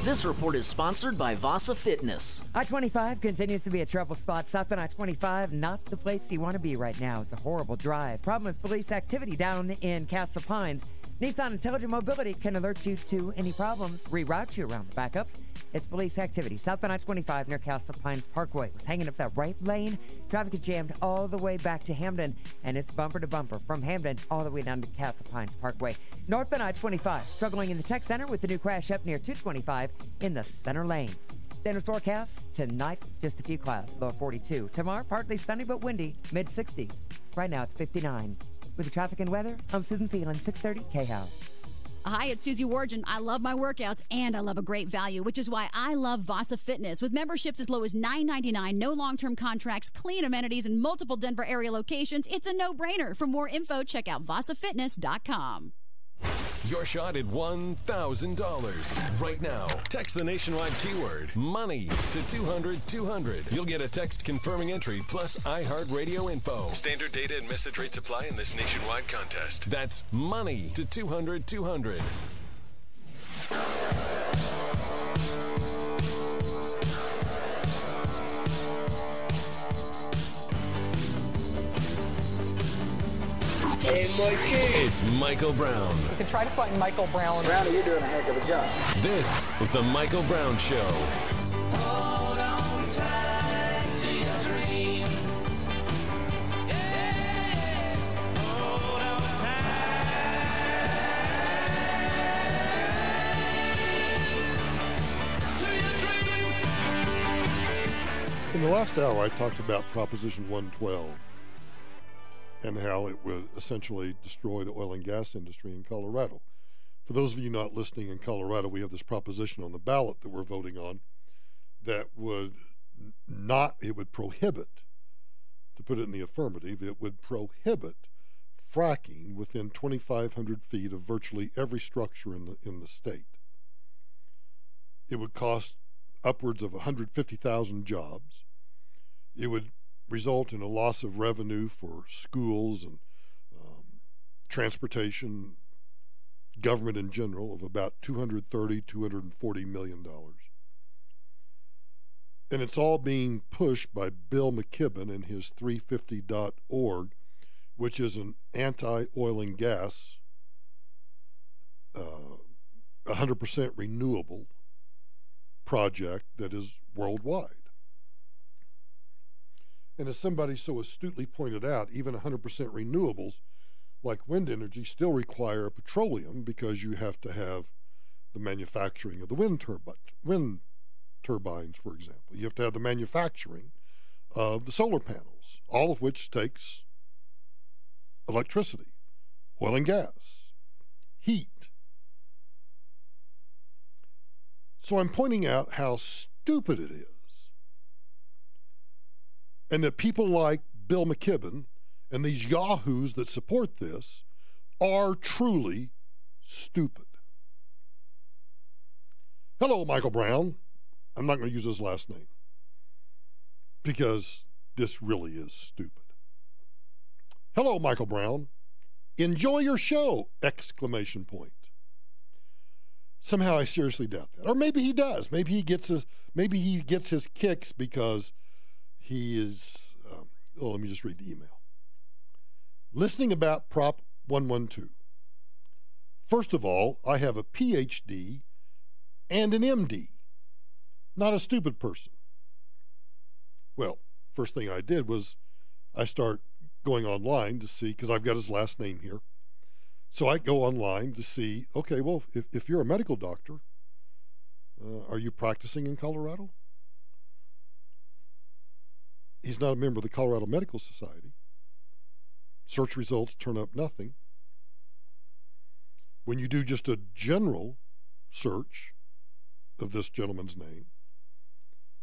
[SPEAKER 31] This report is sponsored by Vasa Fitness.
[SPEAKER 4] I-25 continues to be a trouble spot. South on I-25, not the place you want to be right now. It's a horrible drive. Problem is police activity down in Castle Pines. Nissan Intelligent Mobility can alert you to any problems, reroute you around the backups. It's police activity. South on I-25 near Castle Pines Parkway was hanging up that right lane. Traffic is jammed all the way back to Hamden, and it's bumper to bumper from Hamden all the way down to Castle Pines Parkway. North on I-25, struggling in the tech center with the new crash up near 225 in the center lane. Denver's forecast tonight, just a few clouds, low 42. Tomorrow, partly sunny but windy, mid-60s. Right now, it's 59. With the traffic and weather, I'm Susan Thielen, 630 KHOW.
[SPEAKER 5] Hi, it's Susie Wargen. I love my workouts and I love a great value, which is why I love Vasa Fitness. With memberships as low as $9.99, no long-term contracts, clean amenities, and multiple Denver area locations, it's a no-brainer. For more info, check out vasafitness.com.
[SPEAKER 2] Your shot at $1,000 right now. Text the nationwide keyword money to 200-200. You'll get a text confirming entry plus iHeartRadio info. Standard data and message rates apply in this nationwide contest. That's money to 200-200.
[SPEAKER 6] Hey, Mikey.
[SPEAKER 2] It's Michael Brown.
[SPEAKER 6] You can try to find Michael Brown. Brownie, you're doing a heck of a job.
[SPEAKER 2] This is the Michael Brown Show.
[SPEAKER 22] Hold on tight to your dream. Yeah. Hold on tight to your dream.
[SPEAKER 1] In the last hour, I talked about Proposition 112 and how it would essentially destroy the oil and gas industry in Colorado. For those of you not listening in Colorado, we have this proposition on the ballot that we're voting on that would prohibit, to put it in the affirmative, it would prohibit fracking within 2,500 feet of virtually every structure in the state. It would cost upwards of 150,000 jobs. It would result in a loss of revenue for schools and transportation, government in general, of about $240 million. And it's all being pushed by Bill McKibben and his 350.org, which is an anti-oil and gas, 100% renewable project that is worldwide. And as somebody so astutely pointed out, even 100% renewables, like wind energy, still require petroleum because you have to have the manufacturing of the wind turbines, for example. You have to have the manufacturing of the solar panels, all of which takes electricity, oil and gas, heat. So I'm pointing out how stupid it is. And that people like Bill McKibben and these yahoos that support this are truly stupid. Hello, Michael Brown. I'm not going to use his last name because this really is stupid. Hello, Michael Brown. Enjoy your show! Exclamation point. Somehow I seriously doubt that. Or maybe he does. Maybe he gets his kicks because he is, let me just read the email. Listening about Prop 112. First of all, I have a PhD and an MD. Not a stupid person. Well, first thing I did was I start going online to see, because I've got his last name here. So I go online to see, okay, well, if you're a medical doctor, are you practicing in Colorado? He's not a member of the Colorado Medical Society. Search results turn up nothing. When you do just a general search of this gentleman's name,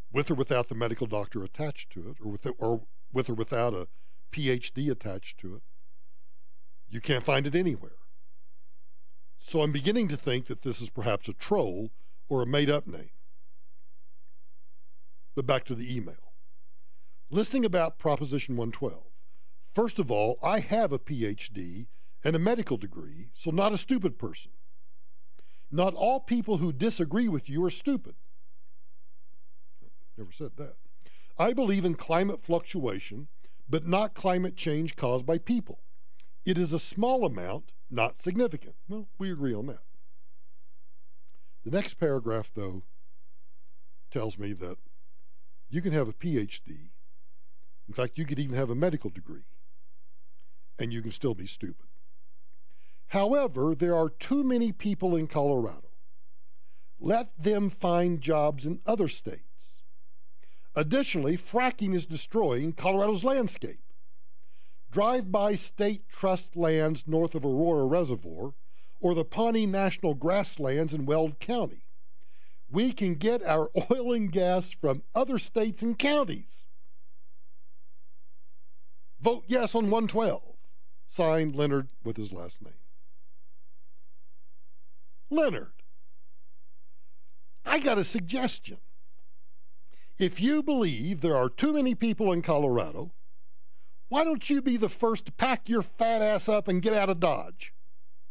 [SPEAKER 1] with or without the medical doctor attached to it, or with or without a PhD attached to it, you can't find it anywhere. So I'm beginning to think that this is perhaps a troll or a made-up name. But back to the email. Listening about Proposition 112. First of all, I have a PhD and a medical degree, so not a stupid person. Not all people who disagree with you are stupid. Never said that. I believe in climate fluctuation, but not climate change caused by people. It is a small amount, not significant. Well, we agree on that. The next paragraph, though, tells me that you can have a PhD. In fact, you could even have a medical degree, and you can still be stupid. However, there are too many people in Colorado. Let them find jobs in other states. Additionally, fracking is destroying Colorado's landscape. drive-by state trust lands north of Aurora Reservoir, or the Pawnee National Grasslands in Weld County. We can get our oil and gas from other states and counties. Vote yes on 112. Signed, Leonard with his last name. Leonard, I got a suggestion. If you believe there are too many people in Colorado, why don't you be the first to pack your fat ass up and get out of Dodge?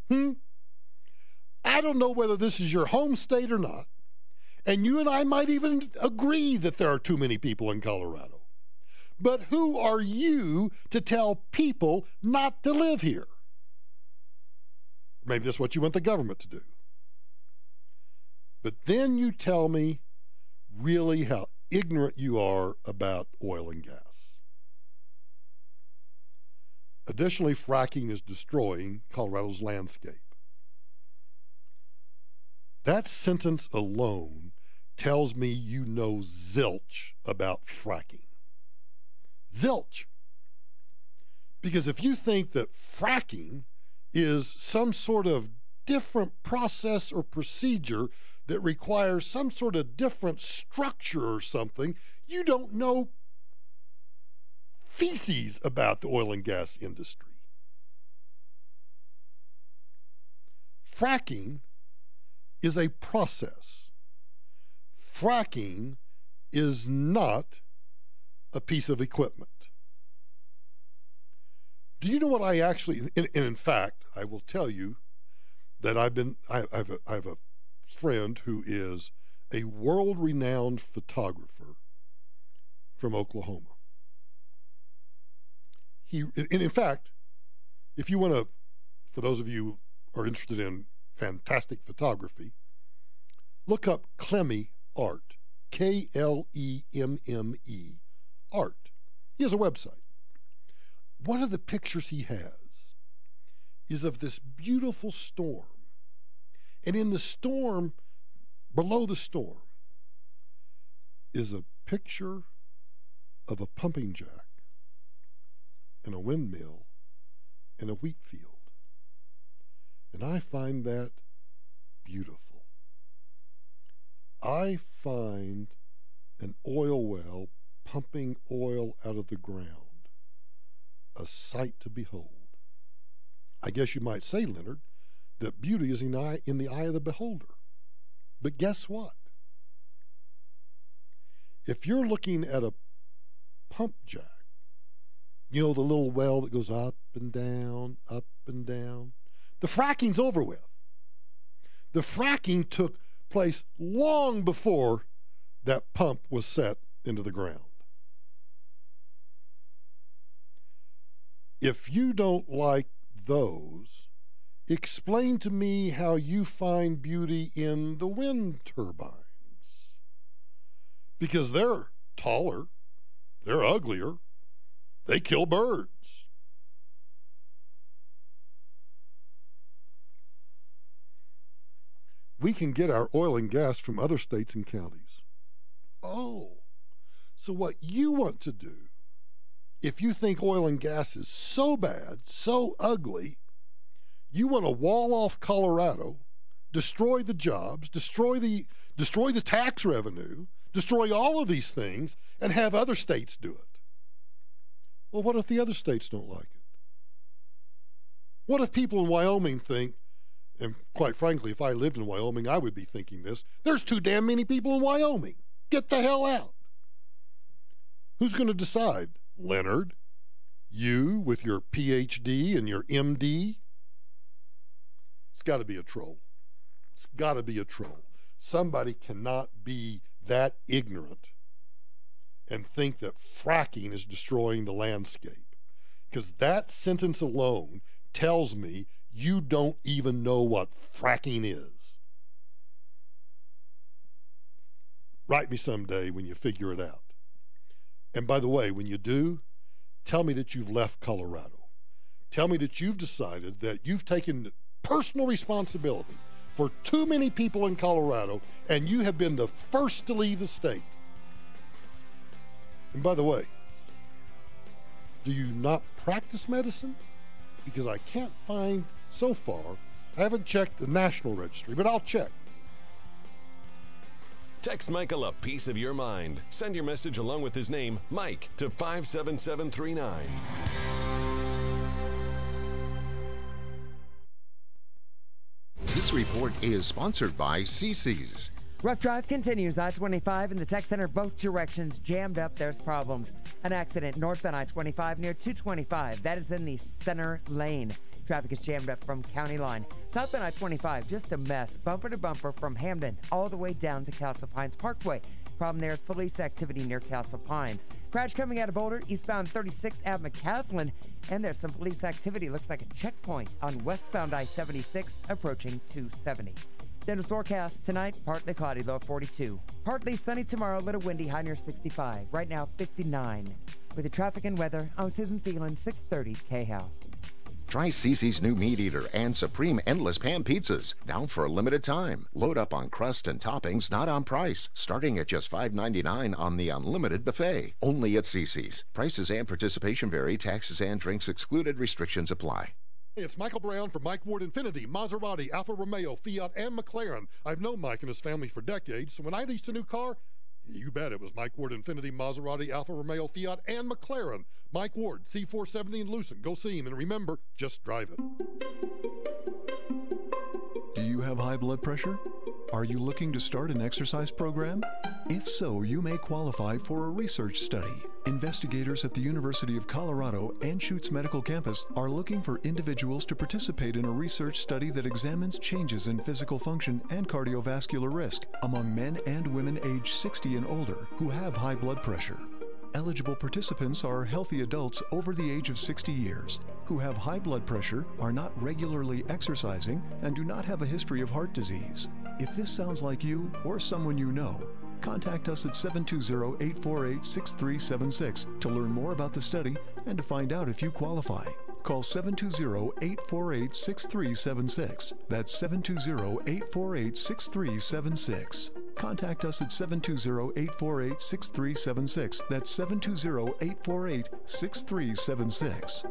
[SPEAKER 1] I don't know whether this is your home state or not, and you and I might even agree that there are too many people in Colorado. But who are you to tell people not to live here? Maybe that's what you want the government to do. But then you tell me really how ignorant you are about oil and gas. Additionally, fracking is destroying Colorado's landscape. That sentence alone tells me you know zilch about fracking. Zilch. Because if you think that fracking is some sort of different process or procedure that requires some sort of different structure or something, you don't know feces about the oil and gas industry. Fracking is a process. Fracking is not a piece of equipment. Do you know what I actually, and in fact, I will tell you that I have a friend who is a world-renowned photographer from Oklahoma. And in fact, if you want to, for those of you who are interested in fantastic photography, look up Clemme Art, Klemme Art. He has a website. One of the pictures he has is of this beautiful storm. And in the storm, below the storm, is a picture of a pumping jack and a windmill and a wheat field. And I find that beautiful. I find an oil well pumping oil out of the ground a sight to behold. I guess you might say, Leonard, that beauty is in the eye of the beholder. But guess what? If you're looking at a pump jack, you know, the little well that goes up and down, the fracking's over with. The fracking took place long before that pump was set into the ground. If you don't like those, explain to me how you find beauty in the wind turbines. Because they're taller, they're uglier, they kill birds. We can get our oil and gas from other states and counties. Oh, so what you want to do, if you think oil and gas is so bad, so ugly, you want to wall off Colorado, destroy the jobs, destroy the tax revenue, destroy all of these things, and have other states do it. Well, what if the other states don't like it? What if people in Wyoming think, and quite frankly, if I lived in Wyoming, I would be thinking this, there's too damn many people in Wyoming. Get the hell out. Who's going to decide? Leonard? You with your PhD and your MD? It's got to be a troll. It's got to be a troll. Somebody cannot be that ignorant and think that fracking is destroying the landscape. Because that sentence alone tells me you don't even know what fracking is. Write me someday when you figure it out. And by the way, when you do, tell me that you've left Colorado. Tell me that you've decided that you've taken personal responsibility for too many people in Colorado, and you have been the first to leave the state. And by the way, Do you not practice medicine? Because I can't find so far. I haven't checked the national registry, but I'll check.
[SPEAKER 2] Text Michael a piece of your mind. Send your message along with his name, Mike, to 57739.
[SPEAKER 11] This report is sponsored by CC's.
[SPEAKER 4] Rough drive continues. I-25 and the Tech Center, both directions jammed up. There's problems. An accident northbound I-25 near 225. That is in the center lane. Traffic is jammed up from County Line. Southbound I-25, just a mess. Bumper to bumper from Hamden all the way down to Castle Pines Parkway. Problem there is police activity near Castle Pines. Crash coming out of Boulder, eastbound 36 at McCaslin. And there's some police activity. Looks like a checkpoint on westbound I-76 approaching 270. Then the forecast tonight, partly cloudy, low 42. Partly sunny tomorrow, a little windy, high near 65. Right now, 59. With the traffic and weather, I'm Susan Thielen, 630 KHOW.
[SPEAKER 11] Try CC's new meat eater and Supreme Endless Pan pizzas, now for a limited time. Load up on crust and toppings, not on price. Starting at just $5.99 on the unlimited buffet. Only at CC's. Prices and participation vary. Taxes and drinks excluded. Restrictions apply.
[SPEAKER 1] Hey, it's Michael Brown from Mike Ward Infiniti, Maserati, Alfa Romeo, Fiat, and McLaren. I've known Mike and his family for decades, so when I leased a new car, you bet it was Mike Ward Infiniti, Maserati, Alfa Romeo, Fiat, and McLaren. Mike Ward, C470 in Lucent. Go see him, and remember, just drive it.
[SPEAKER 14] Do you have high blood pressure? Are you looking to start an exercise program? If so, you may qualify for a research study. Investigators at the University of Colorado Anschutz Medical Campus are looking for individuals to participate in a research study that examines changes in physical function and cardiovascular risk among men and women aged 60 and older who have high blood pressure. Eligible participants are healthy adults over the age of 60 years who have high blood pressure, are not regularly exercising, and do not have a history of heart disease. If this sounds like you or someone you know, contact us at 720-848-6376 to learn more about the study and to find out if you qualify. Call 720-848-6376. That's 720-848-6376. Contact us at 720-848-6376. That's 720-848-6376.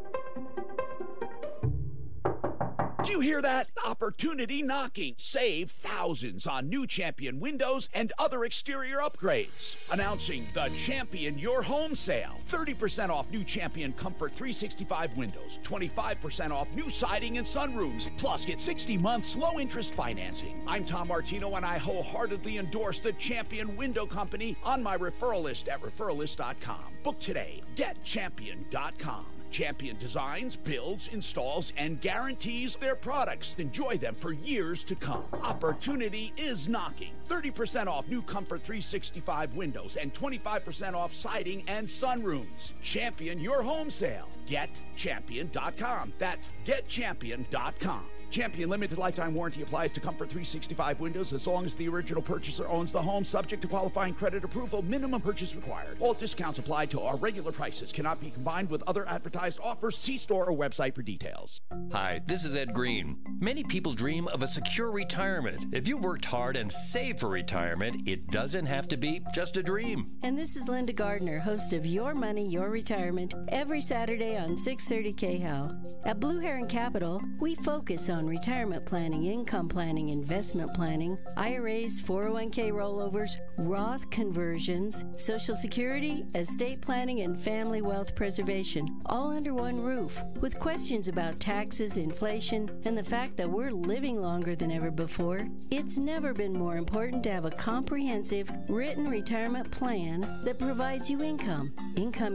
[SPEAKER 7] Do you hear that? Opportunity knocking. Save thousands on new Champion windows and other exterior upgrades. Announcing the Champion Your Home Sale. 30% off new Champion Comfort 365 windows. 25% off new siding and sunroofs. Plus, get 60 months low interest financing. I'm Tom Martino, and I wholeheartedly endorse the Champion Window Company on my referral list at referralist.com. Book today. GetChampion.com. Champion designs, builds, installs, and guarantees their products. Enjoy them for years to come. Opportunity is knocking. 30% off new Comfort 365 windows and 25% off siding and sunrooms. Champion Your Home Sale. GetChampion.com. That's GetChampion.com. Champion limited lifetime warranty applies to Comfort 365 windows as long as the original purchaser owns the home, subject to qualifying credit approval. Minimum purchase required. All discounts applied to our regular prices. Cannot be combined with other advertised offers. See store or website for details.
[SPEAKER 8] Hi, this is Ed Green. Many people dream of a secure retirement. If you worked hard and saved for retirement, it doesn't have to be just a dream.
[SPEAKER 9] And this is Linda Gardner, host of Your Money, Your Retirement, every Saturday on 630 KHOW. At Blue Heron Capital, we focus on retirement planning, income planning, investment planning, IRAs, 401k rollovers, Roth conversions, Social Security, estate planning, and family wealth preservation, all under one roof. With questions about taxes, inflation, and the fact that we're living longer than ever before, it's never been more important to have a comprehensive, written retirement plan that provides you income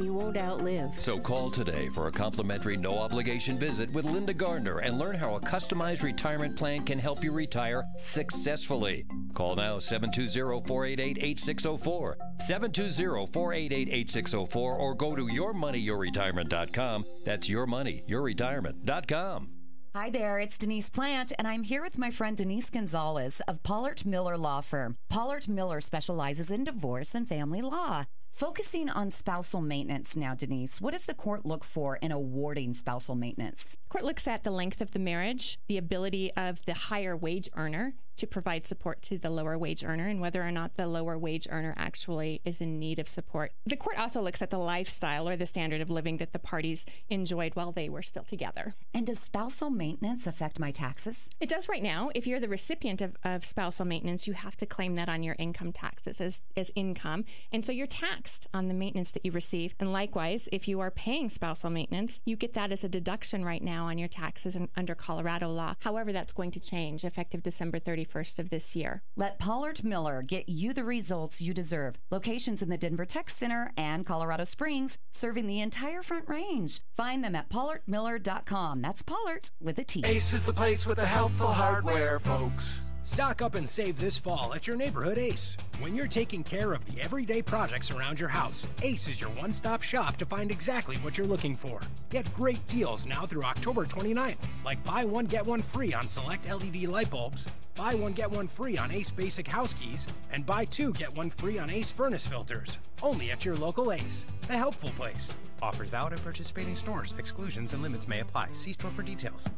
[SPEAKER 9] you won't outlive.
[SPEAKER 8] So call today for a complimentary no-obligation visit with Linda Gardner and learn how a customized retirement plan can help you retire successfully. Call now 720-488-8604, 720-488-8604, or go to yourmoneyyourretirement.com. That's yourmoneyyourretirement.com.
[SPEAKER 10] Hi there, it's Denise Plant, and I'm here with my friend Denise Gonzalez of Pollard Miller Law Firm. Pollard Miller specializes in divorce and family law. Focusing on spousal maintenance now, Denise, what does the court look for in awarding spousal maintenance?
[SPEAKER 12] Court looks at the length of the marriage, the ability of the higher wage earner
[SPEAKER 3] to provide support to the lower wage earner and whether or not the lower wage earner actually is in need of support. The court also looks at the lifestyle or the standard of living that the parties enjoyed while they were still together.
[SPEAKER 10] And does spousal maintenance affect my taxes?
[SPEAKER 3] It does right now. If you're the recipient of spousal maintenance, you have to claim that on your income taxes as income. And so you're taxed on the maintenance that you receive. And likewise, if you are paying spousal maintenance, you get that as a deduction right now on your taxes and under Colorado law. However, that's going to change effective December 31st of this year.
[SPEAKER 10] Let Pollard Miller get you the results you deserve. Locations in the Denver Tech Center and Colorado Springs, serving the entire Front Range. Find them at pollardmiller.com. That's Pollard with a T.
[SPEAKER 22] Ace is the place with the helpful hardware, folks.
[SPEAKER 12] Stock up and save this fall at your neighborhood Ace. When you're taking care of the everyday projects around your house, Ace is your one-stop shop to find exactly what you're looking for. Get great deals now through October 29th, like buy one, get one free on select LED light bulbs, buy one, get one free on Ace basic house keys, and buy two, get one free on Ace furnace filters. Only at your local Ace, the helpful place. Offers valid at participating stores. Exclusions and limits may apply. See store for details.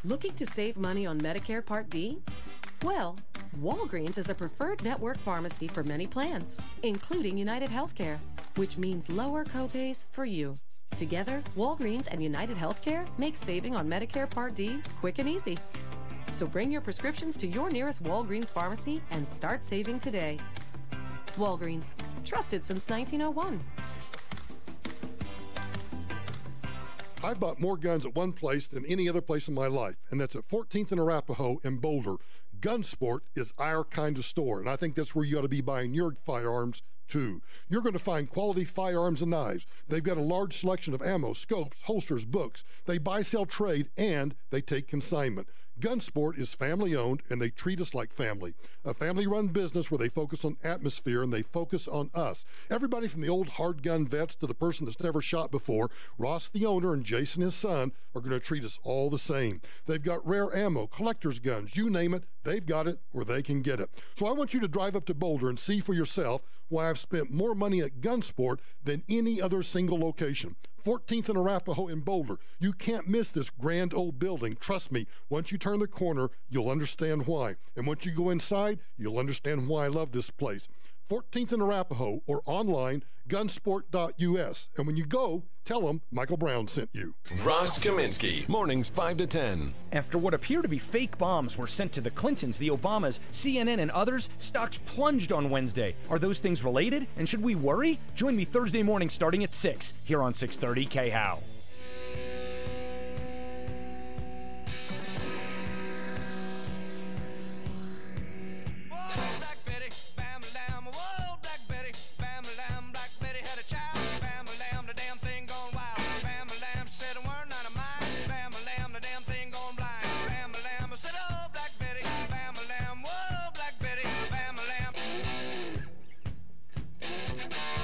[SPEAKER 13] Looking to save money on Medicare Part D? Well, Walgreens is a preferred network pharmacy for many plans, including United Healthcare, which means lower copays for you. Together, Walgreens and United Healthcare make saving on Medicare Part D quick and easy. So bring your prescriptions to your nearest Walgreens pharmacy and start saving today. Walgreens, trusted since 1901.
[SPEAKER 1] I've bought more guns at one place than any other place in my life, and that's at 14th and Arapahoe in Boulder. Gunsport is our kind of store, and I think that's where you ought to be buying your firearms, too. You're going to find quality firearms and knives. They've got a large selection of ammo, scopes, holsters, books. They buy, sell, trade, and they take consignment. Gunsport is family-owned, and they treat us like family. A family-run business where they focus on atmosphere and they focus on us. Everybody from the old hard gun vets to the person that's never shot before, Ross, the owner, and Jason, his son, are going to treat us all the same. They've got rare ammo, collector's guns, you name it, they've got it or they can get it. So I want you to drive up to Boulder and see for yourself why I've spent more money at Gunsport than any other single location. 14th and Arapahoe in Boulder. You can't miss this grand old building. Trust me, once you turn the corner, you'll understand why. And once you go inside, you'll understand why I love this place. 14th and Arapahoe or online, gunsport.us. And when you go, tell them Michael Brown sent you.
[SPEAKER 2] Ross Kaminsky, mornings 5 to 10.
[SPEAKER 15] After what appear to be fake bombs were sent to the Clintons, the Obamas, CNN, and others, stocks plunged on Wednesday. Are those things related? And should we worry? Join me Thursday morning starting at 6 here on 630 KHOW.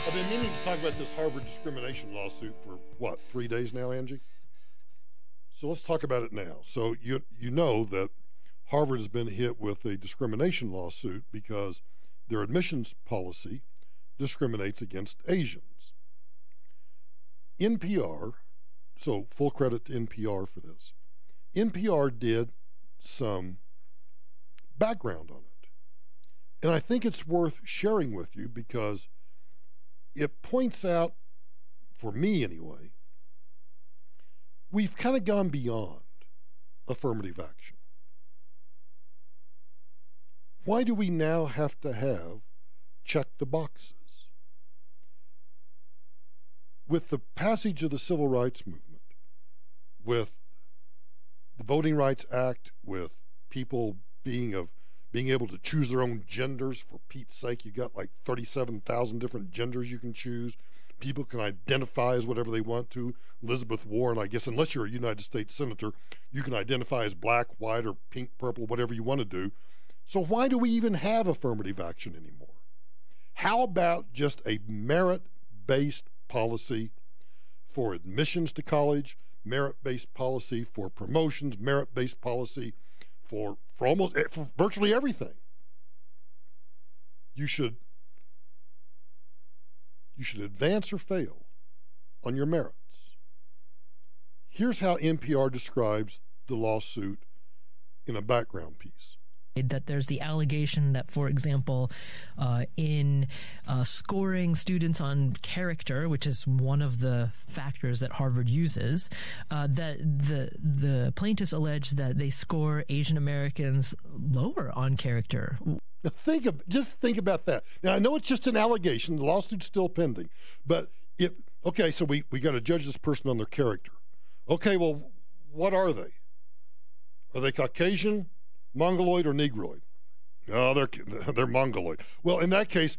[SPEAKER 1] I've been meaning to talk about this Harvard discrimination lawsuit for, 3 days now, Angie? So let's talk about it now. So you know that Harvard has been hit with a discrimination lawsuit because their admissions policy discriminates against Asians. NPR, so full credit to NPR for this, NPR did some background on it. And I think it's worth sharing with you because it points out, for me anyway, we've kind of gone beyond affirmative action. Why do we now have to have check the boxes? With the passage of the Civil Rights Movement, with the Voting Rights Act, with people being able to choose their own genders, for Pete's sake, you got like 37,000 different genders you can choose. People can identify as whatever they want to. Elizabeth Warren, I guess, unless you're a United States Senator, you can identify as black, white, or pink, purple, whatever you want to do. So why do we even have affirmative action anymore? How about just a merit-based policy for admissions to college, merit-based policy for promotions, merit-based policy for virtually everything? You should advance or fail on your merits. Here's how NPR describes the lawsuit in a background piece.
[SPEAKER 16] That there's the allegation that, for example, in scoring students on character, which is one of the factors that Harvard uses, that the plaintiffs allege that they score Asian Americans lower on character.
[SPEAKER 1] Now just think about that. Now, I know it's just an allegation. The lawsuit's still pending. But so we got to judge this person on their character. Okay, well, what are they? Are they Caucasian, Mongoloid, or Negroid? Oh, they're Mongoloid. Well, in that case,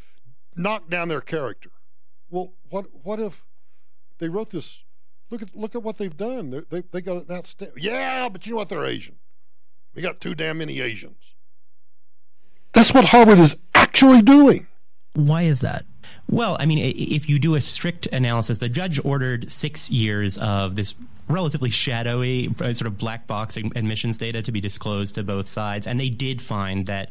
[SPEAKER 1] knock down their character. Well, what if they wrote this? Look at what they've done. They got an outstanding. Yeah, but you know what? They're Asian. We got too damn many Asians. That's what Harvard is actually doing.
[SPEAKER 16] Why is that?
[SPEAKER 17] Well, I mean, if you do a strict analysis, the judge ordered 6 years of this relatively shadowy sort of black box admissions data to be disclosed to both sides. And they did find that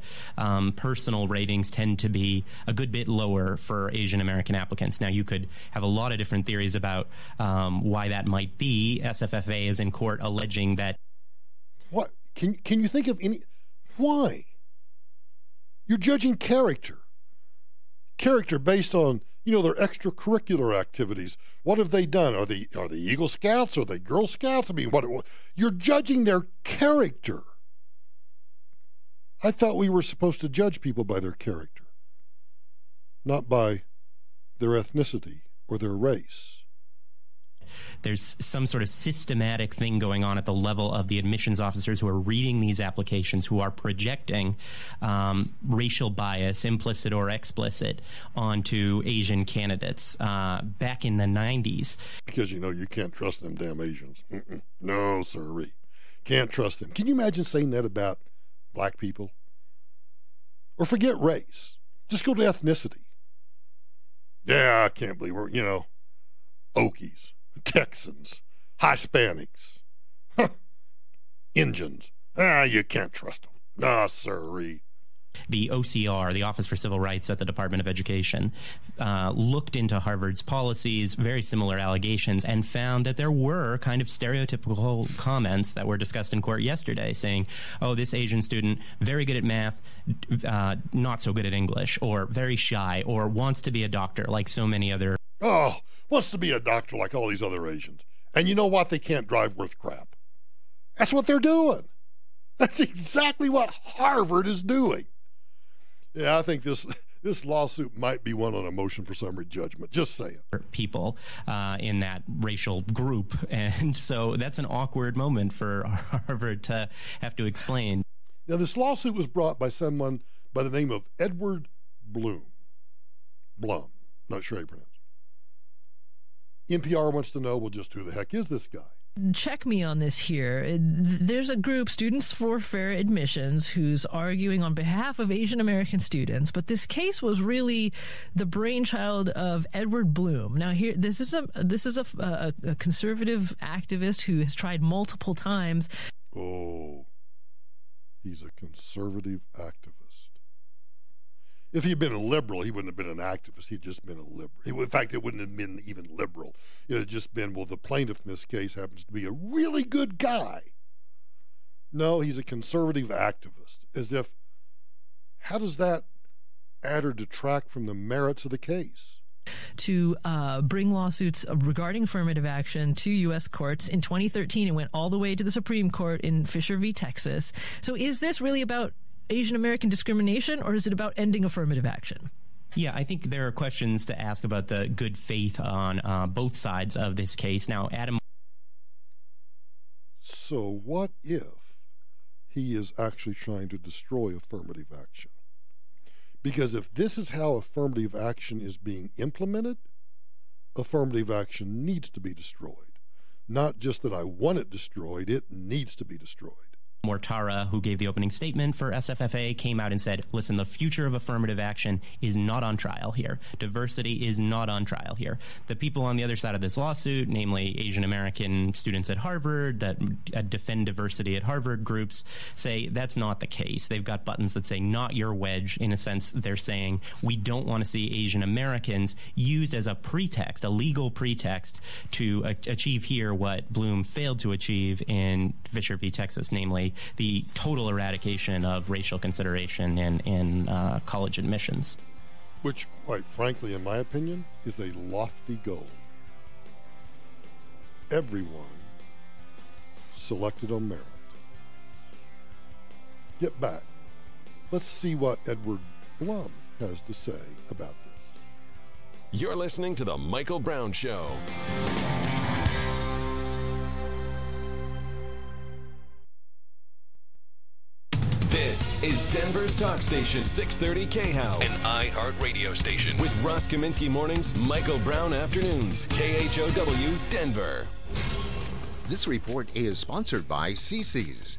[SPEAKER 17] personal ratings tend to be a good bit lower for Asian American applicants. Now, you could have a lot of different theories about why that might be. SFFA is in court alleging that.
[SPEAKER 1] What? Can you think of any? Why? You're judging character based on, their extracurricular activities. What have they done? Are they Eagle Scouts? Are they Girl Scouts? I mean, what? You're judging their character. I thought we were supposed to judge people by their character, not by their ethnicity or their race.
[SPEAKER 17] There's some sort of systematic thing going on at the level of the admissions officers who are reading these applications, who are projecting racial bias, implicit or explicit, onto Asian candidates back in the 90s.
[SPEAKER 1] Because, you can't trust them damn Asians. No, sirree. Can't trust them. Can you imagine saying that about black people? Or forget race. Just go to ethnicity. Yeah, I can't believe we're, Okies. Texans, Hispanics, Indians. You can't trust them. No, sirree.
[SPEAKER 17] The OCR, the Office for Civil Rights at the Department of Education, looked into Harvard's policies, very similar allegations, and found that there were kind of stereotypical comments that were discussed in court yesterday saying, oh, this Asian student, very good at math, not so good at English, or very shy, or wants to be a doctor like so many other.
[SPEAKER 1] Oh, wants to be a doctor like all these other Asians. And you know what? They can't drive worth crap. That's what they're doing. That's exactly what Harvard is doing. Yeah, I think this lawsuit might be one on a motion for summary judgment. Just saying.
[SPEAKER 17] People in that racial group. And so that's an awkward moment for Harvard to have to explain.
[SPEAKER 1] Now, this lawsuit was brought by someone by the name of Edward Blum. Not sure how you pronounce it. NPR wants to know, well, just who the heck is this guy?
[SPEAKER 16] Check me on this here. There's a group, Students for Fair Admissions, who's arguing on behalf of Asian American students, but this case was really the brainchild of Edward Blum. Now, here, this is a conservative activist who has tried multiple times.
[SPEAKER 1] Oh, he's a conservative activist. If he'd been a liberal, he wouldn't have been an activist. He'd just been a liberal. In fact, it wouldn't have been even liberal. It had just been, well, the plaintiff in this case happens to be a really good guy. No, he's a conservative activist. As if, how does that add or detract from the merits of the case?
[SPEAKER 16] To bring lawsuits regarding affirmative action to U.S. courts. In 2013, it went all the way to the Supreme Court in Fisher v. Texas. So is this really about Asian American discrimination, or is it about ending affirmative action?
[SPEAKER 17] Yeah, I think there are questions to ask about the good faith on both sides of this case. Now, Adam.
[SPEAKER 1] So what if he is actually trying to destroy affirmative action? Because if this is how affirmative action is being implemented, affirmative action needs to be destroyed. Not just that I want it destroyed, it needs to be destroyed.
[SPEAKER 17] Mortara, who gave the opening statement for SFFA, came out and said, listen, the future of affirmative action is not on trial here. Diversity is not on trial here. The people on the other side of this lawsuit, namely Asian American students at Harvard that defend diversity at Harvard groups, say that's not the case. They've got buttons that say not your wedge. In a sense, they're saying we don't want to see Asian Americans used as a pretext, a legal pretext, to achieve here what Blum failed to achieve in Fisher v. Texas, namely by the total eradication of racial consideration in college admissions.
[SPEAKER 1] Which, quite frankly, in my opinion, is a lofty goal. Everyone selected on merit. Get back. Let's see what Edward Blum has to say about this.
[SPEAKER 2] You're listening to The Michael Brown Show. This is Denver's talk station, 630 KHOW, an iHeart radio station. With Ross Kaminsky mornings, Michael Brown afternoons, KHOW, Denver.
[SPEAKER 11] This report is sponsored by CC's.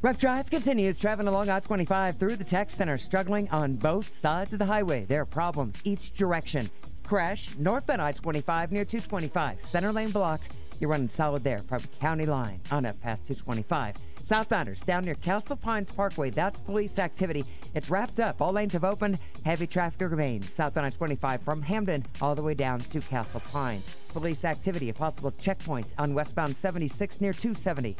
[SPEAKER 4] Rough drive continues traveling along I-25 through the tech center, struggling on both sides of the highway. There are problems each direction. Crash northbound I-25 near 225. Center lane blocked. You're running solid there from county line on up past 225. Southbounders down near Castle Pines Parkway. That's police activity. It's wrapped up. All lanes have opened. Heavy traffic remains. Southbound I-25 from Hamden all the way down to Castle Pines. Police activity. A possible checkpoint on westbound 76 near 270.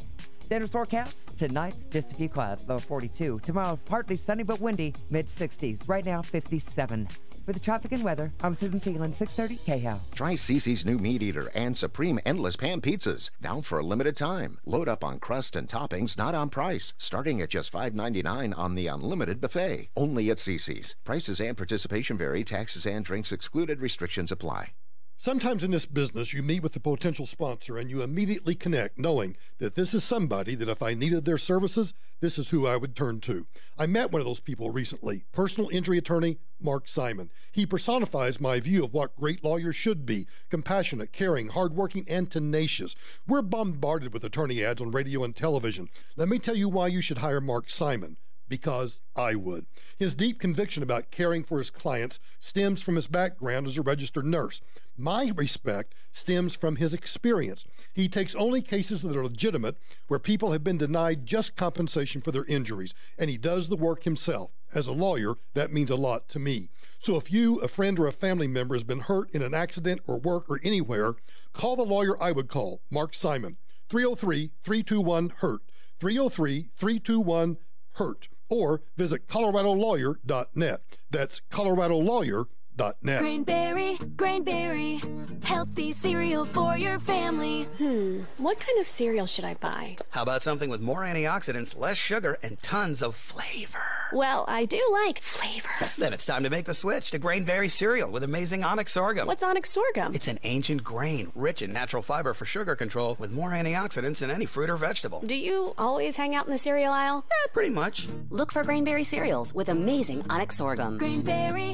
[SPEAKER 4] Denver's forecast. Tonight's just a few clouds, low 42. Tomorrow, partly sunny but windy, mid-60s. Right now, 57. For the traffic and weather, I'm Susan Thielen, 630 KHOW.
[SPEAKER 11] Try CC's new Meat Eater and Supreme Endless Pan Pizzas, now for a limited time. Load up on crust and toppings, not on price. Starting at just $5.99 on the unlimited buffet. Only at CC's. Prices and participation vary. Taxes and drinks excluded. Restrictions apply.
[SPEAKER 1] Sometimes in this business, you meet with the potential sponsor and you immediately connect, knowing that this is somebody that if I needed their services, this is who I would turn to. I met one of those people recently, personal injury attorney Mark Simon. He personifies my view of what great lawyers should be: compassionate, caring, hardworking, and tenacious. We're bombarded with attorney ads on radio and television. Let me tell you why you should hire Mark Simon. Because I would. His deep conviction about caring for his clients stems from his background as a registered nurse. My respect stems from his experience. He takes only cases that are legitimate, where people have been denied just compensation for their injuries, and he does the work himself. As a lawyer, that means a lot to me. So if you, a friend, or a family member has been hurt in an accident or work or anywhere, call the lawyer I would call, Mark Simon, 303-321-HURT, 303-321-HURT, or visit coloradolawyer.net. That's coloradolawyer.net.
[SPEAKER 18] Grainberry, healthy cereal for your family.
[SPEAKER 19] What kind of cereal should I buy?
[SPEAKER 20] How about something with more antioxidants, less sugar, and tons of flavor?
[SPEAKER 19] Well, I do like flavor.
[SPEAKER 20] Then it's time to make the switch to Grainberry cereal with amazing onyx sorghum.
[SPEAKER 19] What's onyx sorghum?
[SPEAKER 20] It's an ancient grain, rich in natural fiber for sugar control, with more antioxidants than any fruit or vegetable.
[SPEAKER 19] Do you always hang out in the cereal aisle?
[SPEAKER 20] Yeah, pretty much.
[SPEAKER 18] Look for Grainberry cereals with amazing onyx sorghum. Grainberry.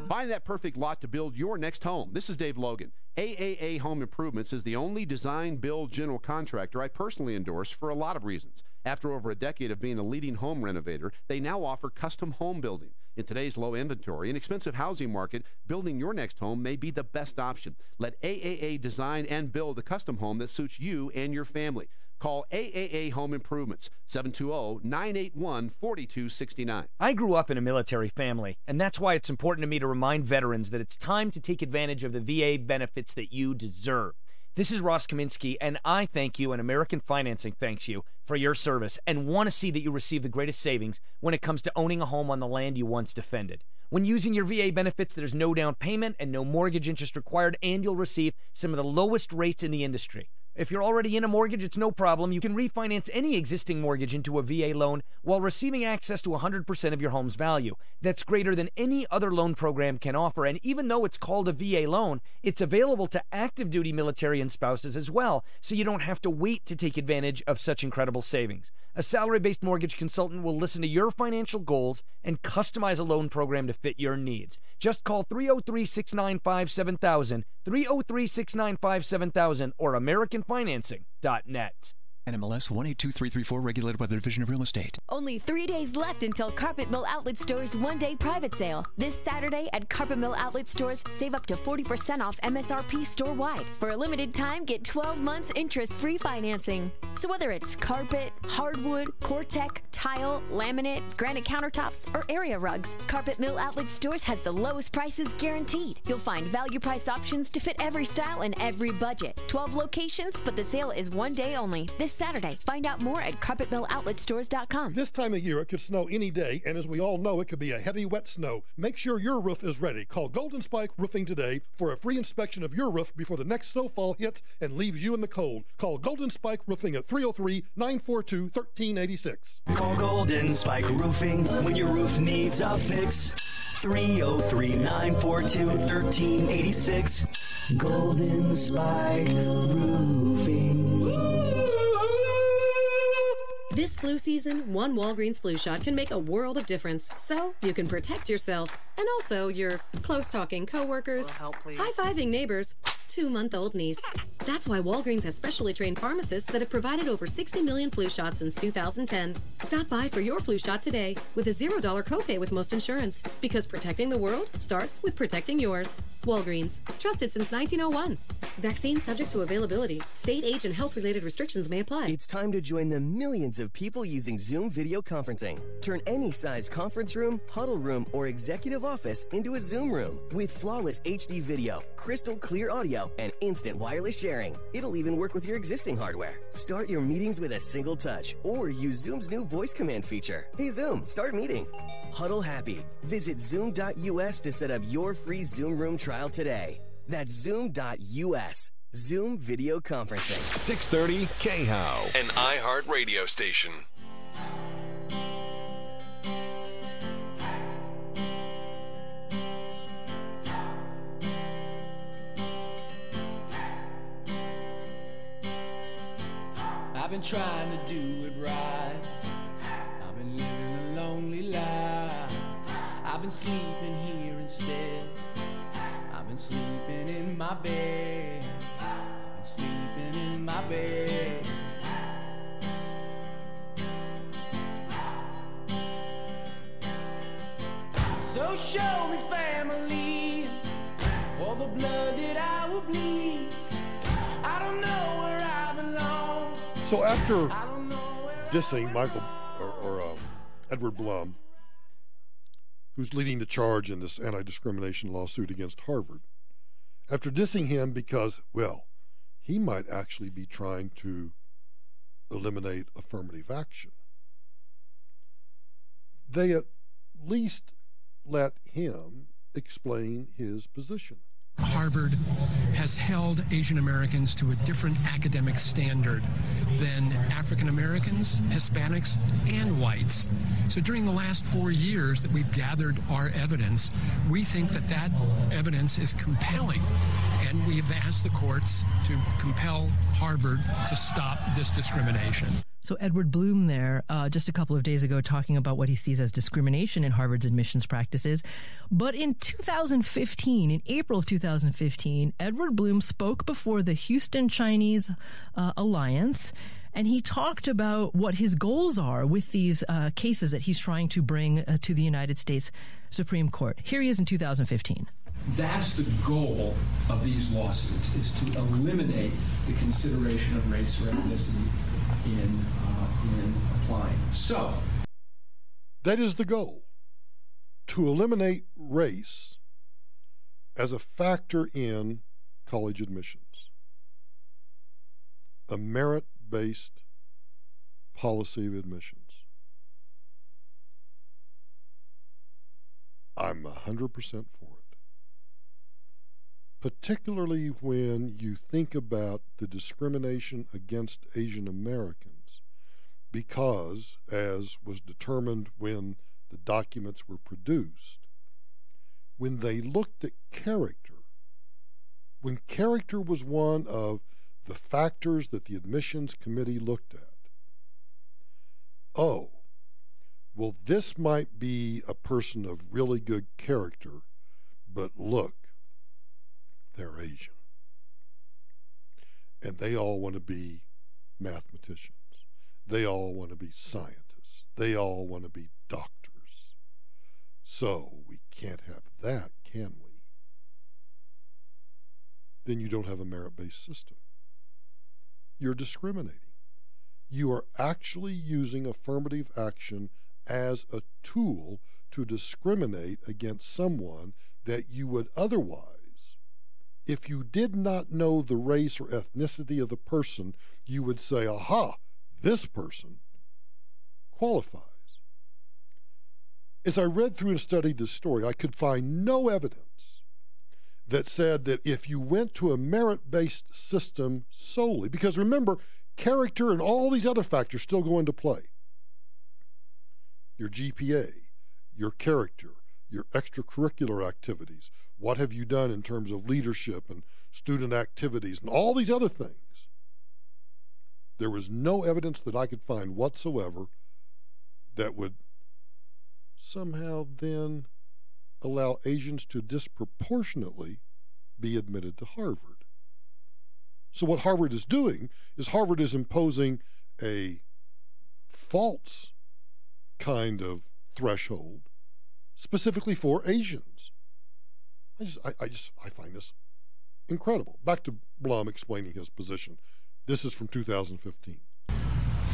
[SPEAKER 21] Find that perfect lot to build your next home. This is Dave Logan. AAA Home Improvements is the only design, build, general contractor I personally endorse for a lot of reasons. After over a decade of being a leading home renovator, they now offer custom home building. In today's low inventory and expensive housing market, building your next home may be the best option. Let AAA design and build a custom home that suits you and your family. Call AAA Home Improvements, 720-981-4269.
[SPEAKER 15] I grew up in a military family, and that's why it's important to me to remind veterans that it's time to take advantage of the VA benefits that you deserve. This is Ross Kaminsky, and I thank you, and American Financing thanks you for your service, and want to see that you receive the greatest savings when it comes to owning a home on the land you once defended. When using your VA benefits, there's no down payment and no mortgage interest required, and you'll receive some of the lowest rates in the industry. If you're already in a mortgage, it's no problem. You can refinance any existing mortgage into a VA loan while receiving access to 100% of your home's value. That's greater than any other loan program can offer, and even though it's called a VA loan, it's available to active duty military and spouses as well, so you don't have to wait to take advantage of such incredible savings. A salary-based mortgage consultant will listen to your financial goals and customize a loan program to fit your needs. Just call 303-695-7000, 303-695-7000, or AmericanFinancing.net.
[SPEAKER 23] NMLS 182334, regulated by the Division of Real Estate.
[SPEAKER 18] Only 3 days left until Carpet Mill Outlet Store's one-day private sale. This Saturday at Carpet Mill Outlet Stores, save up to 40% off MSRP store-wide. For a limited time, get 12 months interest-free financing. So whether it's carpet, hardwood, Core-Tech, tile, laminate, granite countertops, or area rugs, Carpet Mill Outlet Stores has the lowest prices guaranteed. You'll find value price options to fit every style and every budget. 12 locations, but the sale is one day only, this Saturday. Find out more at carpetmilloutletstores.com.
[SPEAKER 1] This time of year, it could snow any day, and as we all know, it could be a heavy, wet snow. Make sure your roof is ready. Call Golden Spike Roofing today for a free inspection of your roof before the next snowfall hits and leaves you in the cold. Call Golden Spike Roofing at 303-942-1386.
[SPEAKER 5] Call Golden Spike Roofing when your roof needs a fix. 303-942-1386. Golden Spike Roofing.
[SPEAKER 13] This flu season, one Walgreens flu shot can make a world of difference, so you can protect yourself and also your close-talking coworkers, high-fiving neighbors, 2-month-old niece. That's why Walgreens has specially trained pharmacists that have provided over 60 million flu shots since 2010. Stop by for your flu shot today with a $0 copay with most insurance, because protecting the world starts with protecting yours. Walgreens, trusted since 1901. Vaccine subject to availability. State, age, and health-related restrictions may apply.
[SPEAKER 6] It's time to join the millions of people using Zoom video conferencing. Turn any size conference room, huddle room, or executive office into a Zoom room with flawless HD video, crystal clear audio, and instant wireless sharing. It'll even work with your existing hardware. Start your meetings with a single touch or use Zoom's new voice command feature. Hey Zoom, start meeting. Huddle happy. Visit zoom.us to set up your free Zoom room trial today. That's zoom.us. Zoom video conferencing.
[SPEAKER 2] 630 KHOW, an iHeart radio station.
[SPEAKER 14] I've been trying to do it right. I've been living a lonely life. I've been sleeping here instead. I've been sleeping in my bed. I've been sleeping in my bed. So show me family, all the blood that I will bleed. I don't know where I belong.
[SPEAKER 1] So after dissing Michael or Edward Blum, who's leading the charge in this anti-discrimination lawsuit against Harvard, after dissing him because, well, he might actually be trying to eliminate affirmative action, they at least let him explain his position.
[SPEAKER 24] Harvard has held Asian Americans to a different academic standard than African Americans, Hispanics, and whites. So during the last 4 years that we've gathered our evidence, we think that that evidence is compelling. And we've asked the courts to compel Harvard to stop this discrimination.
[SPEAKER 16] So Edward Blum there, just a couple of days ago, talking about what he sees as discrimination in Harvard's admissions practices. But in 2015, in April of 2015, Edward Blum spoke before the Houston Chinese Alliance, and he talked about what his goals are with these cases that he's trying to bring to the United States Supreme Court. Here he is in 2015.
[SPEAKER 24] That's the goal of these lawsuits, is to eliminate the consideration of race or ethnicity in applying. So
[SPEAKER 1] that is the goal, to eliminate race as a factor in college admissions. A merit-based policy of admissions. I'm 100% for it. Particularly when you think about the discrimination against Asian Americans, because, as was determined when the documents were produced, when they looked at character, when character was one of the factors that the admissions committee looked at, oh, well, this might be a person of really good character, but look, they're Asian. And they all want to be mathematicians. They all want to be scientists. They all want to be doctors. So we can't have that, can we? Then you don't have a merit-based system. You're discriminating. You are actually using affirmative action as a tool to discriminate against someone that you would otherwise, if you did not know the race or ethnicity of the person, you would say, aha, this person qualifies. As I read through and studied this story, I could find no evidence that said that if you went to a merit-based system solely, because remember, character and all these other factors still go into play. Your GPA, your character, your extracurricular activities, what have you done in terms of leadership and student activities and all these other things. There was no evidence that I could find whatsoever that would somehow then allow Asians to disproportionately be admitted to Harvard. So what Harvard is doing is Harvard is imposing a false kind of threshold specifically for Asians. I find this incredible. Back to Blum explaining his position. This is from 2015.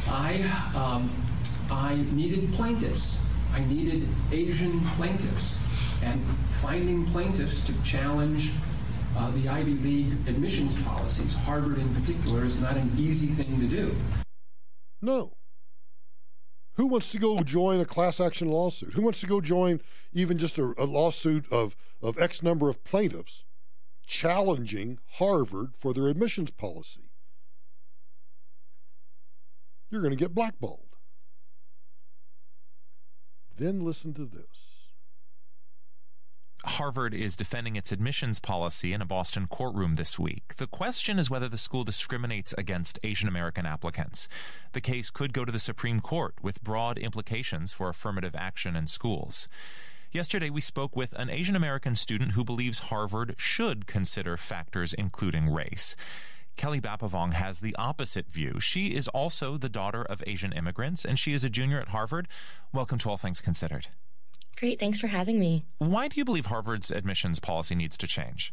[SPEAKER 24] I needed plaintiffs. I needed Asian plaintiffs. And finding plaintiffs to challenge the Ivy League admissions policies, Harvard in particular, is not an easy thing to do.
[SPEAKER 1] No. Who wants to go join a class action lawsuit? Who wants to go join even just a lawsuit of X number of plaintiffs challenging Harvard for their admissions policy? You're going to get blackballed. Then listen to this.
[SPEAKER 3] Harvard is defending its admissions policy in a Boston courtroom this week. The question is whether the school discriminates against Asian American applicants. The case could go to the Supreme Court with broad implications for affirmative action in schools. Yesterday, we spoke with an Asian American student who believes Harvard should consider factors including race. Kelly Bapavong has the opposite view. She is also the daughter of Asian immigrants, and she is a junior at Harvard. Welcome to All Things Considered.
[SPEAKER 7] Great, thanks for having me.
[SPEAKER 3] Why do you believe Harvard's admissions policy needs to change?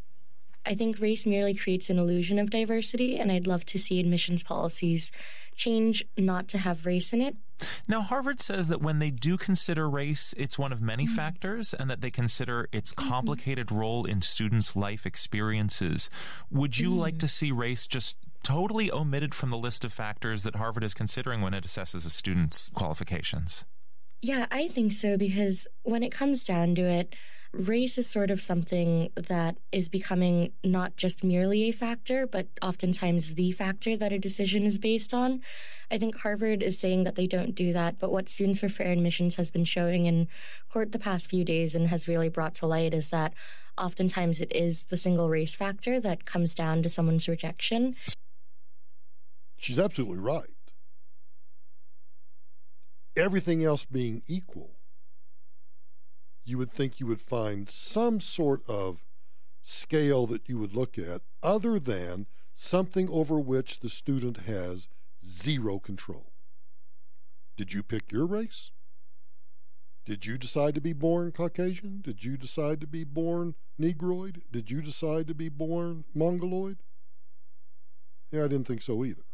[SPEAKER 7] I think race merely creates an illusion of diversity, and I'd love to see admissions policies change not to have race in it.
[SPEAKER 3] Now, Harvard says that when they do consider race, it's one of many factors, and that they consider its complicated role in students' life experiences. Would you like to see race just totally omitted from the list of factors that Harvard is considering when it assesses a student's qualifications?
[SPEAKER 7] Yeah, I think so, because when it comes down to it, race is sort of something that is becoming not just merely a factor, but oftentimes the factor that a decision is based on. I think Harvard is saying that they don't do that, but what Students for Fair Admissions has been showing in court the past few days and has really brought to light is that oftentimes it is the single race factor that comes down to someone's rejection.
[SPEAKER 1] She's absolutely right. Everything else being equal, you would think you would find some sort of scale that you would look at other than something over which the student has zero control. Did you pick your race? Did you decide to be born Caucasian? Did you decide to be born Negroid? Did you decide to be born Mongoloid? Yeah, I didn't think so either.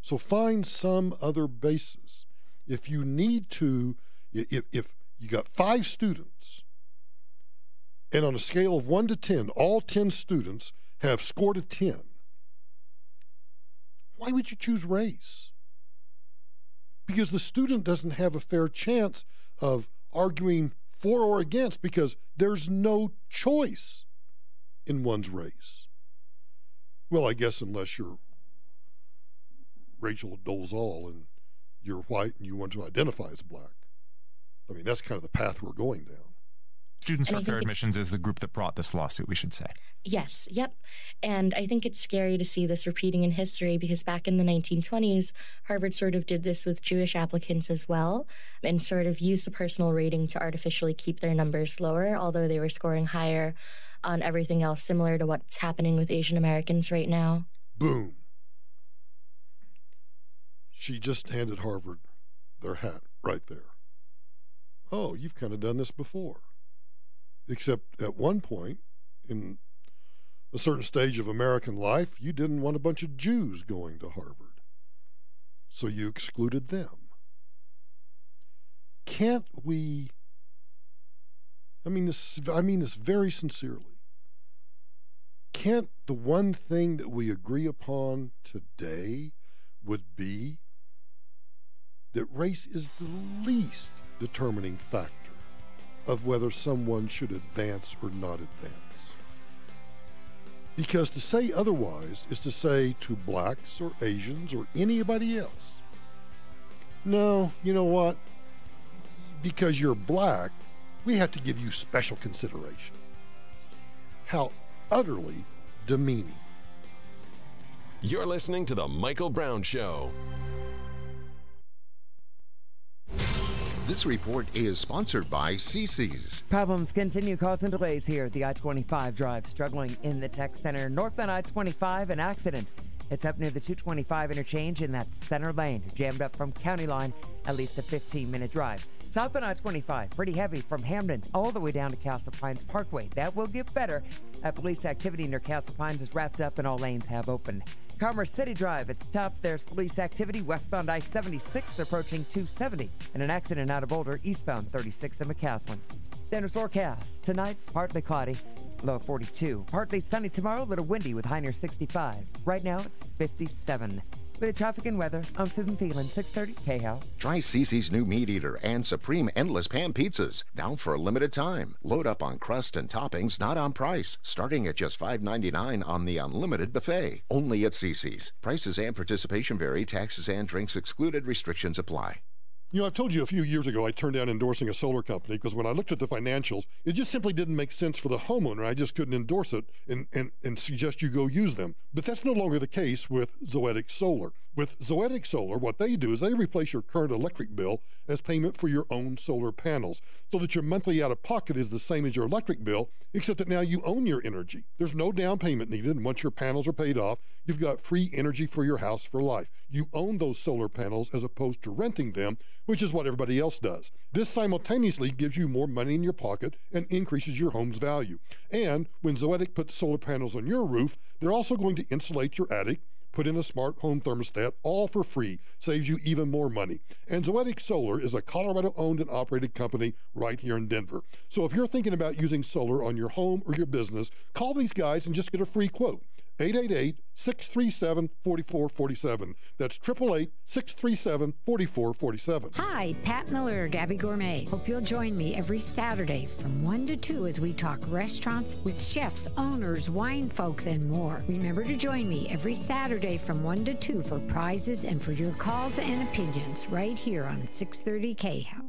[SPEAKER 1] So find some other basis. If you need to, if you got 5 students, and on a scale of 1 to 10, all 10 students have scored a 10, why would you choose race? Because the student doesn't have a fair chance of arguing for or against, because there's no choice in one's race. Well, I guess unless you're Rachel Dolezal and you're white and you want to identify as black. I mean, that's kind of the path we're going down.
[SPEAKER 3] Students for Fair Admissions is the group that brought this lawsuit, we should say.
[SPEAKER 7] Yes, yep. And I think it's scary to see this repeating in history, because back in the 1920s, Harvard sort of did this with Jewish applicants as well, and sort of used the personal rating to artificially keep their numbers lower, although they were scoring higher on everything else, similar to what's happening with Asian Americans right now.
[SPEAKER 1] Boom. She just handed Harvard their hat right there. Oh, you've kind of done this before. Except at one point, in a certain stage of American life, you didn't want a bunch of Jews going to Harvard. so you excluded them. Can't we, I mean this very sincerely, can't the one thing that we agree upon today would be that race is the least determining factor of whether someone should advance or not advance? Because to say otherwise is to say to blacks or Asians or anybody else, no, you know what? Because you're black, we have to give you special consideration. How utterly demeaning.
[SPEAKER 2] You're listening to The Michael Brown Show.
[SPEAKER 11] This report is sponsored by CC's.
[SPEAKER 4] Problems continue causing delays here at the I-25 drive. Struggling in the tech center. Northbound I-25, an accident. It's up near the 225 interchange in that center lane. Jammed up from County Line, at least a 15-minute drive. Southbound I-25, pretty heavy from Hamden all the way down to Castle Pines Parkway. That will get better. Police activity near Castle Pines is wrapped up and all lanes have opened. Commerce City Drive, it's tough. There's police activity westbound I-76 approaching 270 and an accident out of Boulder eastbound 36 in McCaslin. Denver's forecast. Tonight, partly cloudy, low 42. Partly sunny tomorrow, a little windy with high near 65. Right now, it's 57. With traffic and weather, I'm Susan Phelan, 630 KHOW.
[SPEAKER 11] Try CC's new Meat Eater and Supreme Endless Pan Pizzas, now for a limited time. Load up on crust and toppings, not on price. Starting at just $5.99 on the unlimited buffet. Only at CC's. Prices and participation vary. Taxes and drinks excluded. Restrictions apply.
[SPEAKER 1] You know, I've told you a few years ago I turned down endorsing a solar company because when I looked at the financials, it just simply didn't make sense for the homeowner. I just couldn't endorse it and suggest you go use them. But that's no longer the case with Zoetic Solar. With Zoetic Solar, what they do is they replace your current electric bill as payment for your own solar panels so that your monthly out-of-pocket is the same as your electric bill, except that now you own your energy. There's no down payment needed, and once your panels are paid off, you've got free energy for your house for life. You own those solar panels as opposed to renting them, which is what everybody else does. This simultaneously gives you more money in your pocket and increases your home's value. And when Zoetic puts solar panels on your roof, they're also going to insulate your attic, put in a smart home thermostat, all for free, saves you even more money. And Zoetic Solar is a Colorado-owned and operated company right here in Denver. So if you're thinking about using solar on your home or your business, call these guys and just get a free quote. 888-637-4447. That's 888-637-4447.
[SPEAKER 8] Hi, Pat Miller, Gabby Gourmet. Hope you'll join me every Saturday from 1 to 2 as we talk restaurants with chefs, owners, wine folks, and more. Remember to join me every Saturday from 1 to 2 for prizes and for your calls and opinions right here on 630 KHOW.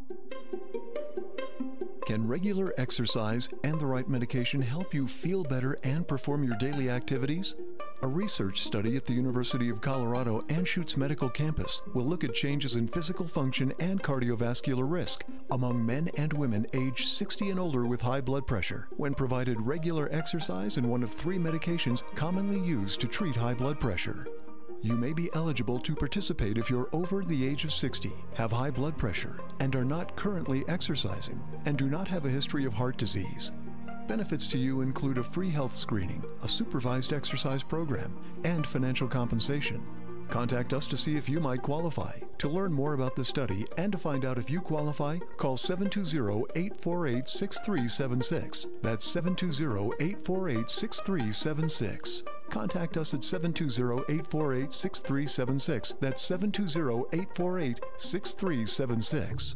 [SPEAKER 23] Can regular exercise and the right medication help you feel better and perform your daily activities? A research study at the University of Colorado Anschutz Medical Campus will look at changes in physical function and cardiovascular risk among men and women aged 60 and older with high blood pressure when provided regular exercise and one of 3 medications commonly used to treat high blood pressure. You may be eligible to participate if you're over the age of 60, have high blood pressure, and are not currently exercising, and do not have a history of heart disease. Benefits to you include a free health screening, a supervised exercise program, and financial compensation. Contact us to see if you might qualify. To learn more about the study and to find out if you qualify, call 720-848-6376. That's 720-848-6376. Contact us at 720-848-6376. That's 720-848-6376.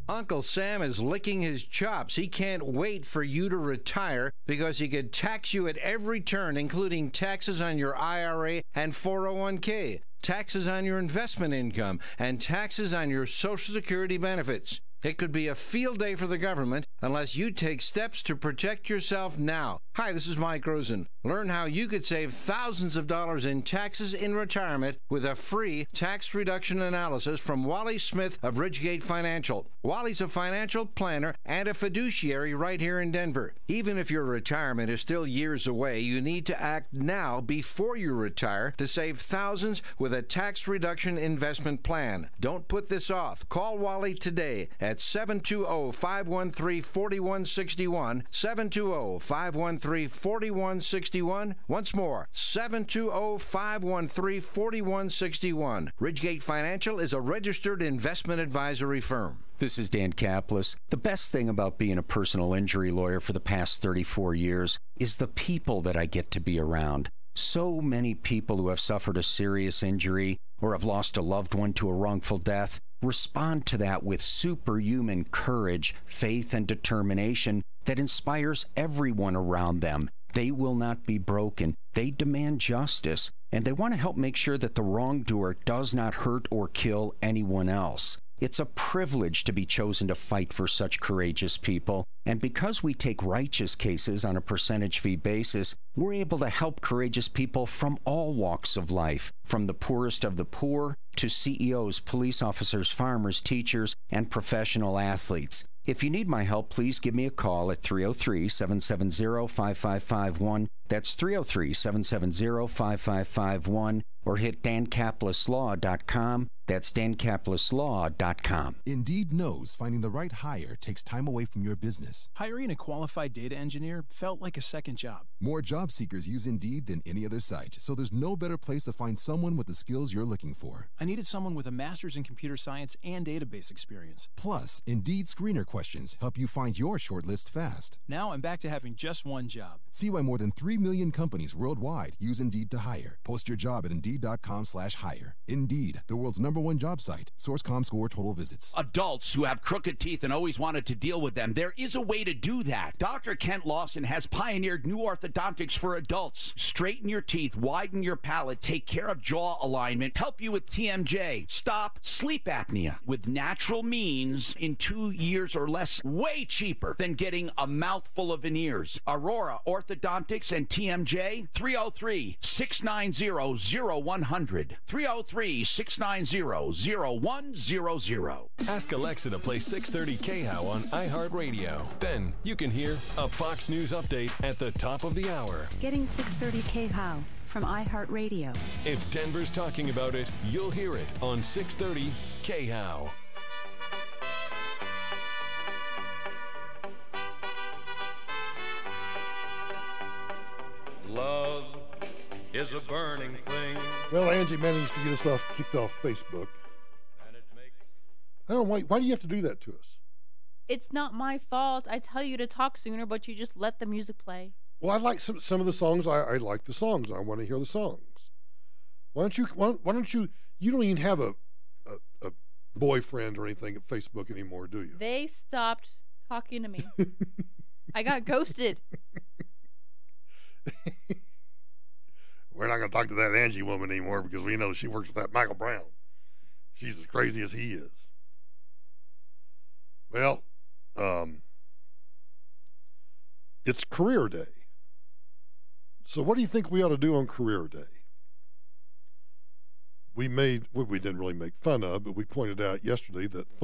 [SPEAKER 9] Uncle Sam is licking his chops. He can't wait for you to retire because he could tax you at every turn, including taxes on your IRA and 401k, taxes on your investment income, and taxes on your Social Security benefits. It could be a field day for the government unless you take steps to protect yourself now. Hi, this is Mike Rosen. Learn how you could save thousands of dollars in taxes in retirement with a free tax reduction analysis from Wally Smith of Ridgegate Financial. Wally's a financial planner and a fiduciary right here in Denver. Even if your retirement is still years away, you need to act now before you retire to save thousands with a tax reduction investment plan. Don't put this off. Call Wally today at 720-513-4000. 720-513-4161. 720-513-4161. Once more, 720-513-4161. Ridgegate Financial is a registered investment advisory firm.
[SPEAKER 10] This is Dan Kaplis. The best thing about being a personal injury lawyer for the past 34 years is the people that I get to be around. So many people who have suffered a serious injury or have lost a loved one to a wrongful death respond to that with superhuman courage, faith, and determination that inspires everyone around them. They will not be broken. They demand justice, and they want to help make sure that the wrongdoer does not hurt or kill anyone else. It's a privilege to be chosen to fight for such courageous people, and because we take righteous cases on a percentage fee basis, we're able to help courageous people from all walks of life, from the poorest of the poor to CEOs, police officers, farmers, teachers, and professional athletes. If you need my help, please give me a call at 303-770-5551. That's 303-770-5551, or hit dankapleslaw.com. That's dankapleslaw.com.
[SPEAKER 12] Indeed knows finding the right hire takes time away from your business.
[SPEAKER 17] Hiring a qualified data engineer felt like a second job.
[SPEAKER 12] More job seekers use Indeed than any other site, so there's no better place to find someone with the skills you're looking for.
[SPEAKER 17] I needed someone with a master's in computer science and database experience.
[SPEAKER 12] Plus, Indeed screener questions help you find your shortlist fast.
[SPEAKER 17] Now I'm back to having just one job.
[SPEAKER 12] See why more than 3 million companies worldwide use Indeed to hire. Post your job at Indeed.com/hire. Indeed, the world's #1 job site. Source.com/score total visits.
[SPEAKER 22] Adults who have crooked teeth and always wanted to deal with them, there is a way to do that. Dr. Kent Lawson has pioneered new orthodontics for adults. Straighten your teeth, widen your palate, take care of jaw alignment, help you with TMJ, stop sleep apnea with natural means in 2 years or less. Way cheaper than getting a mouthful of veneers. Aurora Orthodontics and TMJ, 303-690-0100. 303-690-0100.
[SPEAKER 2] Ask Alexa to play 630 KHOW on iHeartRadio. Then you can hear a Fox News update at the top of the hour.
[SPEAKER 25] Getting 630 KHOW from iHeartRadio.
[SPEAKER 2] If Denver's talking about it, you'll hear it on 630 KHOW.
[SPEAKER 26] Love is a burning thing.
[SPEAKER 1] Well, Angie managed to get us kicked off Facebook. I don't know, why do you have to do that to us?
[SPEAKER 27] It's not my fault. I tell you to talk sooner, but you just let the music play.
[SPEAKER 1] Well, I like some of the songs. I like the songs. I want to hear the songs. Why don't you, you don't even have a boyfriend or anything at Facebook anymore, do you?
[SPEAKER 27] They stopped talking to me. I got ghosted.
[SPEAKER 1] We're not going to talk to that Angie woman anymore because we know she works with that Michael Brown. She's as crazy as he is. Well, it's Career Day. So what do you think we ought to do on Career Day? We didn't really make fun of, but we pointed out yesterday that the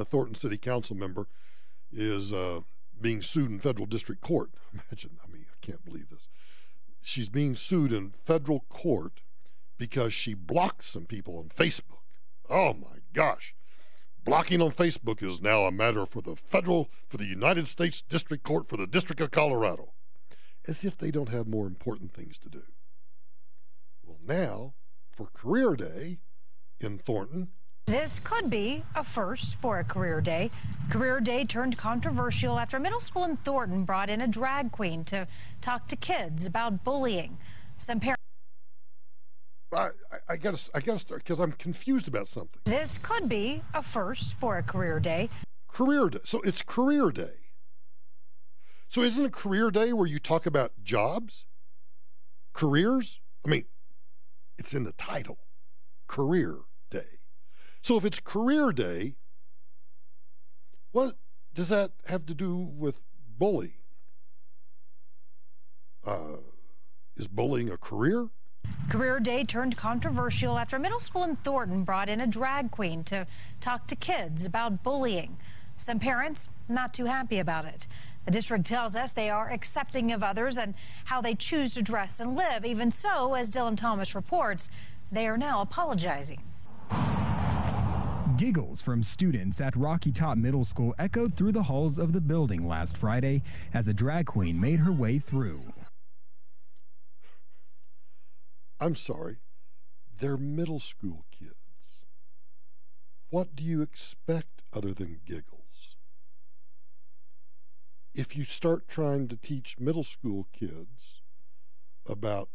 [SPEAKER 1] Thornton City Council member is being sued in federal district court. Imagine, I can't believe this. She's being sued in federal court because she blocked some people on Facebook. Oh my gosh. Blocking on Facebook is now a matter for the United States District Court for the District of Colorado. As if they don't have more important things to do. Well, now, for Career Day in Thornton,
[SPEAKER 28] this could be a first for a Career Day. Career Day turned controversial after a middle school in Thornton brought in a drag queen to talk to kids about bullying. Some parents.
[SPEAKER 1] I gotta start because I'm confused about something.
[SPEAKER 28] This could be a first for a Career Day.
[SPEAKER 1] Career Day. So it's Career Day. So isn't a Career Day where you talk about jobs? Careers? It's in the title. Career Day. So if it's Career Day, what does that have to do with bullying? Is bullying a career?
[SPEAKER 28] Career Day turned controversial after a middle school in Thornton brought in a drag queen to talk to kids about bullying. Some parents not too happy about it. The district tells us they are accepting of others and how they choose to dress and live. Even so, as Dylan Thomas reports, they are now apologizing.
[SPEAKER 5] Giggles from students at Rocky Top Middle School echoed through the halls of the building last Friday as a drag queen made her way through.
[SPEAKER 1] I'm sorry, they're middle school kids. What do you expect other than giggles? If you start trying to teach middle school kids about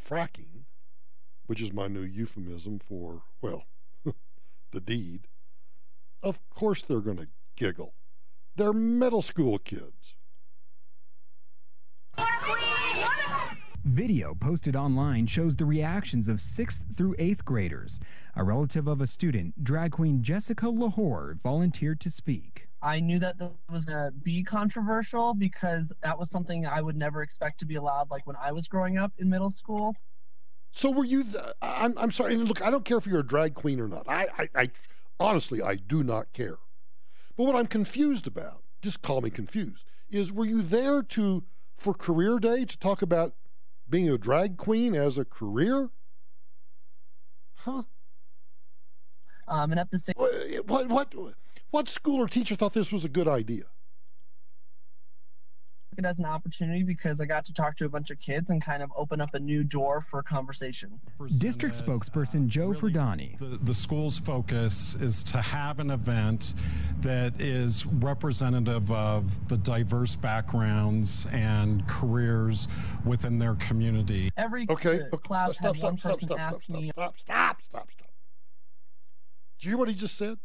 [SPEAKER 1] fracking, which is my new euphemism for, well, the deed, of course they're going to giggle. They're middle school kids.
[SPEAKER 5] Video posted online shows the reactions of 6th through 8th graders. A relative of a student, drag queen Jessica Lahore, volunteered to speak.
[SPEAKER 6] I knew that was going to be controversial because that was something I would never expect to be allowed, like when I was growing up in middle school.
[SPEAKER 1] So were you, I'm sorry, and look, I don't care if you're a drag queen or not. I honestly, I do not care. But what I'm confused about, just call me confused, is were you there for career day to talk about being a drag queen as a career? Huh?
[SPEAKER 6] And at the same...
[SPEAKER 1] What school or teacher thought this was a good idea?
[SPEAKER 6] It as an opportunity because I got to talk to a bunch of kids and kind of open up a new door for conversation.
[SPEAKER 5] District spokesperson Joe Ferdani.
[SPEAKER 13] The school's focus is to have an event that is representative of the diverse backgrounds and careers within their community.
[SPEAKER 6] Every class had one person ask me.
[SPEAKER 1] Stop. Do you hear what he just said?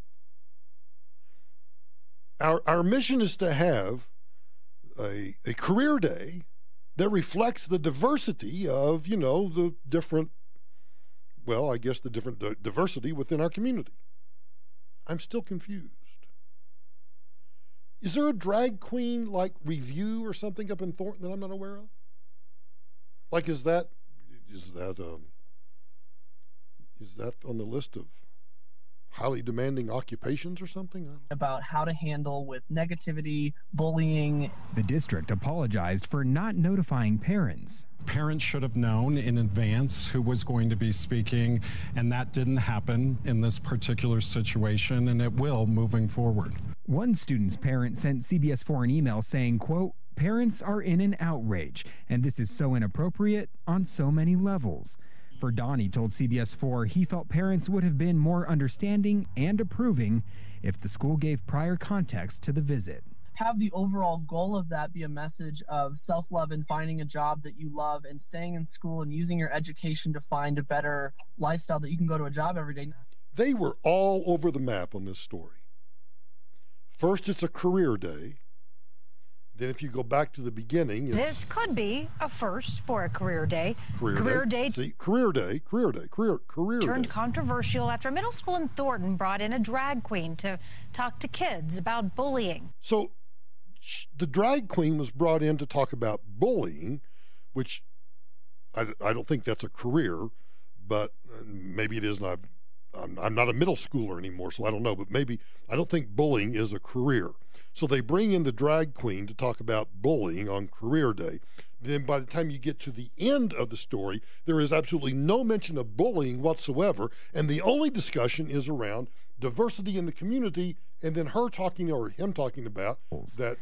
[SPEAKER 1] Our mission is to have a career day that reflects the diversity of, the different, the different diversity within our community. I'm still confused. Is there a drag queen review or something up in Thornton that I'm not aware of? Is that on the list of highly demanding occupations or something?
[SPEAKER 6] About how to handle with negativity, bullying.
[SPEAKER 5] The district apologized for not notifying parents.
[SPEAKER 13] Parents should have known in advance who was going to be speaking, and that didn't happen in this particular situation, and it will moving forward.
[SPEAKER 5] One student's parent sent CBS 4 an email saying, quote, "Parents are in an outrage, and this is so inappropriate on so many levels." Ferdani told CBS 4 he felt parents would have been more understanding and approving if the school gave prior context to the visit.
[SPEAKER 6] Have the overall goal of that be a message of self-love and finding a job that you love and staying in school and using your education to find a better lifestyle that you can go to a job every day.
[SPEAKER 1] They were all over the map on this story. First, it's a career day. Then if you go back to the beginning...
[SPEAKER 28] This could be a first for a career day.
[SPEAKER 1] Career day. Career day.
[SPEAKER 28] Turned controversial after middle school in Thornton brought in a drag queen to talk to kids about bullying.
[SPEAKER 1] So the drag queen was brought in to talk about bullying, which I don't think that's a career, but maybe it is, and I'm not a middle schooler anymore, so I don't know, but maybe I don't think bullying is a career. So they bring in the drag queen to talk about bullying on career day. Then by the time you get to the end of the story, there is absolutely no mention of bullying whatsoever, and the only discussion is around diversity in the community, and then her talking or him talking about that,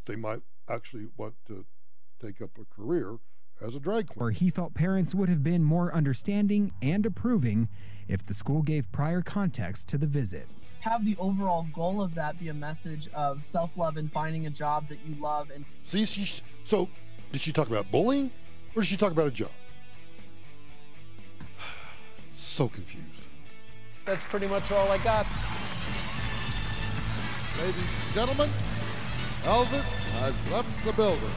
[SPEAKER 1] they might actually want to take up a career as a drag queen.
[SPEAKER 5] Where he felt parents would have been more understanding and approving if the school gave prior context to the visit.
[SPEAKER 6] Have the overall goal of that be a message of self-love and finding a job that you love. And
[SPEAKER 1] so did she talk about bullying or did she talk about a job? So confused.
[SPEAKER 15] That's pretty much all I got.
[SPEAKER 18] Ladies and gentlemen, Elvis has left the building.